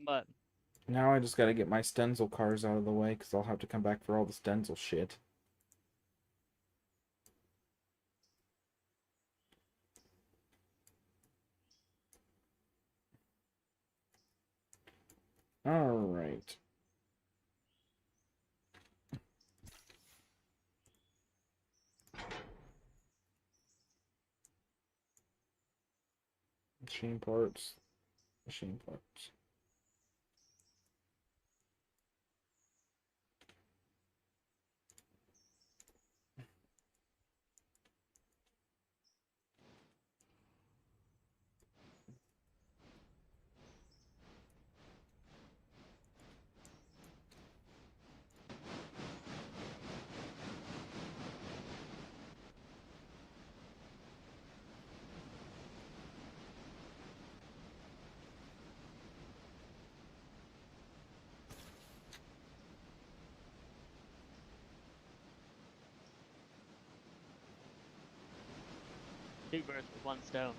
But Now I just gotta get my Stenzel cars out of the way, because I'll have to come back for all the Stenzel shit. Alright. Machine parts. Machine parts. two birds with one stone.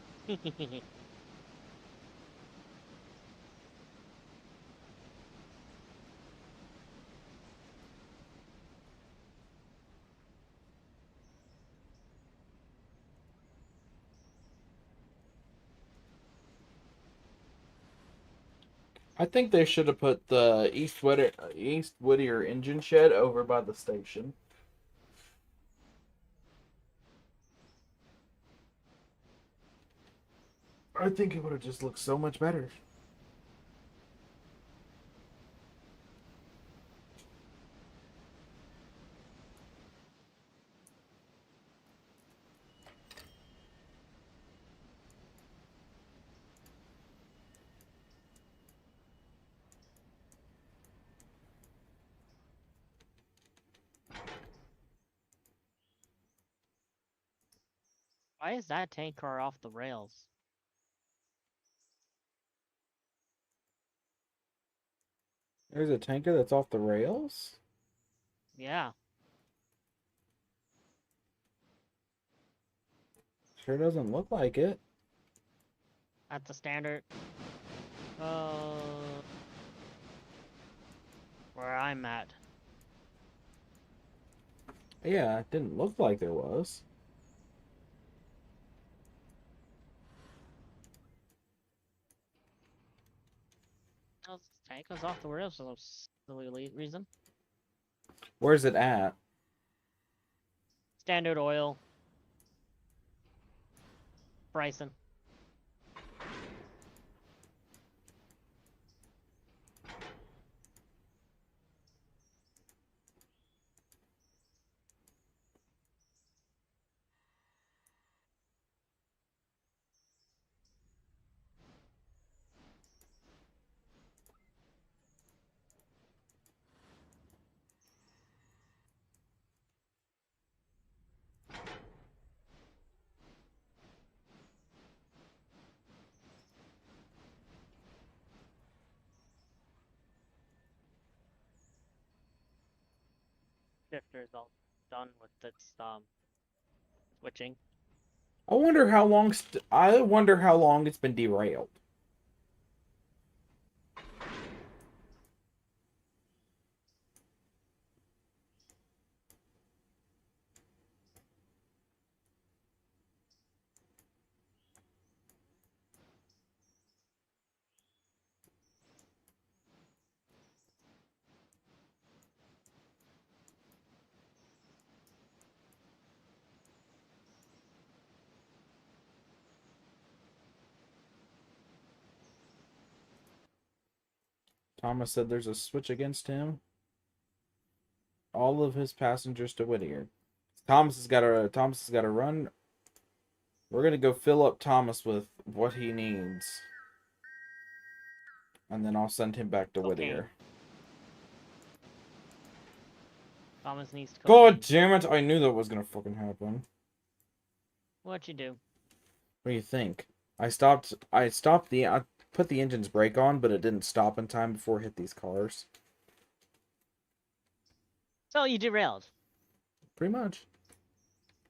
I think they should have put the East Whittier engine shed over by the station. I think it would have just looked so much better. Why is that tank car off the rails? There's a tanker that's off the rails? Yeah. Sure doesn't look like it. That's a standard. Uh, where I'm at. Yeah, it didn't look like there was. Oh, this tank was off the rails for some silly reason. Where's it at? Standard oil. Bryson. Shifter's all done with its switching. I wonder how long it's been derailed. Thomas said there's a switch against him. All of his passengers to Whittier. Thomas has got to run. We're gonna go fill up Thomas with what he needs, and then I'll send him back to Okay. Whittier. Thomas needs to God damn it! I knew that was gonna fucking happen. What'd you do? What do you think? I put the engine's brake on, but it didn't stop in time before it hit these cars. So you derailed. Pretty much.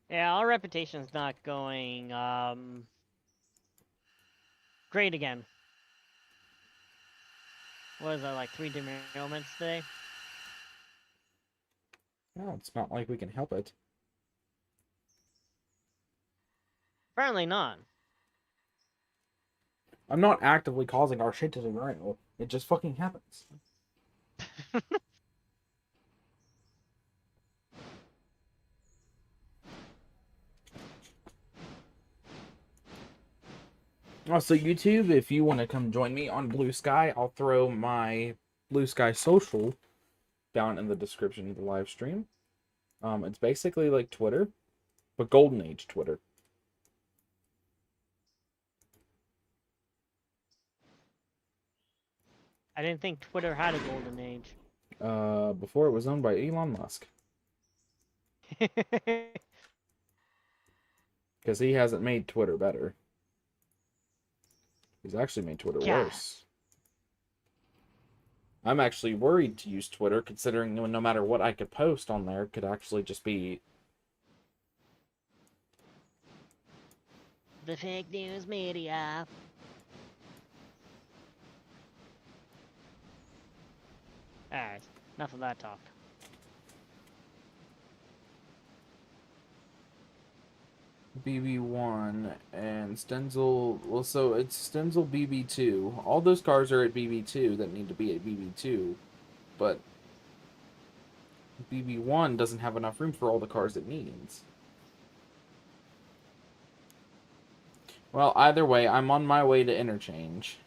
Yeah, our reputation's not going, great again. What is that, like 3 derailments today? Well, it's not like we can help it. Apparently not. I'm not actively causing our shit to derail. It just fucking happens. Also, YouTube, if you want to come join me on Blue Sky, I'll throw my Blue Sky social down in the description of the live stream. It's basically like Twitter, but Golden Age Twitter. I didn't think Twitter had a golden age. Before it was owned by Elon Musk. Because he hasn't made Twitter better. He's actually made Twitter worse. I'm actually worried to use Twitter, considering no matter what I could post on there, could actually just be... The fake news media. Alright, enough of that talk. BB1 and Stenzel, well, so it's Stenzel BB2. All those cars are at BB2 that need to be at BB2, but BB1 doesn't have enough room for all the cars it needs. Well, either way, I'm on my way to interchange.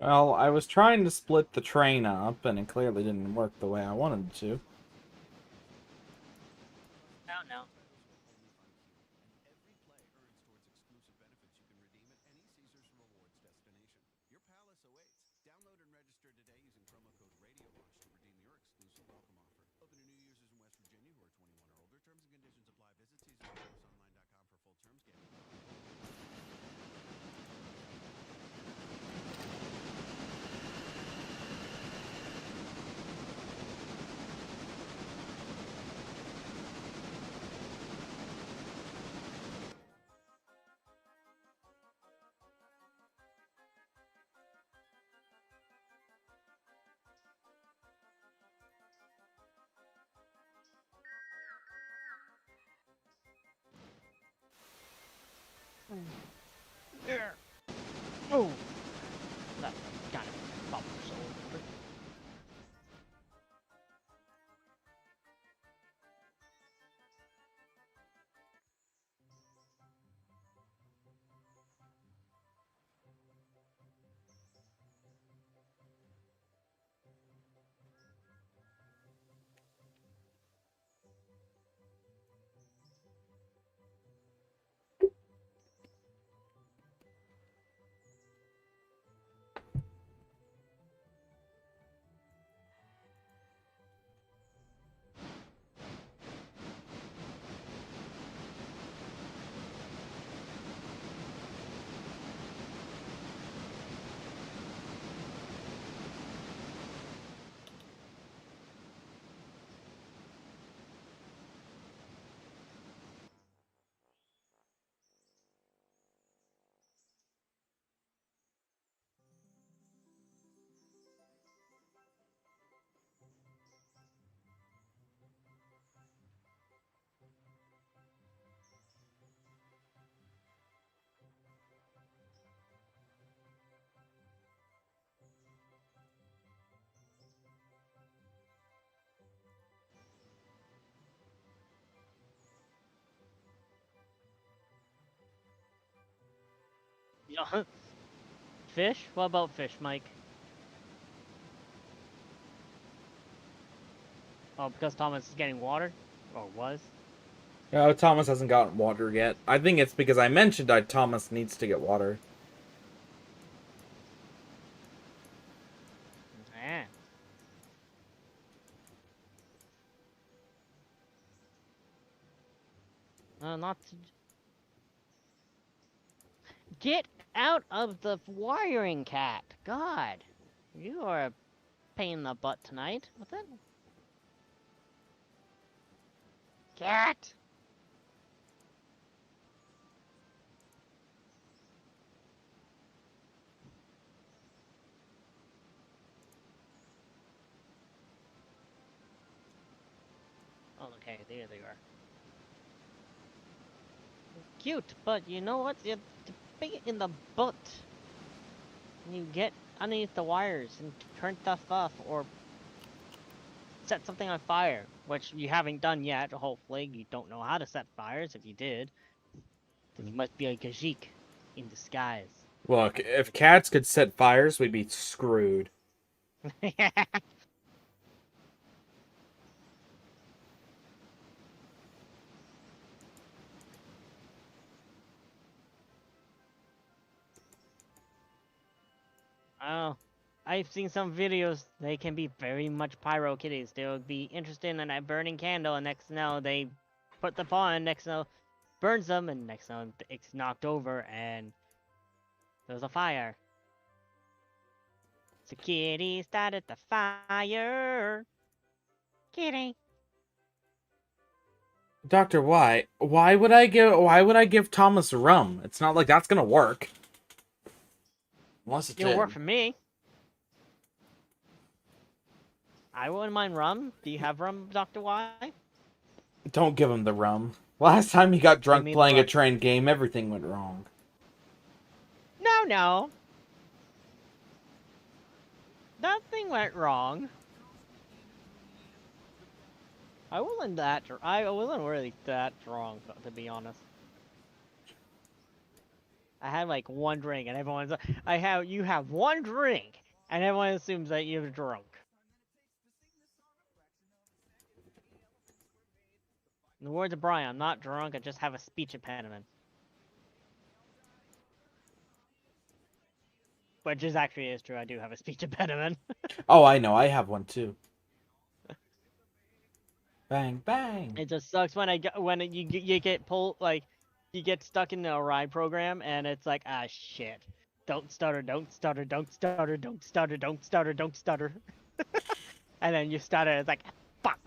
Well, I was trying to split the train up, and it clearly didn't work the way I wanted it to. I don't know. Oh, that kind of bubble so over. Yeah. Fish? What about fish, Mike? Oh, because Thomas is getting water? Or was? No, Thomas hasn't gotten water yet. I think it's because I mentioned that Thomas needs to get water. Yeah. Not to... Get out of the wiring, cat! God! You are a pain in the butt tonight. What the... Cat! Oh, okay, there they are. Cute, but you know what? You big in the butt. You get underneath the wires and turn stuff off or set something on fire, which you haven't done yet. Hopefully, you don't know how to set fires. If you did, then you must be a Gajik in disguise. Look, if cats could set fires, we'd be screwed. Oh, I've seen some videos. They can be very much pyro kitties. They'll be interested in a burning candle, and next now they put the paw in, next now burns them, and next now it's knocked over, and there's a fire. So kitty started the fire. Kitty. Doctor, why? Why would I give Thomas rum? It's not like that's gonna work. Unless it It'll did. work for me. I wouldn't mind rum. Do you have rum, Dr. Y? Don't give him the rum. Last time he got drunk me playing the a train game, everything went wrong. No. Nothing went wrong. I wasn't really that drunk, to be honest. I had like one drink, and everyone's you have one drink, and everyone assumes that you're drunk. In the words of Brian, I'm not drunk, I just have a speech impediment. Which is true, I do have a speech impediment. Oh, I know, I have one too. Bang, bang. It just sucks when you get pulled, like, you get stuck in a ride program, and it's like, ah, shit. Don't stutter, don't stutter, don't stutter, don't stutter, don't stutter, don't stutter. And then you stutter, it's like, fuck.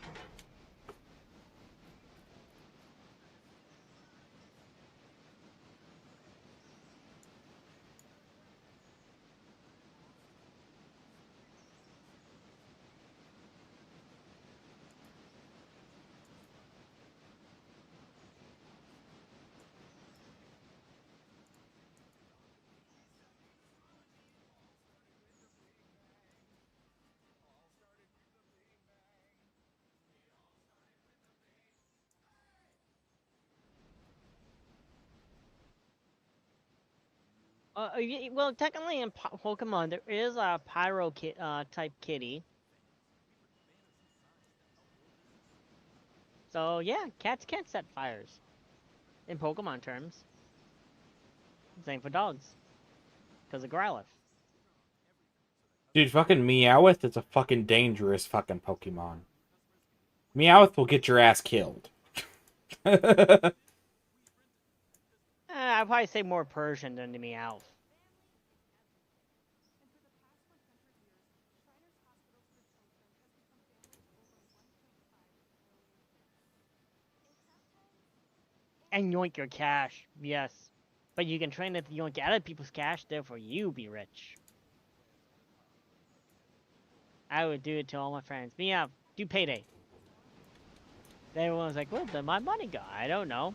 Well, technically in Pokemon, there is a Pyro type kitty. So yeah, cats can set fires. In Pokemon terms. Same for dogs. Because of Growlithe. Dude, fucking Meowth is a fucking dangerous fucking Pokemon. Meowth will get your ass killed. I'd probably say more Persian than the Meowth. And yoink your cash, yes. But you can train it to yoink out of people's cash, therefore you be rich. I would do it to all my friends. Meow, do payday. Then everyone's like, where did my money go? I don't know.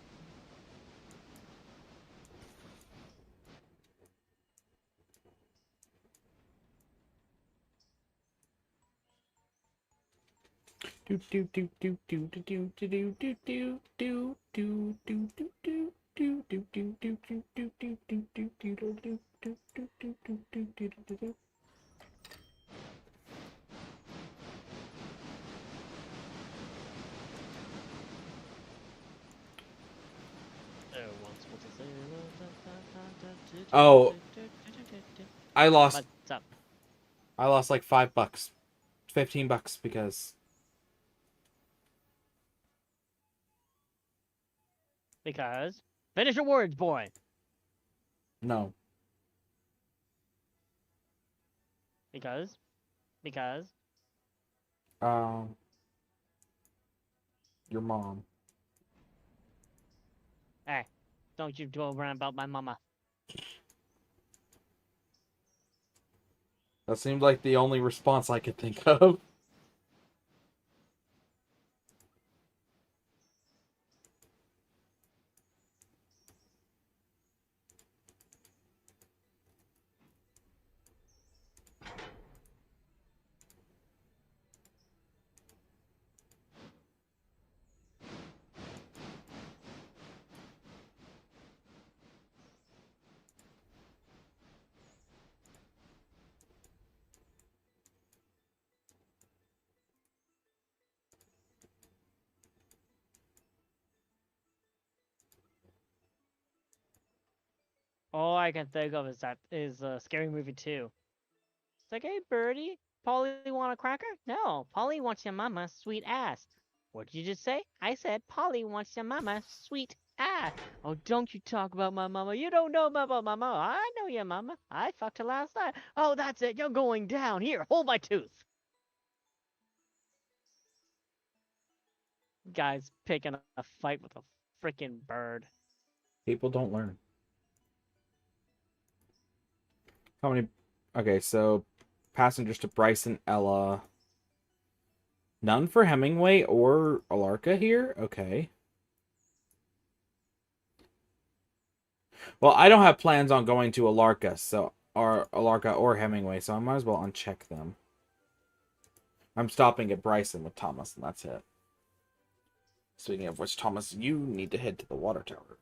Oh, I lost. What's up? I lost like $5, $15 because. Because finish your words, boy. No. Because. Your mom. Hey, don't you go around about my mama. That seemed like the only response I could think of. All I can think of is Scary Movie 2. It's like, hey, birdie, Polly want a cracker? No, Polly wants your mama's sweet ass. What did you just say? I said Polly wants your mama's sweet ass. Oh, don't you talk about my mama. You don't know about my mama. I know your mama. I fucked her last night. Oh, that's it. You're going down. Here, hold my tooth. Guy's picking a fight with a freaking bird. People don't learn. How many? Okay, so passengers to Bryson, Ella. None for Hemingway or Alarka here? Okay. Well, I don't have plans on going to Alarka, or Alarka or Hemingway, so I might as well uncheck them. I'm stopping at Bryson with Thomas, and that's it. Speaking of which, Thomas, you need to head to the water tower.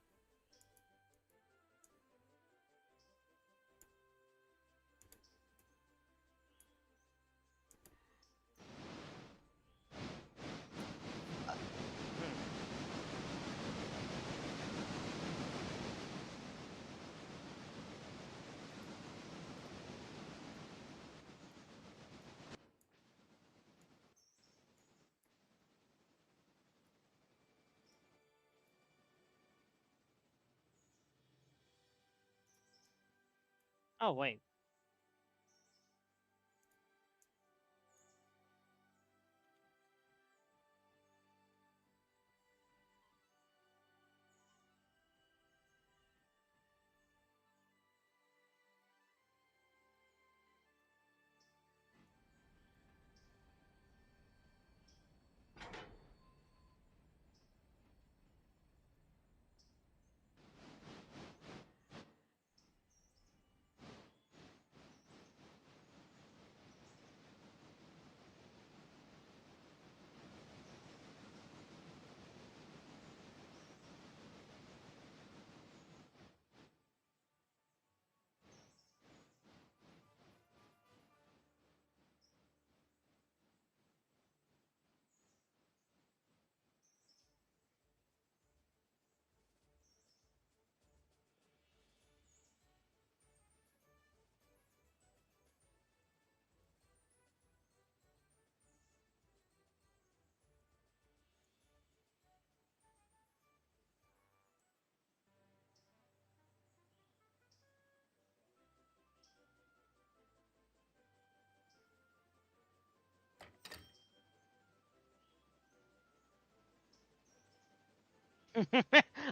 Oh, wait.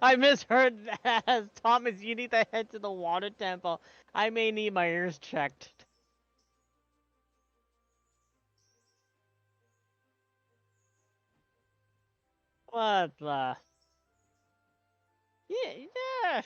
I misheard that as Thomas, you need to head to the water temple. I may need my ears checked. What the? Yeah, yeah.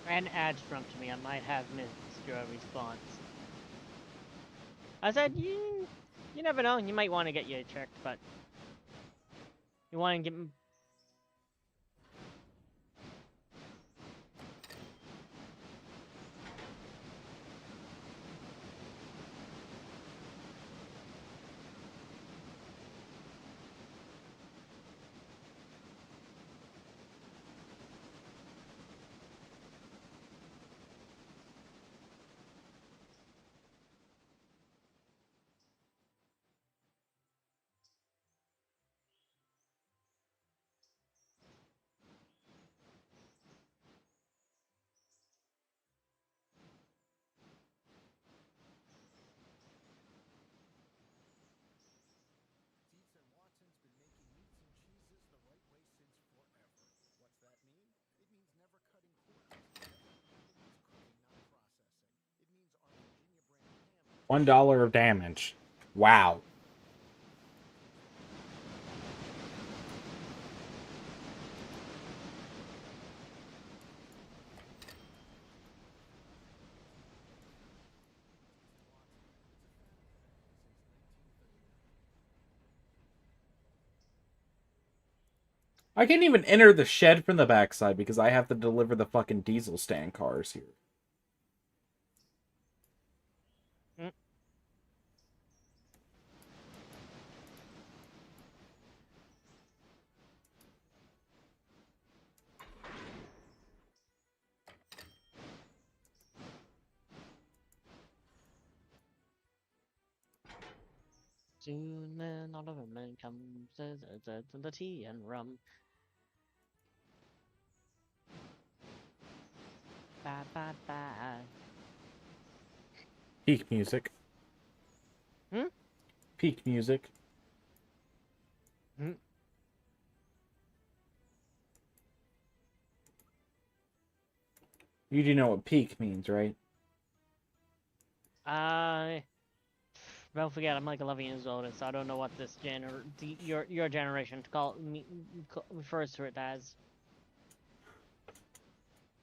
An ad struck to me. I might have missed your response. I said, you never know. You might want to get you checked, but you want to get. $1 of damage. Wow. I can't even enter the shed from the backside because I have to deliver the fucking diesel stand cars here. Soon then all of them comes the tea and rum. Bye bye bye. Peak music. Hmm? Peak music. Hmm? You do know what peak means, right? Don't forget, I'm like 11 years old, so I don't know what this your generation refers to it as.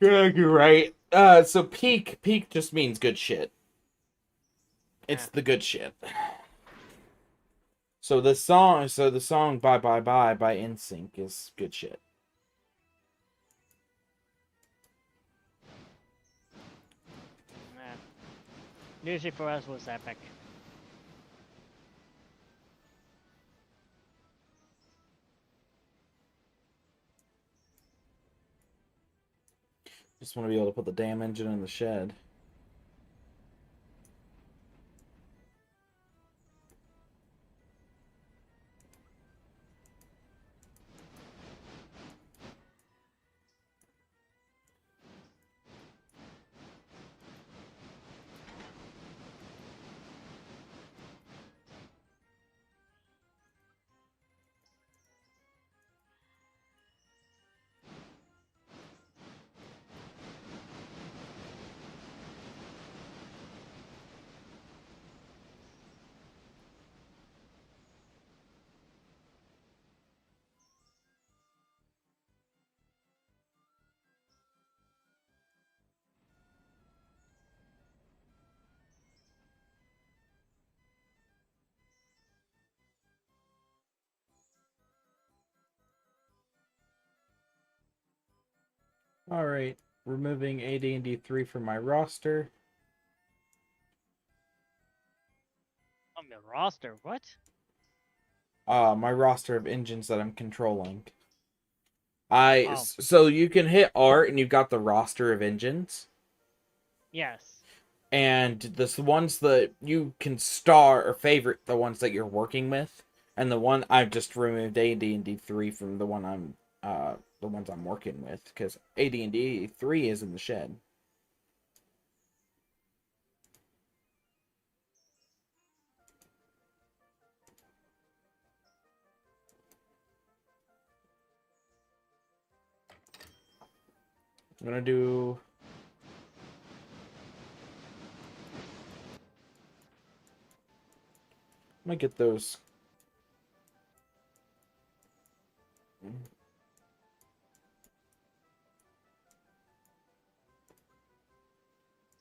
Yeah, you're right. So peak just means good shit. It's the good shit. So the song Bye Bye Bye by NSYNC is good shit. Music for us was epic. Just want to be able to put the damn engine in the shed. Alright, removing AD&D 3 from my roster. On the roster, what? My roster of engines that I'm controlling. Oh. So you can hit R and you've got the roster of engines. Yes. And the ones that you can star or favorite the ones that you're working with. And the one I've just removed AD&D 3 from the ones I'm working with, because AD&D 3 is in the shed. I'm gonna do. I'm gonna get those. I'm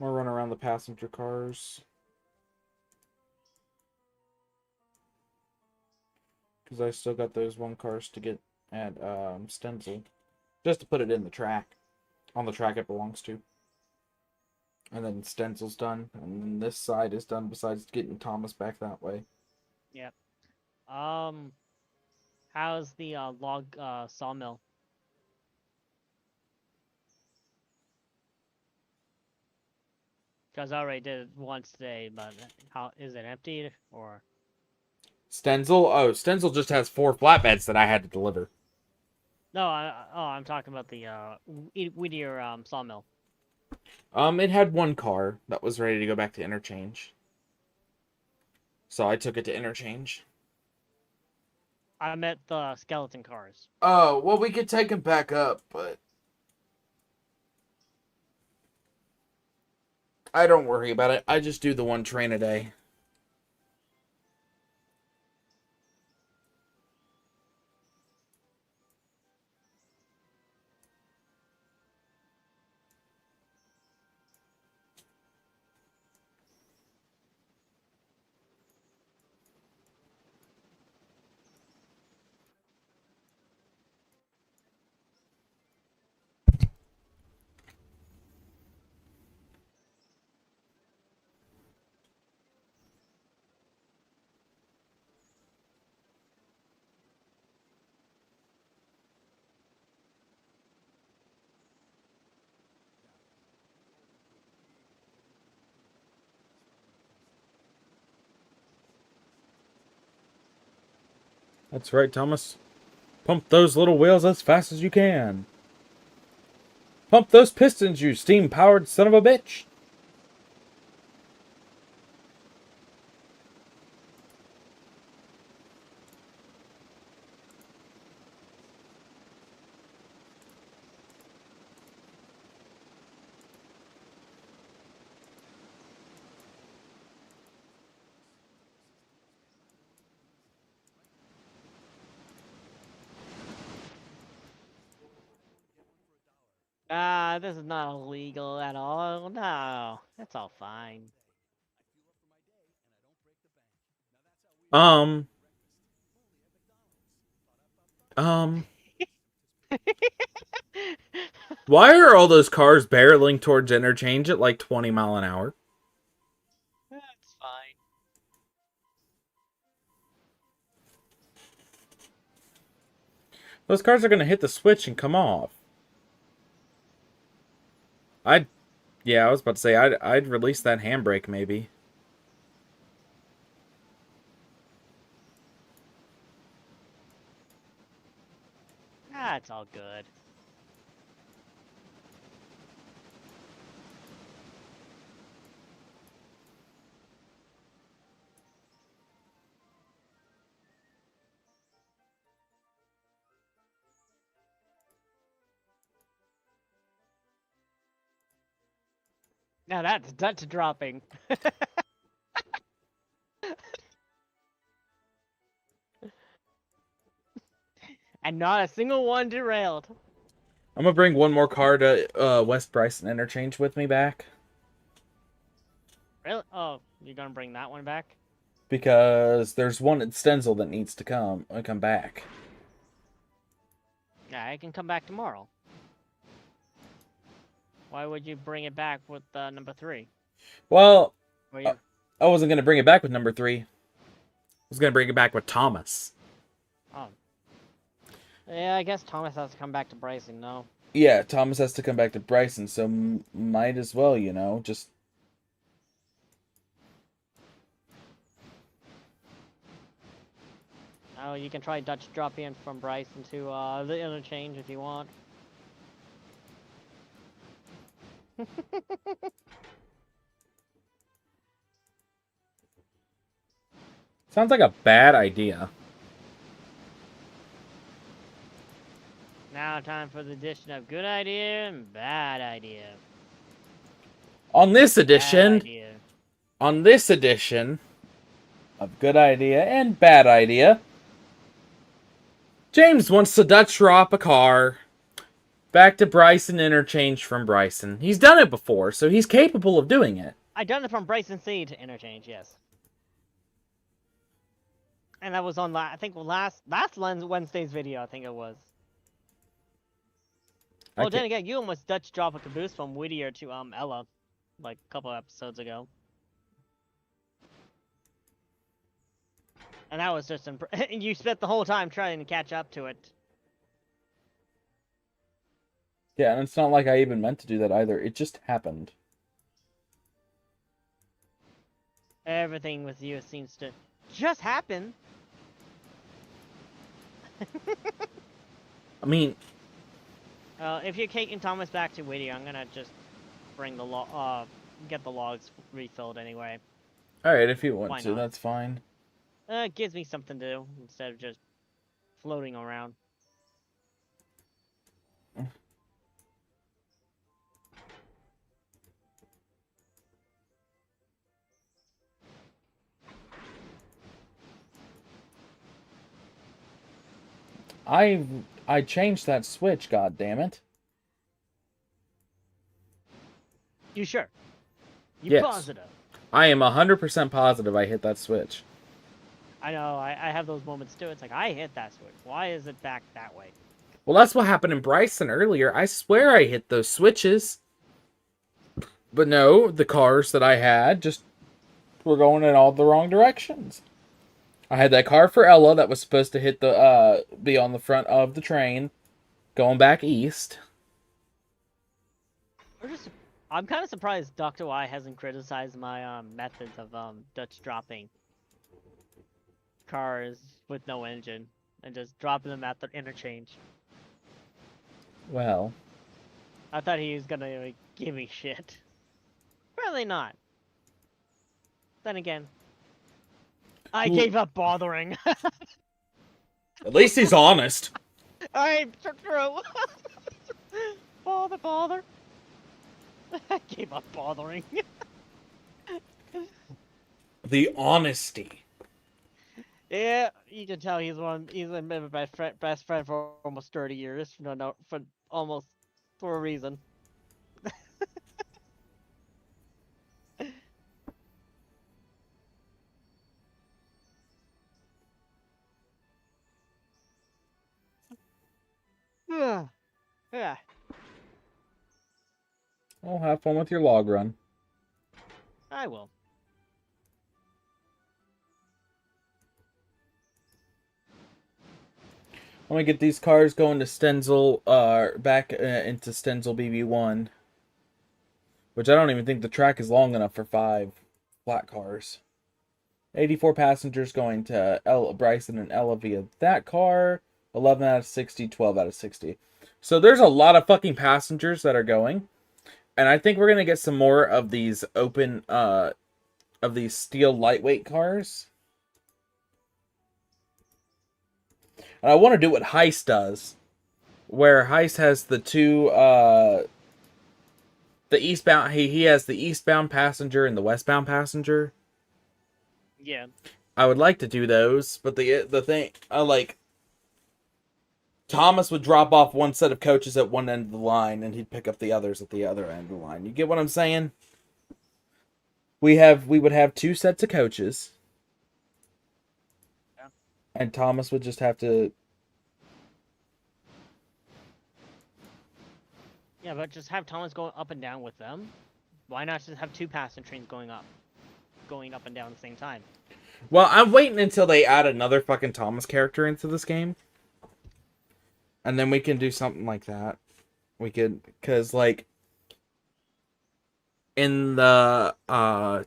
gonna run around the passenger cars. Because I still got those one cars to get at Stenzel. Just to put it in the track. On the track it belongs to. And then Stenzel's done. And then this side is done besides getting Thomas back that way. Yep. How's the log sawmill? Because I already did it once today, but how is it empty or? Stenzel? Oh, Stenzel just has 4 flatbeds that I had to deliver. No, I'm talking about the Whittier sawmill. It had 1 car that was ready to go back to interchange. So I took it to interchange. I meant the skeleton cars. Oh, well, we could take him back up, but I don't worry about it. I just do the 1 train a day. That's right, Thomas. Pump those little wheels as fast as you can. Pump those pistons, you steam-powered son of a bitch. This is not illegal at all. No, that's all fine. Um. Why are all those cars barreling towards interchange at like 20 mile an hour? That's fine. Those cars are gonna hit the switch and come off. Yeah, I was about to say I'd release that handbrake maybe. That's all good. Now that's Dutch dropping. And not a single one derailed. I'm gonna bring one more car to West Bryson Interchange with me back. Really? Oh, you're gonna bring that one back? Because there's one at Stenzel that needs to come back. Yeah, I can come back tomorrow. Why would you bring it back with number 3? Well, You... I wasn't gonna bring it back with number 3. I was gonna bring it back with Thomas. Oh. Yeah, I guess Thomas has to come back to Bryson, no? Yeah, Thomas has to come back to Bryson, so might as well, you know, just... Oh, you can try Dutch drop in from Bryson to the interchange if you want. Sounds like a bad idea. Now time for the edition of good idea and bad idea. On this edition, Bad idea. Of good idea and bad idea. James wants to Dutch drop a car back to Bryson Interchange from Bryson. He's done it before, so he's capable of doing it. I done it from Bryson C to interchange, yes. And that was on I think last Wednesday's video, I think it was. Well, then again, you almost Dutch drop a caboose from Whittier to Ella, like a couple episodes ago. And that was just you spent the whole time trying to catch up to it. Yeah, and it's not like I even meant to do that either. It just happened. Everything with you seems to just happen. I mean, If you're taking Thomas back to Whittier, I'm gonna just bring the get the logs refilled anyway. Alright, if you Why want to, not? that's fine. It gives me something to do instead of just floating around. I changed that switch, god damn it. You sure? You Yes. positive? I am 100% positive I hit that switch. I know, I have those moments too. It's like, I hit that switch. Why is it back that way? Well, that's what happened in Bryson earlier. I swear I hit those switches. But no, the cars that I had just We're going in all the wrong directions. I had that car for Ella that was supposed to hit the be on the front of the train going back east. I'm kind of surprised Dr. Y hasn't criticized my methods of Dutch dropping cars with no engine and just dropping them at the interchange. Well, I thought he was gonna like, give me shit. Apparently not. Then again, I gave up bothering. At least he's honest. I took through. Bother. I gave up bothering. The honesty. Yeah, you can tell he's been my best friend for almost 30 years. No, for almost for a reason. Yeah. Yeah. Well, have fun with your log run. I will. I'm gonna get these cars going to Stenzel, back into Stenzel BB1. Which I don't even think the track is long enough for 5 flat cars. 84 passengers going to Bryson and Ella via that car. 11 out of 60, 12 out of 60. So there's a lot of fucking passengers that are going. And I think we're going to get some more of these open, of these steel lightweight cars. And I want to do what Heist does. Where Heist has the two, the eastbound, he has the eastbound passenger and the westbound passenger. Yeah. I would like to do those, but the thing, like, Thomas would drop off one set of coaches at one end of the line, and he'd pick up the others at the other end of the line. You get what I'm saying? We would have 2 sets of coaches, yeah. And Thomas would just have to. Yeah, but just have Thomas going up and down with them. Why not just have 2 passenger trains going up and down at the same time? Well, I'm waiting until they add another fucking Thomas character into this game. And then we can do something like that. We could, because, like, in the, Well,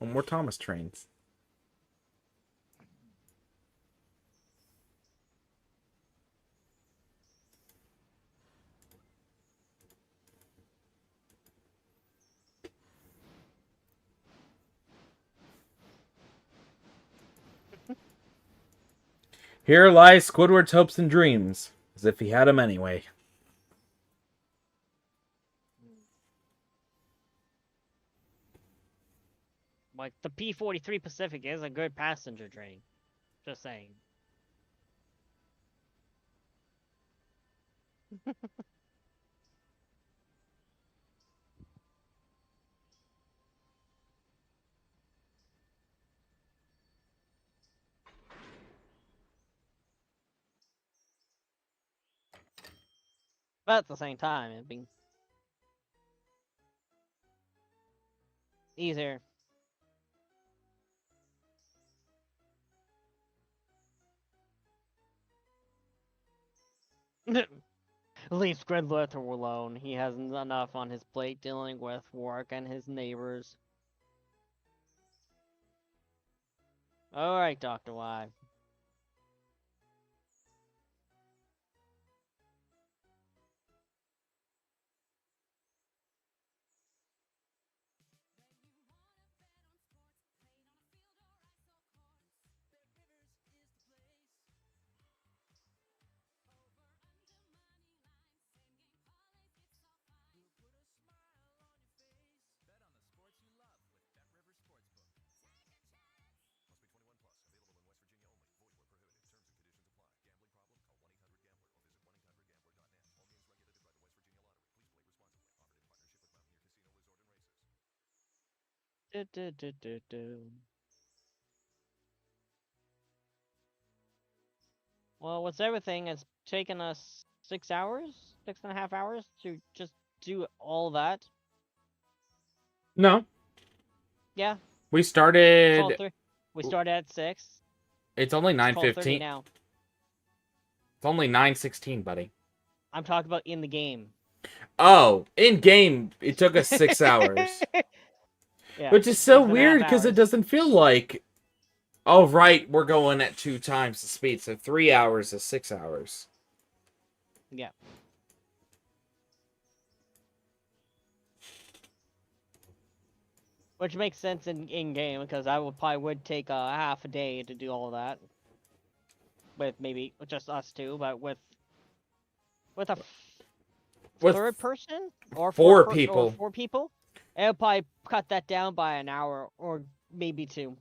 more Thomas trains. Here lies Squidward's hopes and dreams, as if he had them anyway. Like, the P-43 Pacific is a good passenger train. Just saying. But at the same time, it'd be easier. Leave Squidward alone. He has enough on his plate dealing with work and his neighbors. Alright, Dr. Y. Well, with everything, it's taken us 6 hours? 6.5 hours to just do all that. No. Yeah. We started... We started at 6. It's only 9:30 9:15. now. It's only 9:16, buddy. I'm talking about in the game. Oh, in game, it took us 6 hours. Yeah, Which is so 6.5 weird because it hours. doesn't feel like, oh, right, we're going at 2 times the speed. So 3 hours is 6 hours. Yeah. Which makes sense in game because I would take half a day to do all of that. With maybe just us 2, but with a third person or 4 people. or 4 people, it'll probably cut that down by an hour or maybe 2.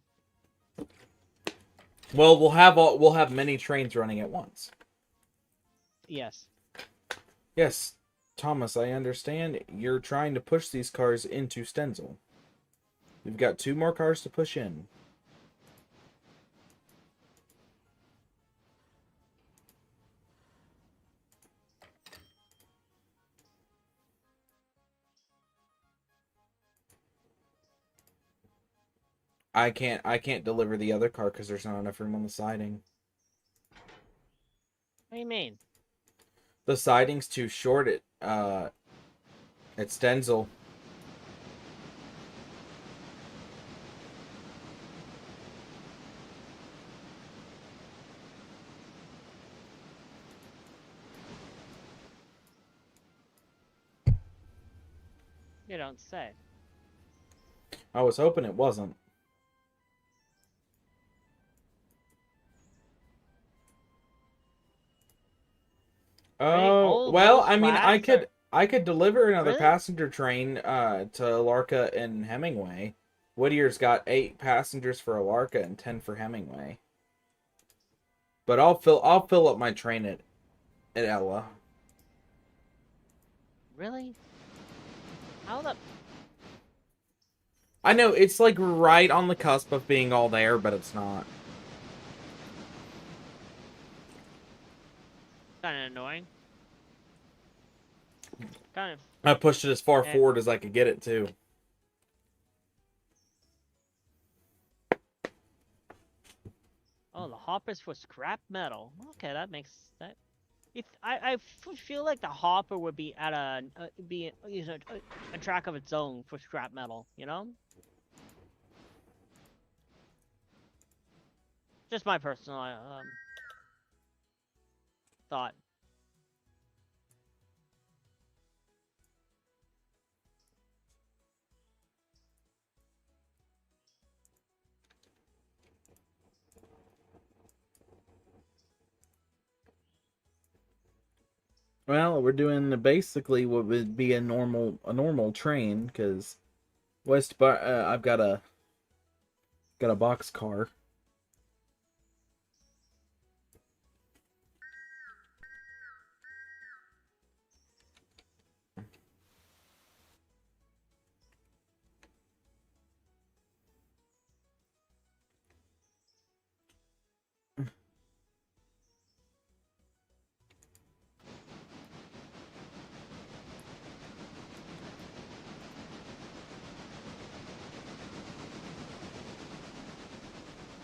Well, we'll have many trains running at once. Yes. Yes, Thomas, I understand you're trying to push these cars into Stenzel. We've got 2 more cars to push in. I can't deliver the other car because there's not enough room on the siding. What do you mean? The siding's too short at Stenzel. You don't say. I was hoping it wasn't. Oh, All well, those I mean, flags I could deliver another Really? passenger train to Larka and Hemingway. Whittier's got 8 passengers for Larka and 10 for Hemingway. But I'll fill up my train at Ella. Really? How the... I know it's like right on the cusp of being all there, but it's not. Kind of annoying. Kind of... I pushed it as far Eh. forward as I could get it to. Oh, the hoppers for scrap metal. Okay, that makes that. I feel like the hopper would be at a track of its own for scrap metal. You know. Just my personal thought. Well, we're doing basically what would be a normal train because I've got a box car.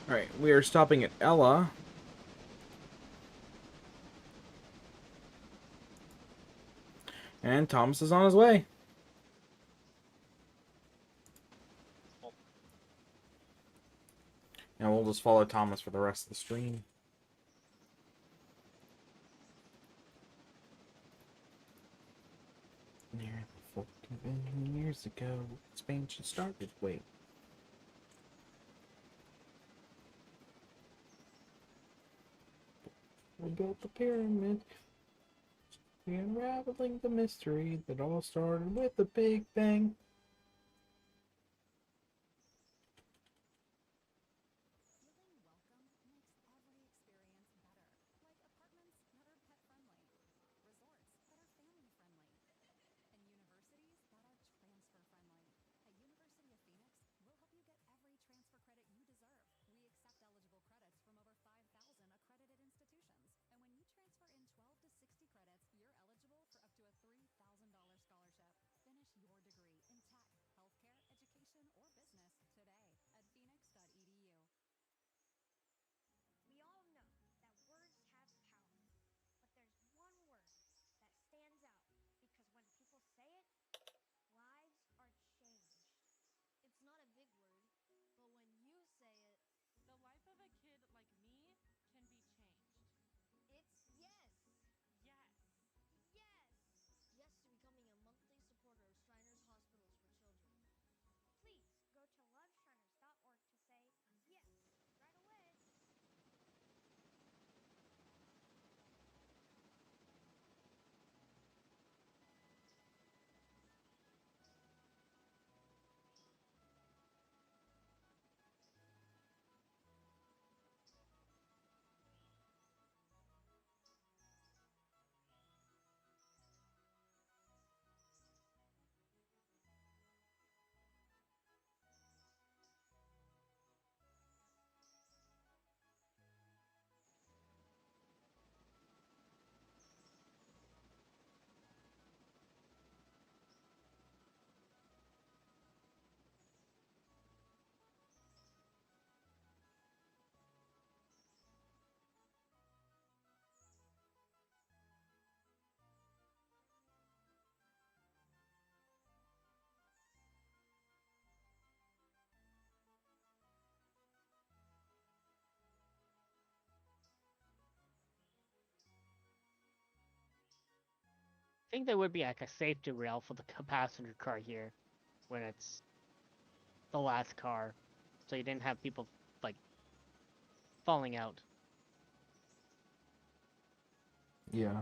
Alright, we are stopping at Ella. And Thomas is on his way. And we'll just follow Thomas for the rest of the stream. Nearly 40 billion years ago, expansion started. Wait. We built the pyramid, unraveling the mystery that all started with the Big Bang. think there would be like a safety rail for the passenger car here, when it's the last car, so you didn't have people like falling out. Yeah.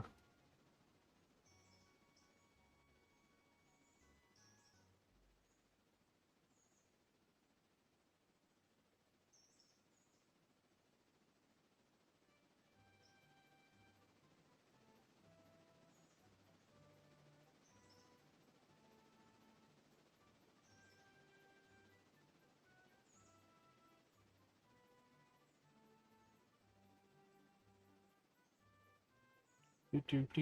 That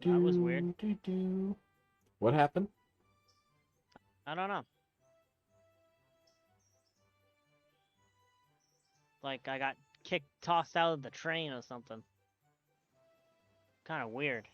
was weird. What happened? I don't know. Like I got tossed out of the train or something. Kind of weird.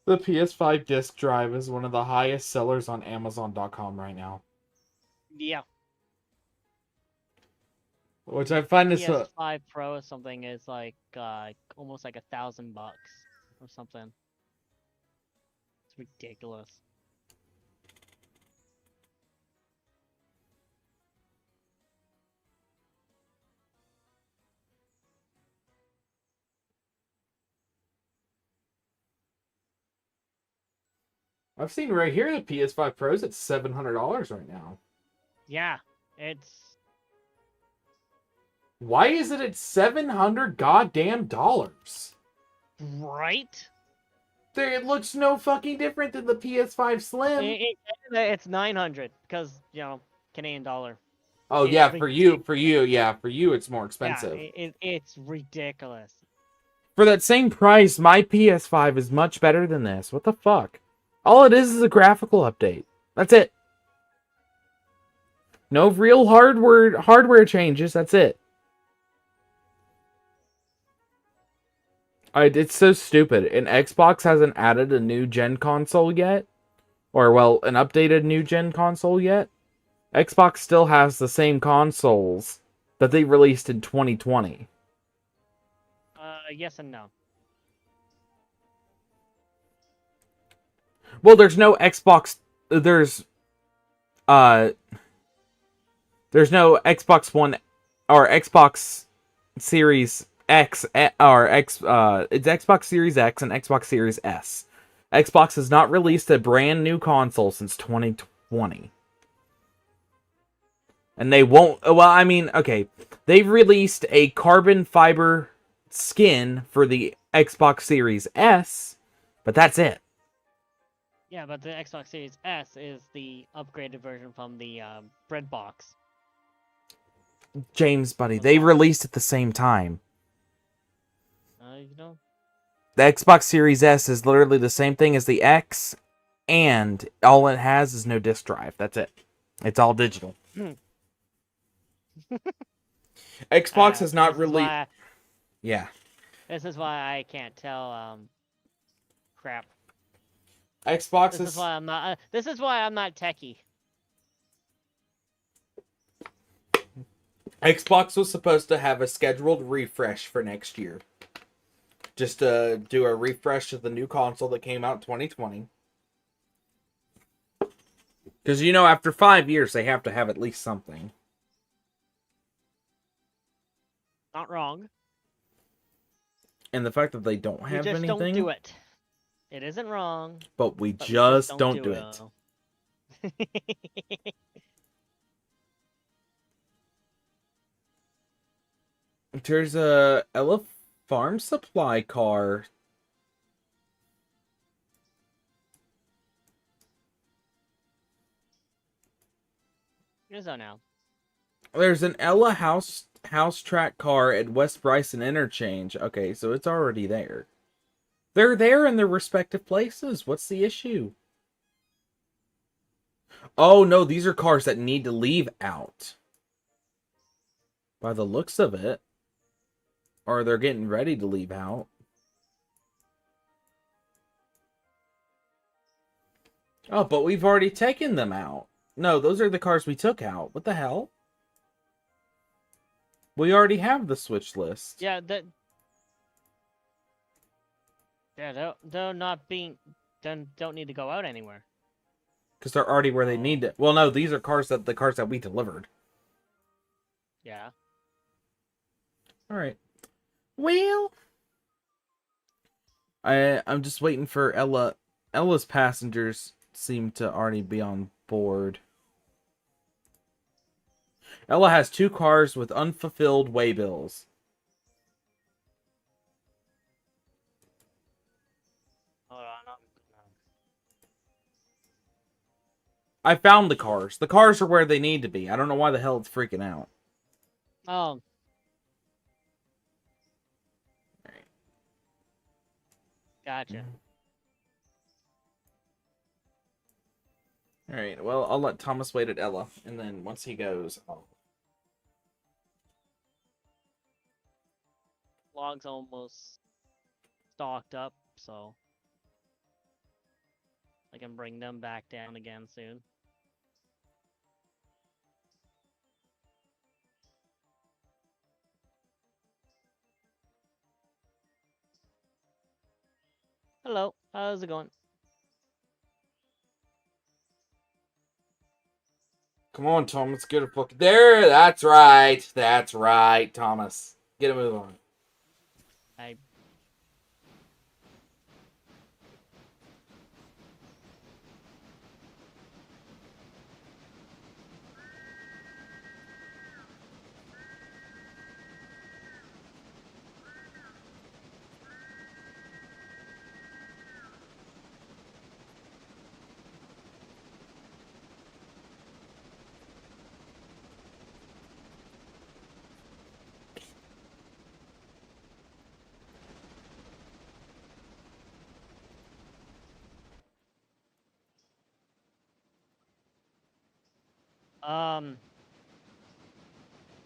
The PS5 disc drive is one of the highest sellers on Amazon.com right now. Yeah. Which I find is PS5 Pro or something is like almost like $1,000 or something. It's ridiculous. I've seen right here the PS5 Pros at $700 right now. Yeah, it's Why is it at $700 goddamn dollars? right. It looks no fucking different than the PS5 Slim. It's 900 because Canadian dollar. Oh it's yeah, for you, it's more expensive. Yeah, it's ridiculous. For that same price, my PS5 is much better than this. What the fuck? All it is a graphical update. That's it. No real hardware changes. That's it. It's so stupid. And Xbox hasn't added a new gen console yet. Or, well, an updated new gen console yet. Xbox still has the same consoles that they released in 2020. Yes and no. Well, there's no Xbox. There's no Xbox One or Xbox Series X or X. It's Xbox Series X and Xbox Series S. Xbox has not released a brand new console since 2020, and they won't. Well, I mean, okay, they've released a carbon fiber skin for the Xbox Series S, but that's it. Yeah, but the Xbox Series S is the upgraded version from the bread box. James, buddy, they released at the same time. The Xbox Series S is literally the same thing as the X, and all it has is no disc drive. That's it. It's all digital. Xbox has not really... Yeah. This is why I can't tell, crap. Xbox This is why I'm not, this is why I'm not techie. Xbox was supposed to have a scheduled refresh for next year. Just to do a refresh of the new console that came out in 2020. Because, after 5 years, they have to have at least something. Not wrong. And the fact that they don't We have just anything, don't do it. It isn't wrong. but we But just we don't do it. There's a Ella farm supply car. Here's that now. There's an Ella house track car at West Bryson Interchange. Okay, so it's already there. They're there in their respective places. What's the issue? Oh no, these are cars that need to leave out. By the looks of it. Or they're getting ready to leave out. Oh, but we've already taken them out. No, those are the cars we took out. What the hell? We already have the switch list. Yeah, they're not being... don't need to go out anywhere. Because they're already where they need to... Well, no, these are the cars that we delivered. Yeah. Alright. Well... I'm just waiting for Ella. Ella's passengers seem to already be on board. Ella has 2 cars with unfulfilled waybills. Hold on. I found the cars. The cars are where they need to be. I don't know why the hell it's freaking out. Oh. Gotcha. Alright, well, I'll let Thomas wait at Ella. And then once he goes, Log's almost stocked up, so I can bring them back down again soon. Hello, how's it going? Come on, Thomas, get a fucking... There, that's right. That's right, Thomas. Get a move on. I...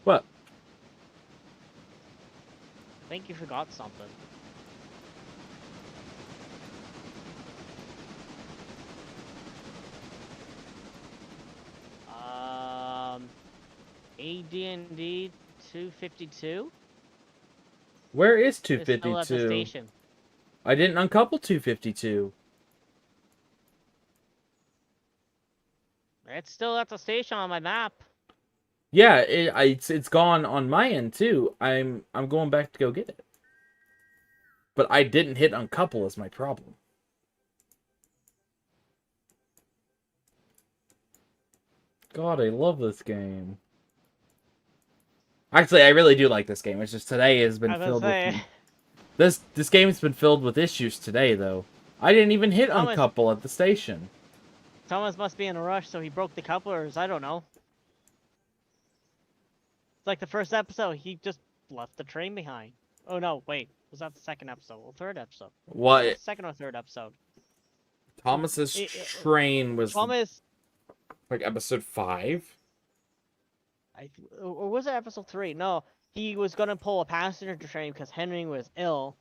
What? I think you forgot something. AD&D 252? Where is It's still at the 252? station. I didn't uncouple 252. It's still at the station on my map. Yeah, it's gone on my end too. I'm going back to go get it. But I didn't hit uncouple is my problem. God, I love this game. Actually, I really do like this game. It's just today has been I was filled gonna with... say, This game's been filled with issues today, though. I didn't even hit Thomas- uncouple at the station. Thomas must be in a rush, so he broke the couplers. I don't know. It's like the first episode, he just left the train behind. Oh no, wait. Was that the second episode? Or third episode? What? Second or third episode? Thomas's train was Thomas... like episode 5? Or was it episode 3? No, he was gonna pull a passenger train because Henry was ill.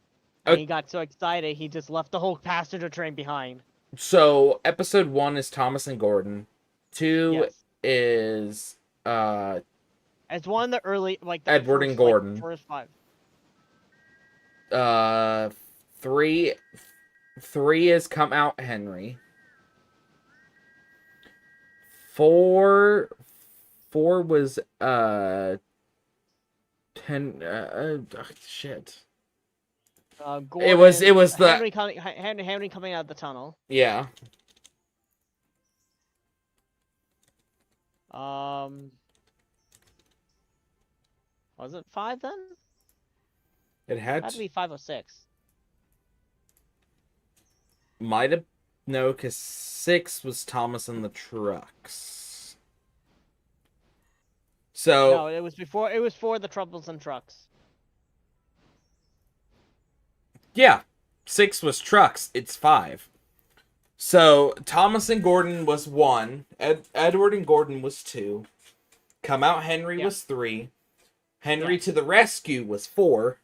Oh. And he got so excited, he just left the whole passenger train behind. So, episode 1 is Thomas and Gordon. 2 Yes. is It's one of the early, like, the Edward first, and Gordon. Like, first 5. 3 is Come Out Henry. 4 was Shit. Gordon, It was the Henry coming out of the tunnel. yeah. Was it 5 then? It had Had to be 5 or 6. might have no, because 6 was Thomas and the trucks. So No, it was before. It was for the troubles and trucks. yeah, 6 was trucks. It's 5. So Thomas and Gordon was 1. Edward and Gordon was 2. Come Out Henry Yeah. was 3. Henry Yeah. to the Rescue was 4.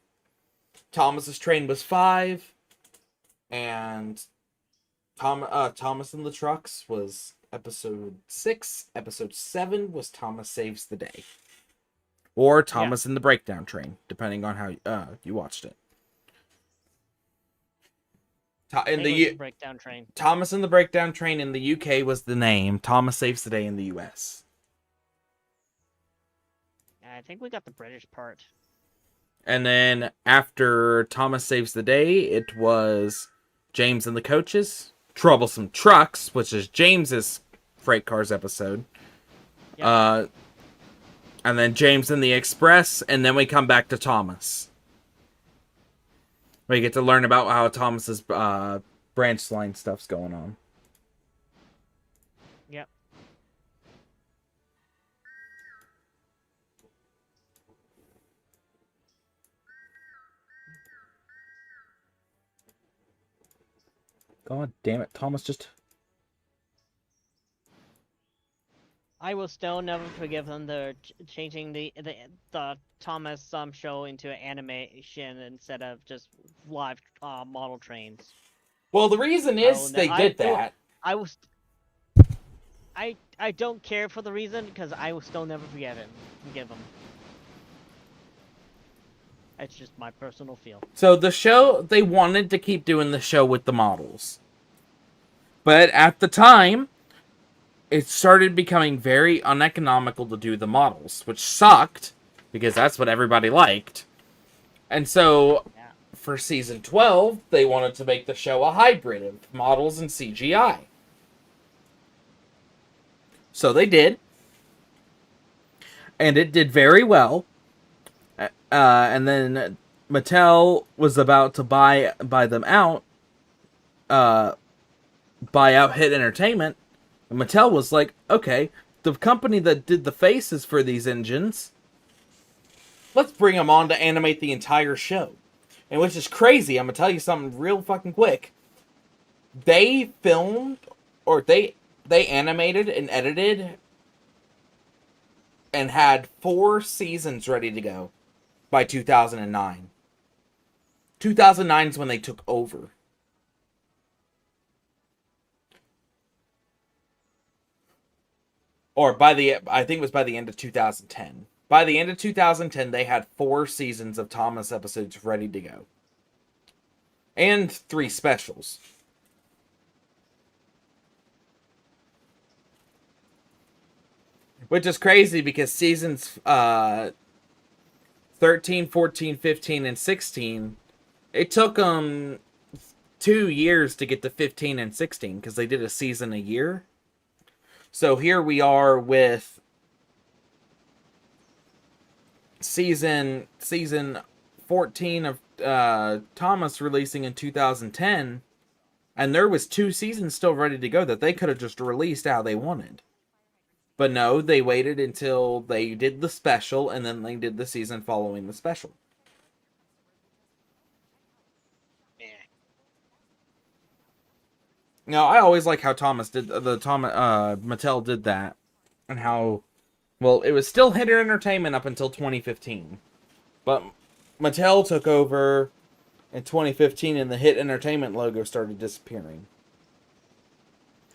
Thomas's Train was 5. And Thomas and the Trucks was episode 6. Episode 7 was Thomas Saves the Day. Or Thomas and the Breakdown Train, depending on how you watched it. In the breakdown train. Thomas and the Breakdown Train in the UK was the name. Thomas Saves the Day in the US. I think we got the British part. And then after Thomas Saves the Day, it was James and the Coaches, Troublesome Trucks, which is James's Freight Cars episode. Yeah. And then James and the Express, and then we come back to Thomas. We get to learn about how Thomas's branch line stuff's going on. Yep. God damn it, Thomas just... I will still never forgive them. They're changing the Thomas show into an animation instead of just live model trains. Well, the reason is they did that. I don't care for the reason because I will still never forgive them. It's just my personal feel. So the show, they wanted to keep doing the show with the models. But at the time, it started becoming very uneconomical to do the models, which sucked, because that's what everybody liked. And so, for season 12, they wanted to make the show a hybrid of models and CGI. So they did. And it did very well. And then Mattel was about to buy them out, buy out Hit Entertainment. And Mattel was like, okay, the company that did the faces for these engines, let's bring them on to animate the entire show. And which is crazy. I'm going to tell you something real fucking quick. They filmed, or they animated and edited and had 4 seasons ready to go by 2009. 2009 is when they took over. Or I think it was by the end of 2010. By the end of 2010, they had 4 seasons of Thomas episodes ready to go. And 3 specials. Which is crazy because seasons 13, 14, 15, and 16, it took them 2 years to get to 15 and 16 because they did a season a year. So here we are with season 14 of Thomas releasing in 2010, and there was 2 seasons still ready to go that they could have just released how they wanted. But no, they waited until they did the special, and then they did the season following the special. Now, I always like how Mattel did that, and how, well, it was still Hit Entertainment up until 2015, but Mattel took over in 2015, and the Hit Entertainment logo started disappearing.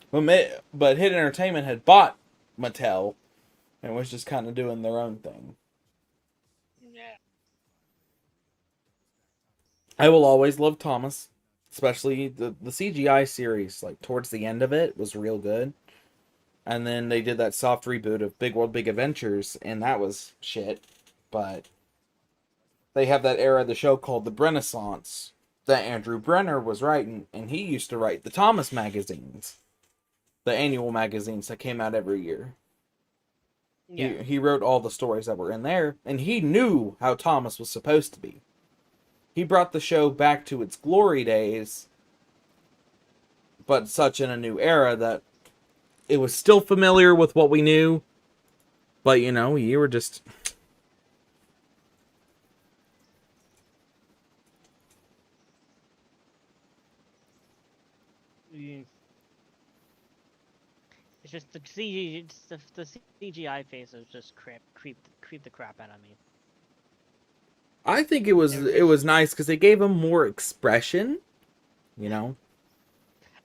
But Hit Entertainment had bought Mattel, and was just kind of doing their own thing. Yeah. I will always love Thomas. Especially the CGI series, like, towards the end of it, was real good. And then they did that soft reboot of Big World, Big Adventures, and that was shit. But they have that era of the show called the Renaissance that Andrew Brenner was writing, and he used to write the Thomas magazines, the annual magazines that came out every year. Yeah. He wrote all the stories that were in there, and he knew how Thomas was supposed to be. He brought the show back to its glory days, but such in a new era that it was still familiar with what we knew, but you know, you were just... It's just the CG, the CGI faces just creep the crap out of me. I think it was nice because they gave him more expression, you know.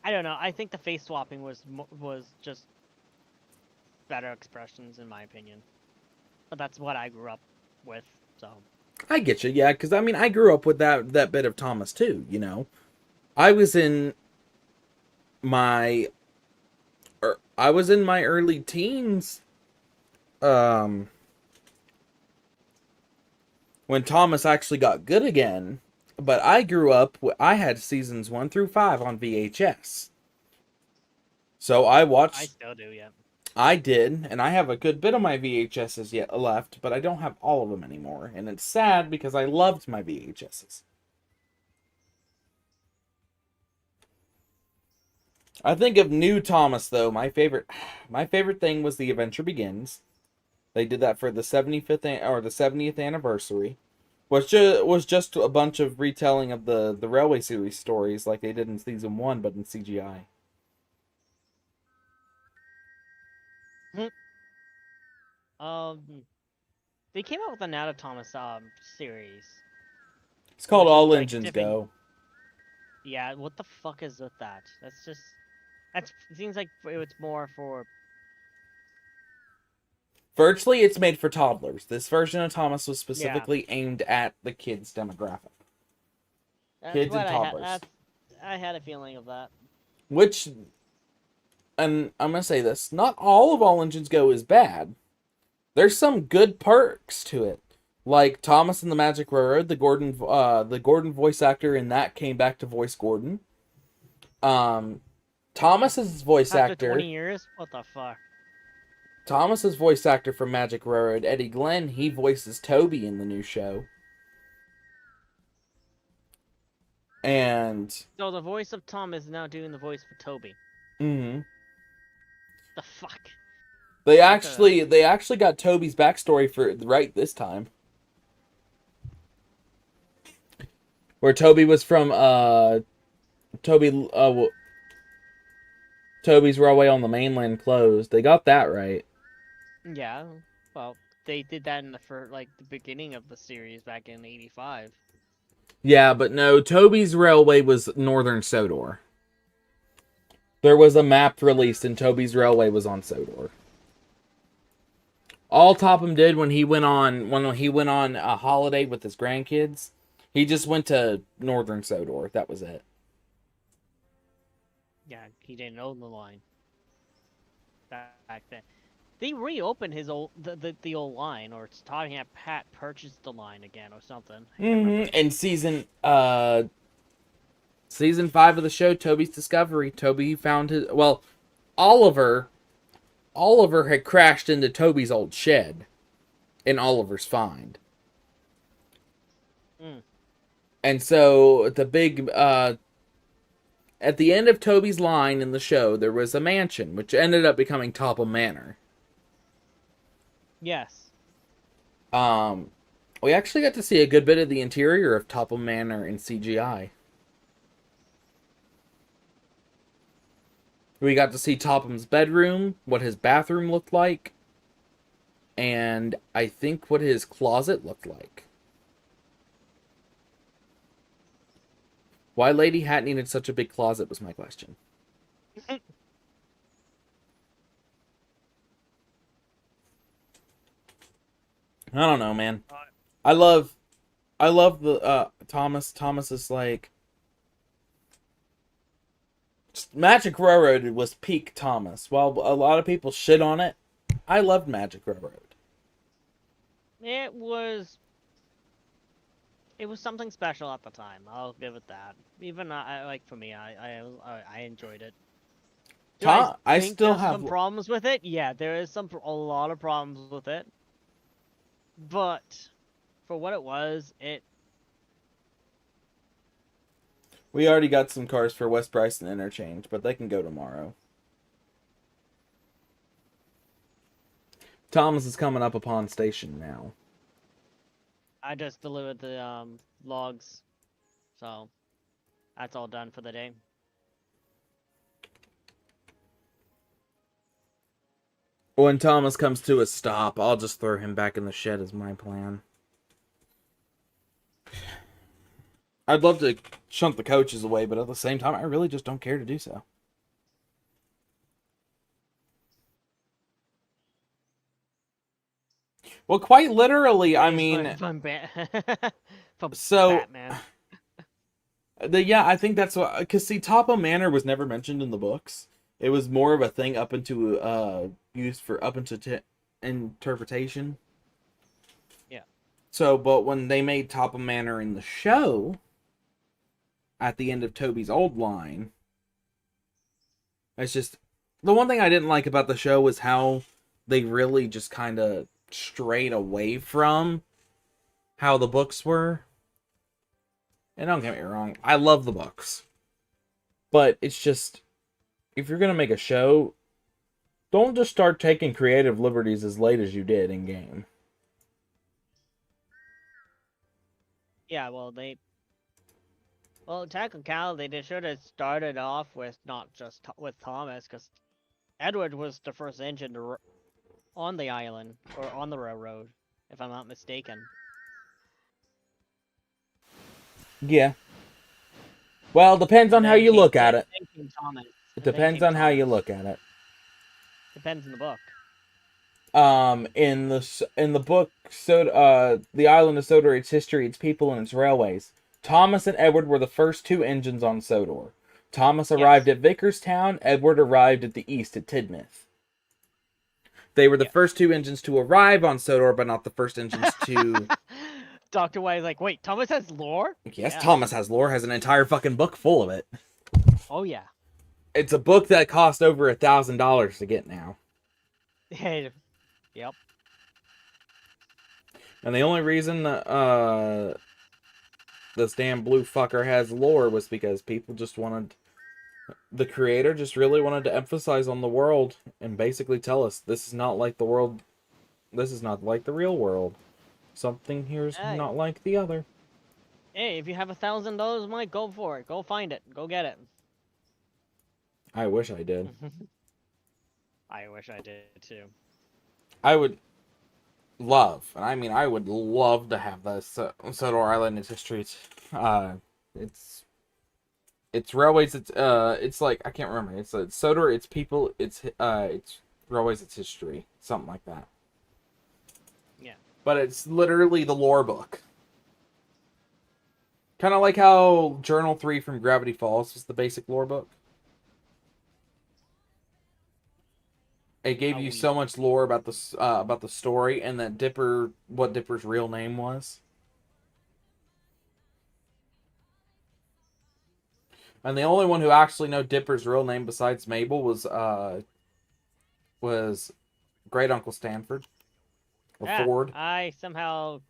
I don't know. I think the face swapping was just better expressions in my opinion. But that's what I grew up with, so. I get you, yeah, because I mean I grew up with that bit of Thomas too, you know. I was in my early teens when Thomas actually got good again, but I grew up, I had seasons 1 through 5 on VHS. So I watched... I still do, yeah. I did, and I have a good bit of my VHSs yet left, but I don't have all of them anymore, and it's sad because I loved my VHSs. I think of new Thomas though. My favorite thing was The Adventure Begins. They did that for the 70th anniversary. Was just a bunch of retelling of the Railway series stories like they did in season 1, but in CGI. They came out with an Out of Thomas series. It's called All like Engines dipping... Go. Yeah, what the fuck is with that? It seems like it was more for... Virtually, it's made for toddlers. This version of Thomas was specifically aimed at the kids' demographic. Kids and toddlers. I had a feeling of that. Which, and I'm going to say this, not all of All Engines Go is bad. There's some good perks to it. Like Thomas and the Magic Railroad, the Gordon voice actor in that came back to voice Gordon. Thomas's voice After actor... 20 years? What the fuck? Thomas's voice actor from Magic Railroad, Eddie Glenn, he voices Toby in the new show. And... So the voice of Tom is now doing the voice for Toby. Mm-hmm. The fuck? They actually got Toby's backstory for right this time. Where Toby was from, Toby's Railway on the Mainland closed. They got that right. Yeah, well, they did that in the beginning of the series back in '85. Yeah, but no, Toby's Railway was Northern Sodor. There was a map released and Toby's Railway was on Sodor. All Topham did when he went on a holiday with his grandkids, he just went to Northern Sodor. That was it. Yeah, he didn't own the line back then. They reopened his the old line, or it's talking about Pat purchased the line again or something. Mm-hmm. And season 5 of the show, Toby's Discovery. Toby found his... Well, Oliver had crashed into Toby's old shed in Oliver's Find. Mm. And so the big... at the end of Toby's line in the show, there was a mansion, which ended up becoming Topham Manor. Yes. We actually got to see a good bit of the interior of Topham Manor in CGI. We got to see Topham's bedroom, what his bathroom looked like, and I think what his closet looked like. Why Lady Hat needed such a big closet was my question. I don't know, man. I love the Thomas. Thomas is like... Magic Railroad was peak Thomas. While a lot of people shit on it, I loved Magic Railroad. It was it was something special at the time. I'll give it that. Even like for me, I enjoyed it. Do I think still there's have some problems with it. Yeah, there is a lot of problems with it. But for what it was, We already got some cars for West Bryson interchange, but they can go tomorrow. Thomas is coming up upon station now. I just delivered the logs, so that's all done for the day. When Thomas comes to a stop, I'll just throw him back in the shed is my plan. I'd love to shunt the coaches away, but at the same time, I really just don't care to do so. Well, quite literally, I mean... From So, Batman. Yeah, I think that's what... Because, see, Topo Manor was never mentioned in the books. It was more of a thing up into... used for up into interpretation. Yeah. So, but when they made Topo Manor in the show... at the end of Toby's old line. It's just... The one thing I didn't like about the show was how they really just kind of strayed away from how the books were. And don't get me wrong, I love the books. But it's just... If you're going to make a show, don't just start taking creative liberties as late as you did in game. Yeah, well, technically, they should have started off with not just with Thomas, because Edward was the first engine on the island, or on the railroad, if I'm not mistaken. Yeah. Well, depends on how you look at it. Thomas, It depends on how you look at it. Depends on the book. In the book, the island of Sodor, its history, its people, and its railways. Thomas and Edward were the first two engines on Sodor. Thomas arrived at Vickerstown. Edward arrived at the east at Tidmouth. They were the first two engines to arrive on Sodor, but not the first engines to... Dr. White is like, wait, Thomas has lore? Yes, Yeah. Thomas has lore, has an entire fucking book full of it. Oh, yeah. It's a book that cost over $1,000 to get now. Yep. And the only reason this damn blue fucker has lore was because people just wanted... The creator just really wanted to emphasize on the world and basically tell us this is not like the world. This is not like the real world. Something here's not like the other. Hey, if you have $1,000, Mike, go for it. Go find it. Go get it. I wish I did. I wish I did too. I would love, and I mean I would love to have the Sodor Island, its history. It's railways. It's like I can't remember. It's Sodor. It's people. It's railways. It's history. Something like that. Yeah. But it's literally the lore book. Kind of like how Journal 3 from Gravity Falls was the basic lore book. It gave you so much lore about the story and that what Dipper's real name was. And the only one who actually knew Dipper's real name besides Mabel was Great Uncle Stanford. Or Ford. I somehow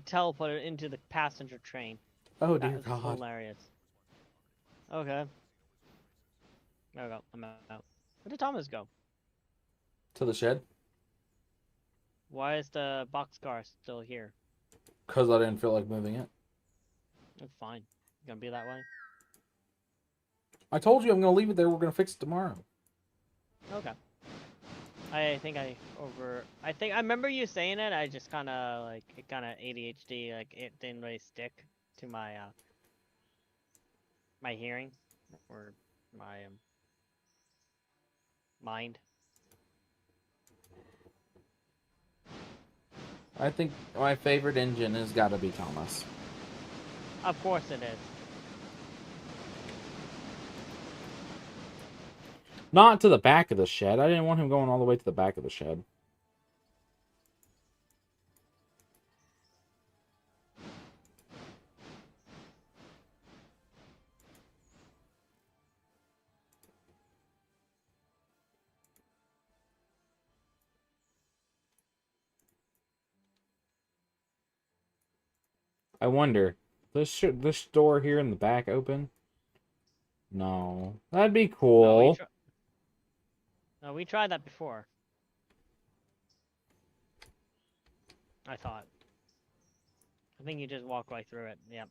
teleported into the passenger train. Oh dear God. Hilarious. Okay. There we go. I'm out. Where did Thomas go? To the shed. Why is the boxcar still here? Because I didn't feel like moving it. It's fine. Gonna be that way? I told you I'm going to leave it there. We're going to fix it tomorrow. Okay. I remember you saying it. I just kind of ADHD. Like it didn't really stick to my my hearing or my mind. I think my favorite engine has got to be Thomas. Of course it is. Not to the back of the shed. I didn't want him going all the way to the back of the shed. I wonder, this door here in the back open? No, that'd be cool. No, we tried that before. I thought. I think you just walk right through it. Yep.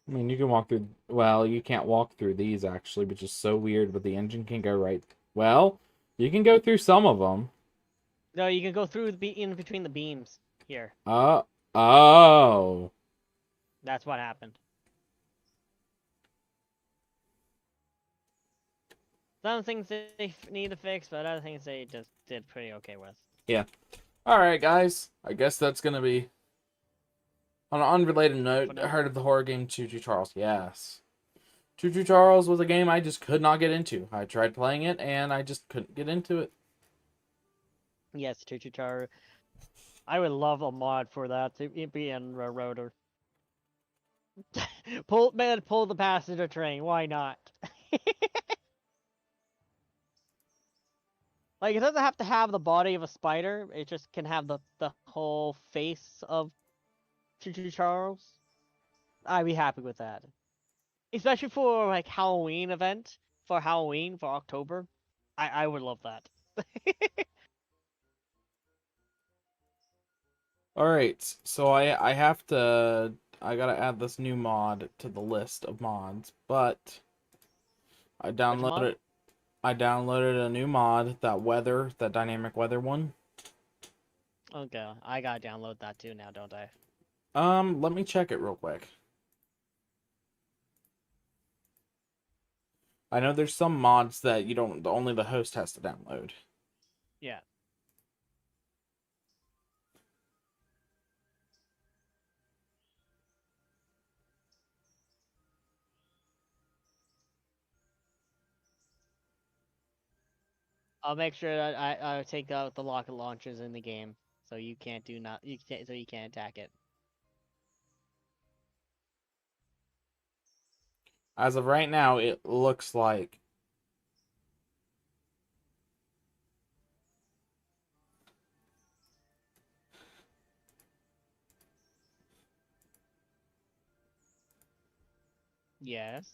I mean, you can walk through. Well, you can't walk through these actually, which is so weird. But the engine can go right. Well, you can go through some of them. No, you can go through in between the beams here. Oh. That's what happened. Some things they need to fix, but other things they just did pretty okay with. Yeah. All right, guys. I guess that's gonna be. On an unrelated note, I heard of the horror game Choo Choo Charles. Yes. Choo Choo Charles was a game I just could not get into. I tried playing it, and I just couldn't get into it. Yes, Choo Choo Charles. I would love a mod for that to be in Rotor. pull the passenger train. Why not? Like, it doesn't have to have the body of a spider. It just can have the whole face of Choo Choo Charles. I'd be happy with that. Especially for, like, Halloween event. For Halloween, for October. I would love that. Alright, so I have to... I gotta add this new mod to the list of mods, but... I downloaded a new mod, that dynamic weather one. Okay, I gotta download that too now, don't I? Let me check it real quick. I know there's some mods that you don't, only the host has to download. Yeah. I'll make sure that I take out the rocket launchers in the game, so you can't so you can't attack it. As of right now, it looks like Yes.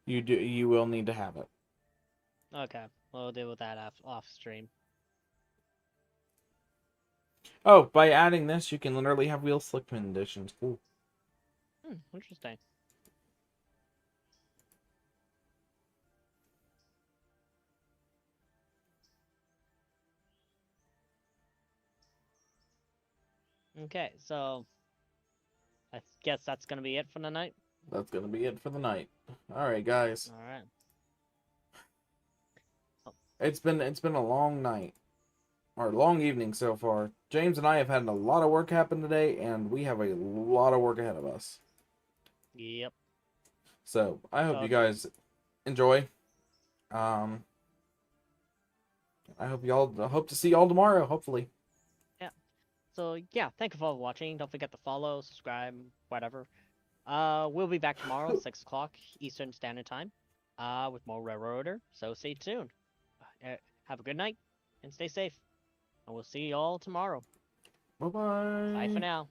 you will need to have it. Okay, we'll deal with that off stream. Oh, by adding this, you can literally have wheel slick conditions. Cool. Interesting. Okay, so I guess that's gonna be it for the night. That's gonna be it for the night. All right, guys. All right. It's been a long night, or long evening so far. James and I have had a lot of work happen today, and we have a lot of work ahead of us. Yep. So I hope you guys enjoy. I hope to see y'all tomorrow. Hopefully. So yeah, thank you for watching. Don't forget to follow, subscribe, whatever. We'll be back tomorrow, 6 o'clock Eastern Standard Time, with more Railroader. So stay tuned. Have a good night and stay safe. And we'll see you all tomorrow. Bye-bye. Bye for now.